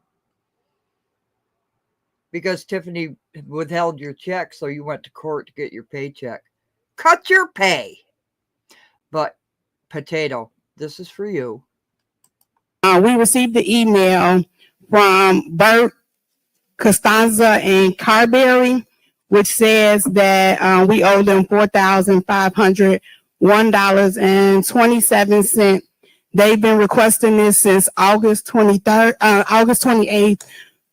S1: Because Tiffany withheld your check, so you went to court to get your paycheck. Cut your pay. But, Potato, this is for you.
S5: We received the email from Bert, Costanza, and Carberry, which says that we owe them $4,501.27. They've been requesting this since August 28th,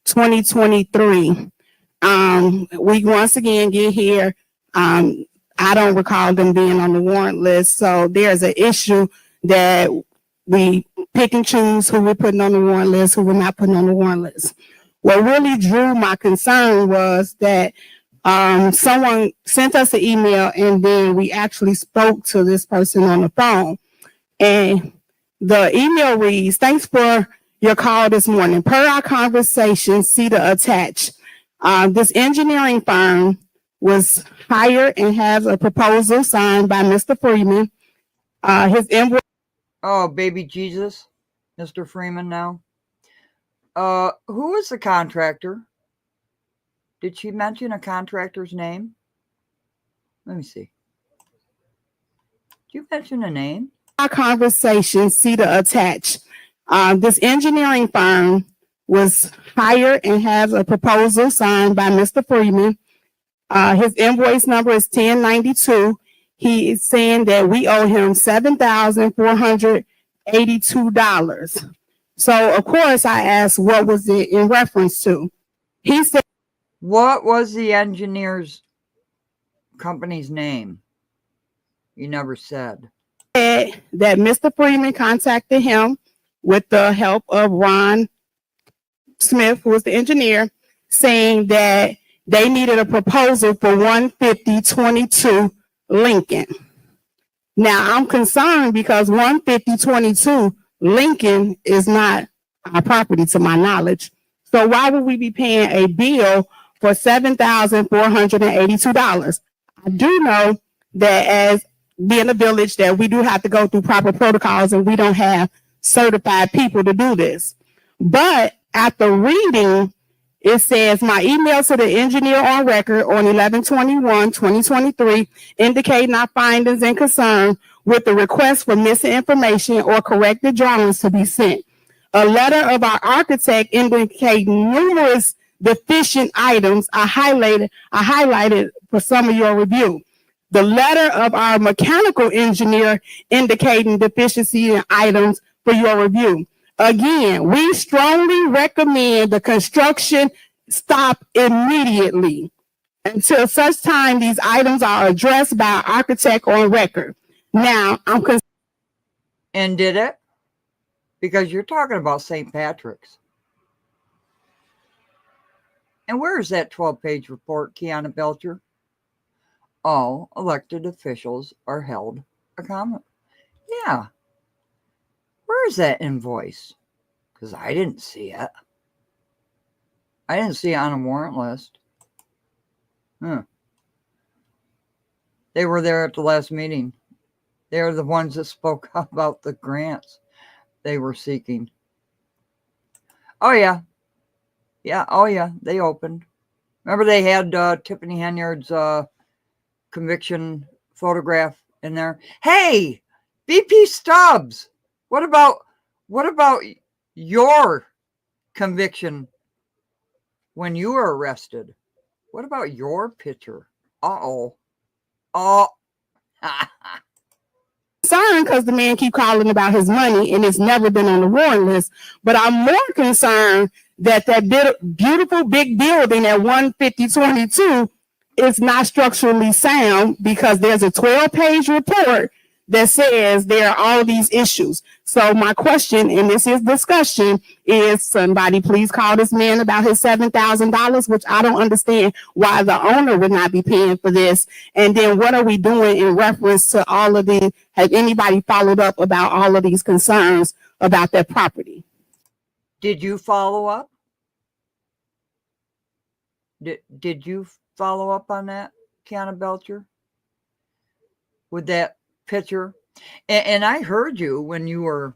S5: 2023. We once again get here. I don't recall them being on the warrant list. So there's an issue that we pick and choose who we're putting on the warrant list, who we're not putting on the warrant list. What really drew my concern was that someone sent us an email and then we actually spoke to this person on the phone. And the email reads, thanks for your call this morning. Per our conversation, see the attached. This engineering firm was hired and has a proposal signed by Mr. Freeman. His invoice.
S1: Oh, baby Jesus, Mr. Freeman now. Who is the contractor? Did she mention a contractor's name? Let me see. Did you mention a name?
S5: Our conversation, see the attached. This engineering firm was hired and has a proposal signed by Mr. Freeman. His invoice number is 1092. He is saying that we owe him $7,482. So, of course, I asked what was it in reference to. He said,
S1: what was the engineer's company's name? You never said.
S5: That Mr. Freeman contacted him with the help of Ron Smith, who was the engineer, saying that they needed a proposal for 15022 Lincoln. Now, I'm concerned because 15022 Lincoln is not our property to my knowledge. So why would we be paying a bill for $7,482? I do know that as being a village that we do have to go through proper protocols and we don't have certified people to do this. But after reading, it says my email to the engineer on record on 11/21/2023 indicating our findings and concern with the request for missing information or corrected drawings to be sent. A letter of our architect indicating numerous deficient items are highlighted for some of your review. The letter of our mechanical engineer indicating deficiency in items for your review. Again, we strongly recommend the construction stop immediately until such time these items are addressed by an architect on record. Now,
S1: And did it? Because you're talking about St. Patrick's. And where is that 12-page report, Kiana Belcher? All elected officials are held accountable. Yeah. Where is that invoice? Because I didn't see it. I didn't see it on a warrant list. They were there at the last meeting. They're the ones that spoke about the grants they were seeking. Oh, yeah. Yeah, oh, yeah, they opened. Remember they had Tiffany Henyard's conviction photograph in there? Hey, BP Stubbs, what about your conviction when you were arrested? What about your picture? Uh-oh. Oh.
S5: concerned because the man keep calling about his money and it's never been on the warrant list. But I'm more concerned that beautiful big building at 15022 is not structurally sound because there's a 12-page report that says there are all these issues. So my question, and this is discussion, is somebody please call this man about his $7,000, which I don't understand why the owner would not be paying for this. And then what are we doing in reference to all of the, has anybody followed up about all of these concerns about their property?
S1: Did you follow up? Did you follow up on that, Kiana Belcher? With that picture? And I heard you when you were,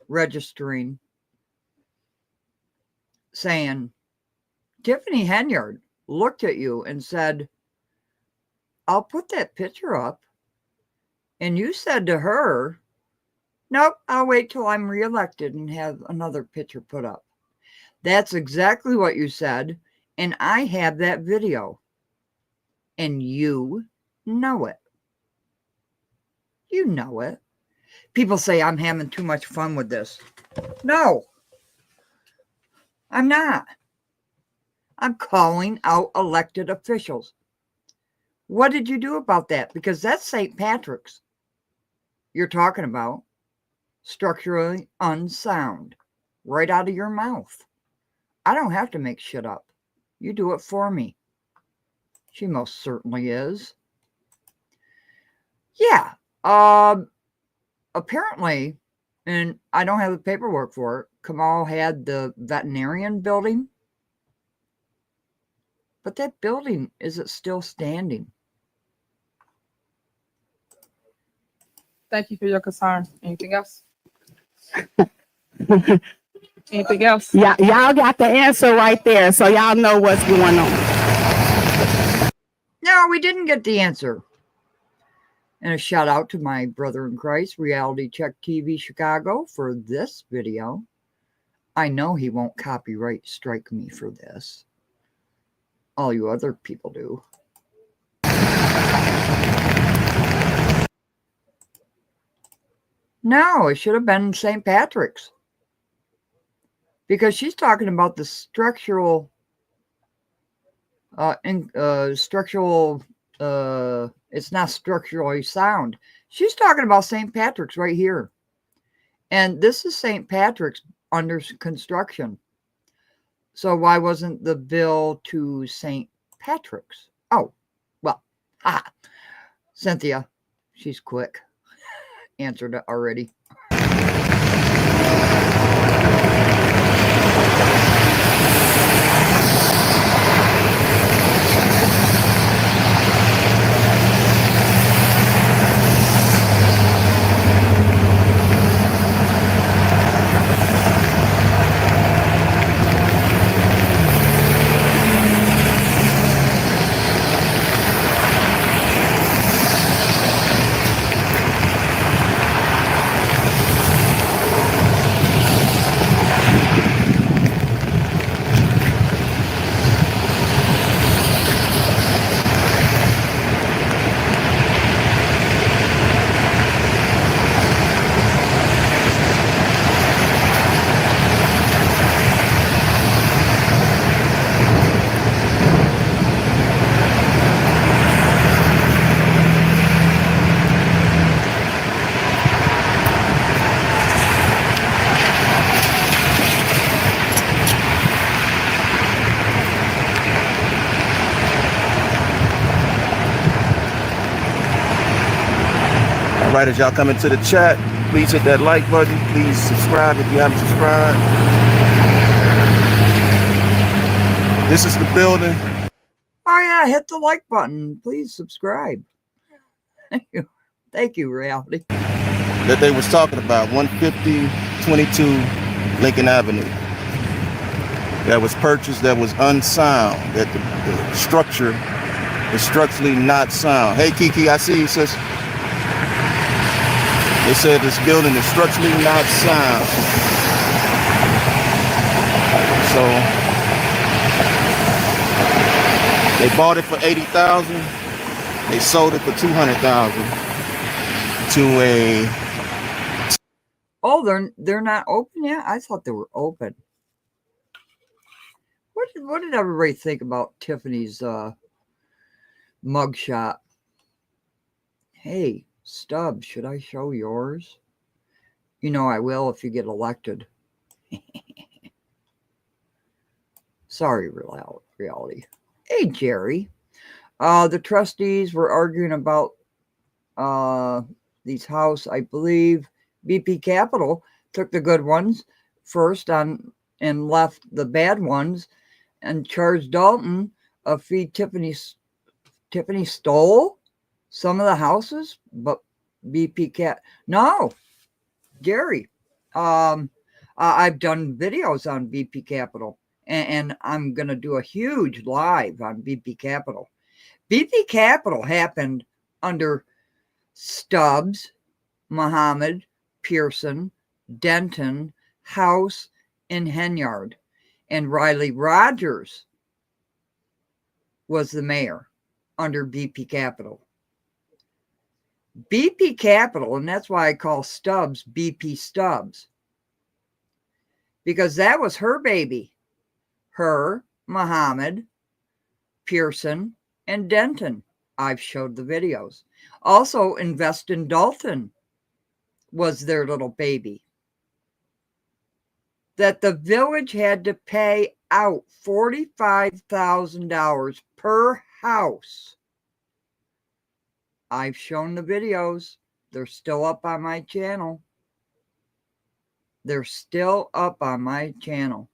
S1: registering, saying, Tiffany Henyard looked at you and said, I'll put that picture up. And you said to her, nope, I'll wait till I'm reelected and have another picture put up. That's exactly what you said. And I have that video. And you know it. You know it. People say I'm having too much fun with this. No, I'm not. I'm calling out elected officials. What did you do about that? Because that's St. Patrick's you're talking about. Structurally unsound. Right out of your mouth. I don't have to make shit up. You do it for me. She most certainly is. Yeah. Apparently, and I don't have the paperwork for it, Kamal had the veterinarian building. But that building, is it still standing?
S6: Thank you for your concern. Anything else? Anything else?
S5: Yeah, y'all got the answer right there. So y'all know what's going on.
S1: No, we didn't get the answer. And a shout out to my brother in Christ, Reality Check TV Chicago, for this video. I know he won't copyright strike me for this. All you other people do. No, it should have been St. Patrick's. Because she's talking about the structural, it's not structurally sound. She's talking about St. Patrick's right here. And this is St. Patrick's under construction. So why wasn't the bill to St. Patrick's? Oh, well, Cynthia, she's quick. Answered it already.
S7: All right, as y'all come into the chat, please hit that like button. Please subscribe if you haven't subscribed. This is the building.
S1: Oh yeah, hit the like button. Please subscribe. Thank you. Thank you, Reality.
S7: That they was talking about, 15022 Lincoln Avenue. That was purchased, that was unsound, that the structure is structurally not sound. Hey Kiki, I see you, sis. They said this building is structurally not sound. So they bought it for $80,000. They sold it for $200,000 to a.
S1: Oh, they're not open yet? I thought they were open. What did everybody think about Tiffany's mugshot? Hey, Stubbs, should I show yours? You know I will if you get elected. Sorry, Reality. Hey, Jerry. The trustees were arguing about these house, I believe. BP Capital took the good ones first on and left the bad ones and charged Dalton a fee. Tiffany stole some of the houses, but BP Cap. No, Jerry. I've done videos on BP Capital, and I'm going to do a huge live on BP Capital. BP Capital happened under Stubbs, Muhammad, Pearson, Denton, House, and Henyard. And Riley Rogers was the mayor under BP Capital. BP Capital, and that's why I call Stubbs BP Stubbs, because that was her baby. Her, Muhammad, Pearson, and Denton. I've showed the videos. Also, Invest in Dalton was their little baby. That the village had to pay out $45,000 per house. I've shown the videos. They're still up on my channel. They're still up on my channel.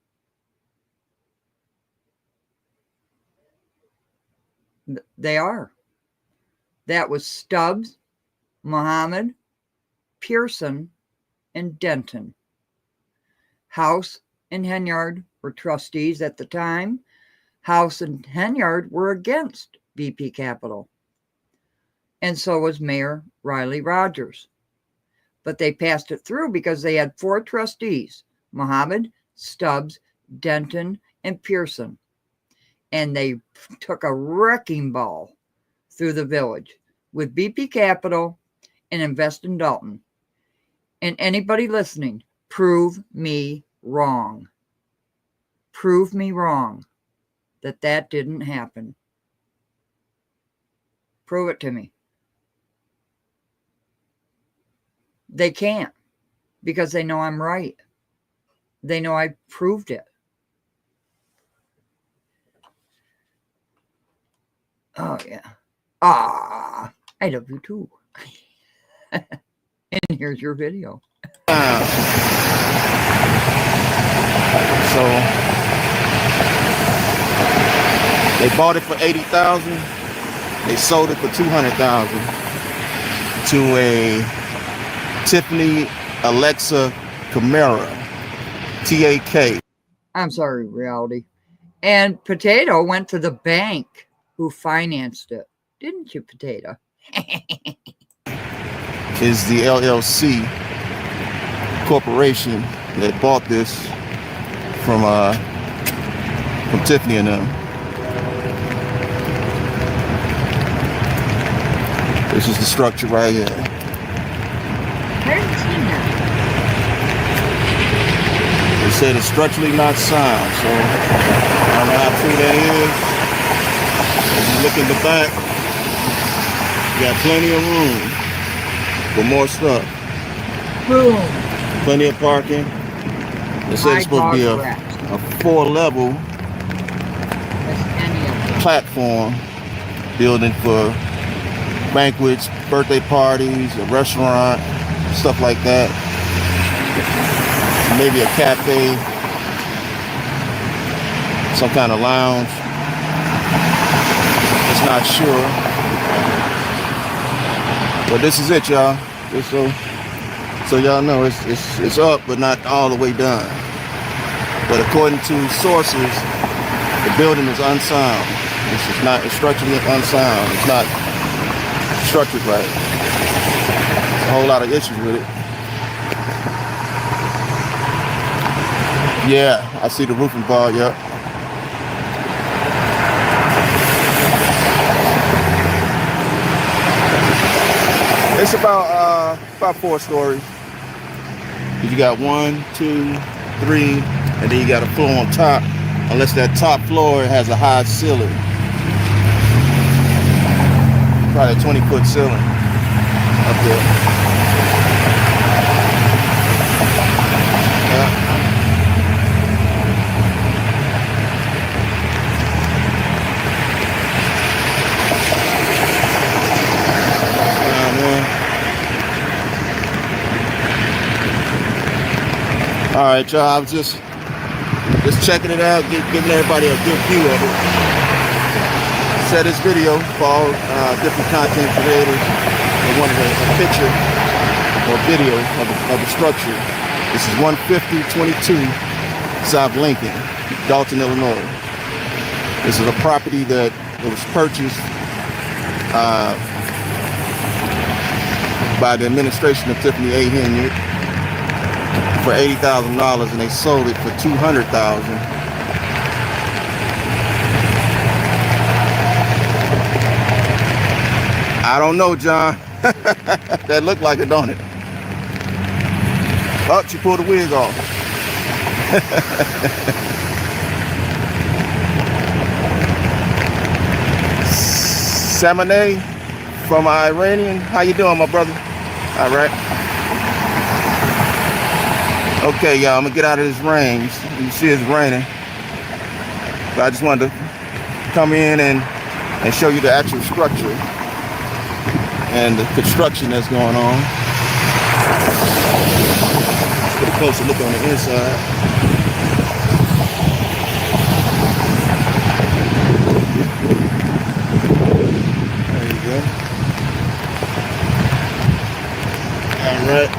S1: They are. That was Stubbs, Muhammad, Pearson, and Denton. House and Henyard were trustees at the time. House and Henyard were against BP Capital. And so was Mayor Riley Rogers. But they passed it through because they had 4 trustees, Muhammad, Stubbs, Denton, and Pearson. And they took a wrecking ball through the village with BP Capital and Invest in Dalton. And anybody listening, prove me wrong. Prove me wrong that that didn't happen. Prove it to me. They can't, because they know I'm right. They know I proved it. Oh, yeah. I love you too. And here's your video.
S7: So they bought it for $80,000. They sold it for $200,000 to a Tiffany Alexa Camara, TAK.
S1: I'm sorry, Reality. And Potato went to the bank who financed it. Didn't you, Potato?
S7: Is the LLC corporation that bought this from Tiffany and them. This is the structure right here.
S1: I haven't seen that.
S7: They said it's structurally not sound, so I don't know how true that is. As you look in the back, you got plenty of room for more stuff.
S1: Boom.
S7: Plenty of parking. They said it's supposed to be a 4-level platform building for banquets, birthday parties, a restaurant, stuff like that. Maybe a cafe, some kind of lounge. Just not sure. But this is it, y'all. Just so y'all know, it's up, but not all the way done. But according to sources, the building is unsound. It's structurally unsound. It's not structured right. There's a whole lot of issues with it. Yeah, I see the roofing bar, yep. It's about 4 stories. You got 1, 2, 3, and then you got a floor on top. Unless that top floor has a high ceiling. Probably a 20-foot ceiling up there. Yeah. All right, y'all. I was just checking it out, giving everybody a good view of it. Share this video for all different content creators that wanted a picture or video of the structure. This is 15022 South Lincoln, Dalton, Illinois. This is a property that was purchased by the administration of Tiffany A. Henry for $80,000, and they sold it for $200,000. I don't know, John. That looked like it, don't it? Oh, she pulled the wig off. Samaneh from Iranian. How you doing, my brother? All right. Okay, y'all, I'm gonna get out of this rain. You see it's raining. But I just wanted to come in and show you the actual structure and the construction that's going on. Let's get a closer look on the inside. There you go. All right.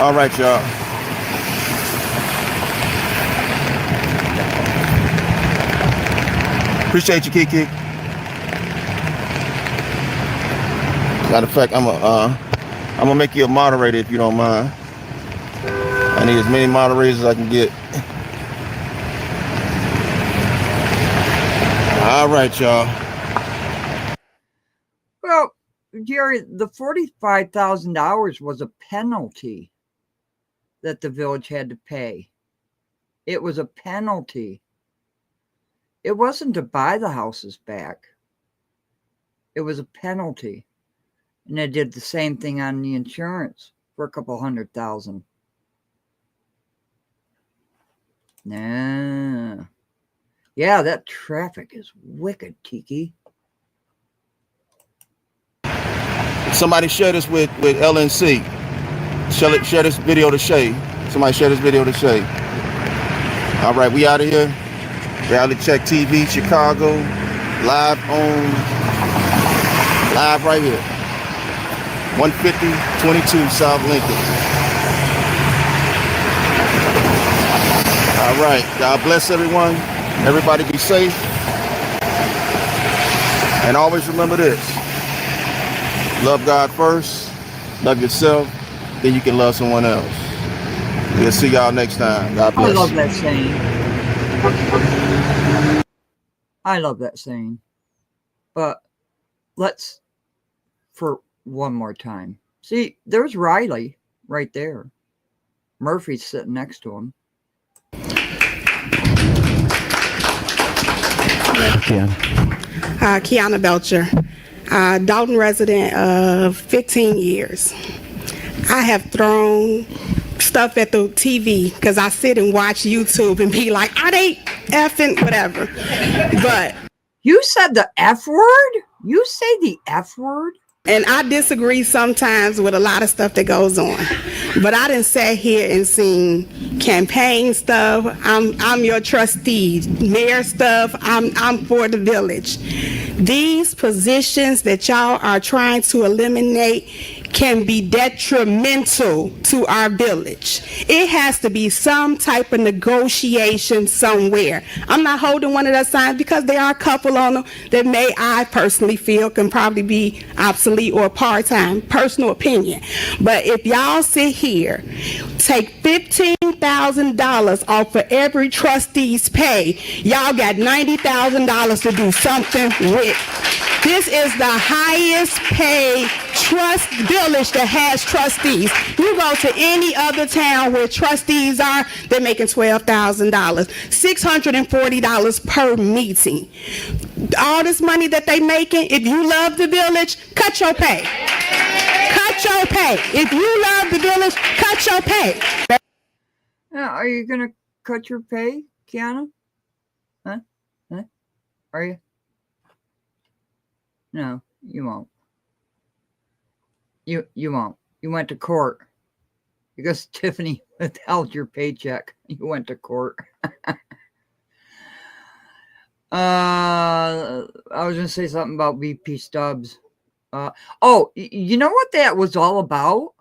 S7: All right, y'all. Appreciate you, Kiki. Matter of fact, I'm gonna make you a moderator if you don't mind. I need as many moderators as I can get. All right, y'all.
S1: Well, Jerry, the $45,000 was a penalty that the village had to pay. It was a penalty. It wasn't to buy the houses back. It was a penalty. And they did the same thing on the insurance for a couple $100,000. Nah. Yeah, that traffic is wicked, Tiki.
S7: Somebody share this with LNC. Share this video to Shay. Somebody share this video to Shay. All right, we out of here. Reality Check TV, Chicago. Live right here. 15022 South Lincoln. All right, God bless everyone. Everybody be safe. And always remember this. Love God first, love yourself, then you can love someone else. We'll see y'all next time. God bless.
S1: I love that saying. I love that saying. But let's, for one more time. See, there's Riley right there. Murphy's sitting next to him.
S5: Kiana Belcher, Dalton resident of 15 years. I have thrown stuff at the TV because I sit and watch YouTube and be like, are they effing whatever? But
S1: You said the F word? You say the F word?
S5: and I disagree sometimes with a lot of stuff that goes on. But I didn't sit here and seen campaign stuff. I'm your trustee. Mayor stuff. I'm for the village. These positions that y'all are trying to eliminate can be detrimental to our village. It has to be some type of negotiation somewhere. I'm not holding one of those signs because there are a couple on them that I personally feel can probably be obsolete or part-time, personal opinion. But if y'all sit here, take $15,000 off of every trustee's pay, y'all got $90,000 to do something with. This is the highest paid trust village that has trustees. You go to any other town where trustees are, they're making $12,000, $640 per meeting. All this money that they making, if you love the village, cut your pay. Cut your pay. If you love the village, cut your pay.
S1: Now, are you going to cut your pay, Kiana? Huh? Are you? No, you won't. You won't. You went to court because Tiffany withheld your paycheck. You went to court. I was going to say something about BP Stubbs. You know what that was all about?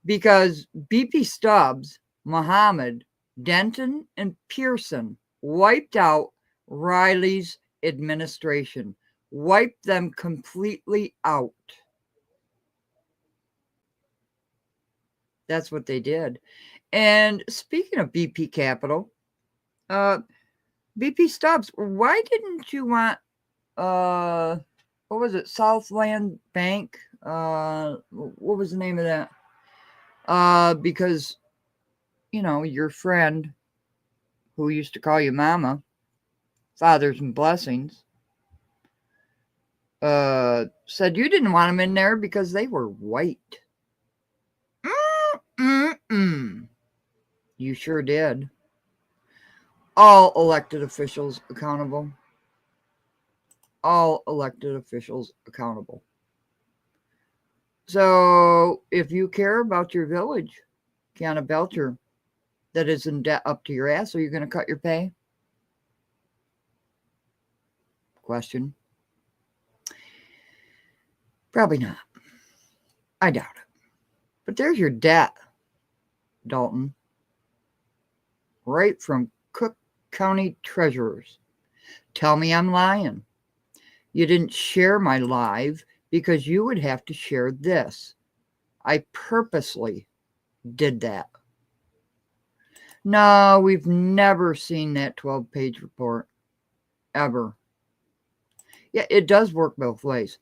S1: Because BP Stubbs, Muhammad, Denton, and Pearson wiped out Riley's administration. Wiped them completely out. That's what they did. And speaking of BP Capital, BP Stubbs, why didn't you want, what was it, Southland Bank? What was the name of that? Because, you know, your friend who used to call you Mama, Fathers and Blessings, said you didn't want them in there because they were white. You sure did. All elected officials accountable. All elected officials accountable. So if you care about your village, Kiana Belcher, that is in debt up to your ass, are you going to cut your pay? Question. Probably not. I doubt it. But there's your debt, Dalton. Right from Cook County Treasurers. Tell me I'm lying. You didn't share my live because you would have to share this. I purposely did that. No, we've never seen that 12-page report. Ever. Yeah, it does work both ways.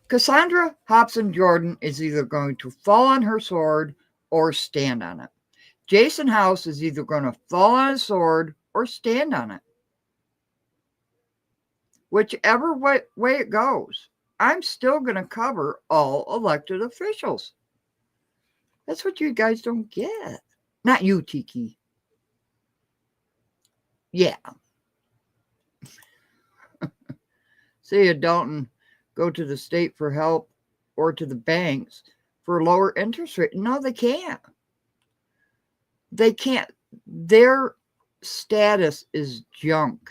S1: Cassandra Hobson Jordan is either going to fall on her sword or stand on it. Jason House is either going to fall on his sword or stand on it. Whichever way it goes, I'm still going to cover all elected officials. That's what you guys don't get. Not you, Tiki. Yeah. See, Dalton, go to the state for help or to the banks for a lower interest rate. No, they can't. They can't. Their status is junk.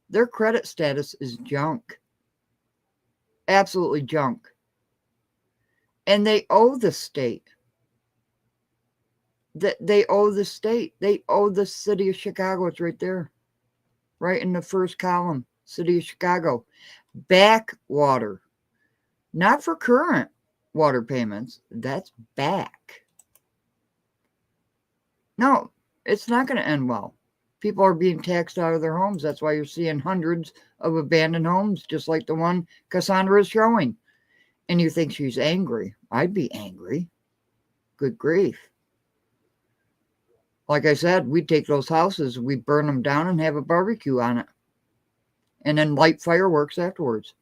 S1: Their credit status is junk. Absolutely junk. And they owe the state. They owe the state. They owe the city of Chicago. It's right there. Right in the first column. City of Chicago. Backwater. Not for current water payments. That's back. No, it's not going to end well. People are being taxed out of their homes. That's why you're seeing hundreds of abandoned homes, just like the one Cassandra is showing. And you think she's angry. I'd be angry. Good grief. Like I said, we'd take those houses, we'd burn them down and have a barbecue on it. And then light fireworks afterwards.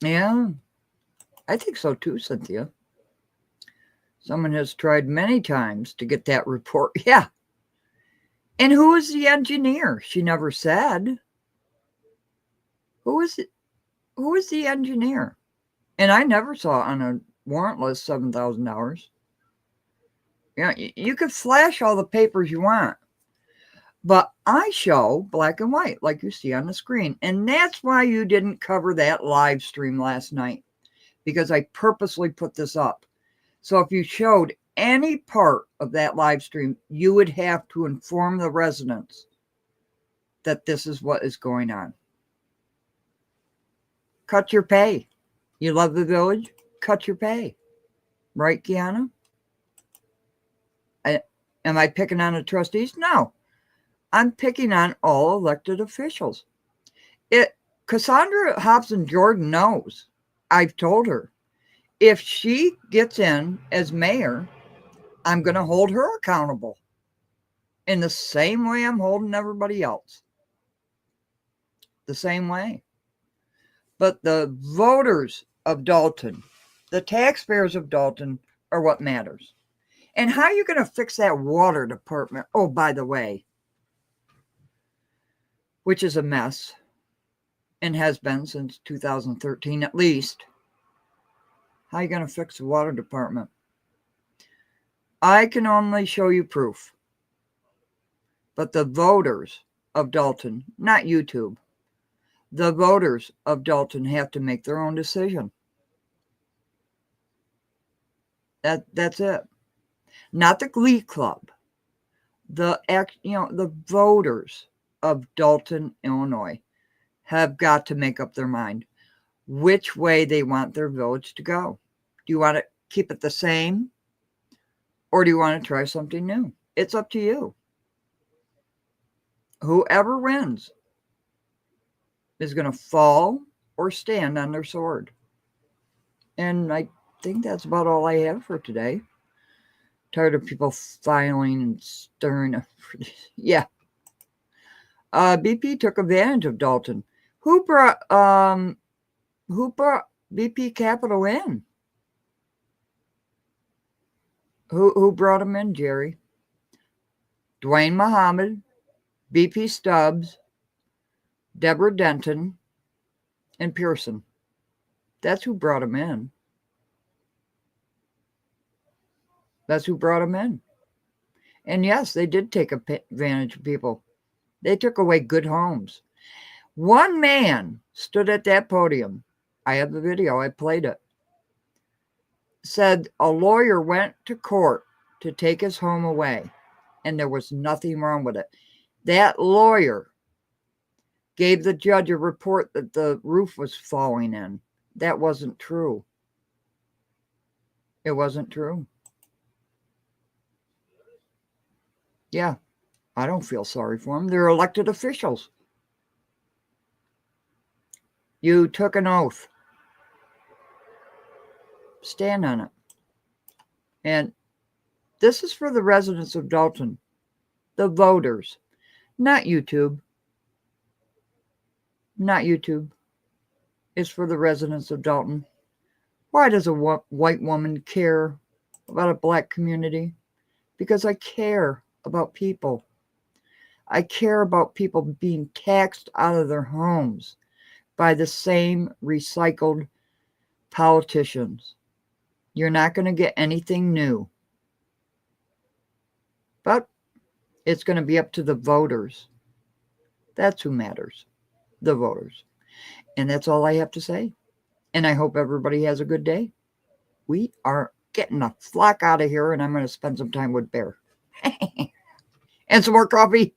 S1: Yeah, I think so too, Cynthia. Someone has tried many times to get that report. Yeah. And who is the engineer? She never said. Who is it? Who is the engineer? And I never saw on a warrantless $7,000. Yeah, you could flash all the papers you want, but I show black and white like you see on the screen. And that's why you didn't cover that live stream last night, because I purposely put this up. So if you showed any part of that live stream, you would have to inform the residents that this is what is going on. Cut your pay. You love the village? Cut your pay. Right, Kiana? Am I picking on the trustees? No. I'm picking on all elected officials. Cassandra Hobson-Jordan knows. I've told her. If she gets in as mayor, I'm going to hold her accountable in the same way I'm holding everybody else. The same way. But the voters of Dalton, the taxpayers of Dalton, are what matters. And how are you going to fix that water department? Oh, by the way, which is a mess and has been since 2013 at least. How are you going to fix the water department? I can only show you proof. But the voters of Dalton, not YouTube, the voters of Dalton have to make their own decision. That's it. Not the Glee Club. The voters of Dalton, Illinois, have got to make up their mind which way they want their village to go. Do you want to keep it the same, or do you want to try something new? It's up to you. Whoever wins is going to fall or stand on their sword. And I think that's about all I have for today. Tired of people filing and stirring. Yeah. BP took advantage of Dalton. Who brought BP Capital in? Who brought him in, Jerry? Dwayne Muhammad, BP Stubbs, Deborah Denton, and Pearson. That's who brought him in. That's who brought him in. And yes, they did take advantage of people. They took away good homes. One man stood at that podium. I have the video. I played it. Said a lawyer went to court to take his home away, and there was nothing wrong with it. That lawyer gave the judge a report that the roof was falling in. That wasn't true. It wasn't true. Yeah, I don't feel sorry for them. They're elected officials. You took an oath. Stand on it. And this is for the residents of Dalton, the voters, not YouTube. Not YouTube. It's for the residents of Dalton. Why does a white woman care about a black community? Because I care about people. I care about people being taxed out of their homes by the same recycled politicians. You're not going to get anything new. But it's going to be up to the voters. That's who matters. The voters. And that's all I have to say. And I hope everybody has a good day. We are getting the flock out of here, and I'm going to spend some time with Bear. And some more coffee.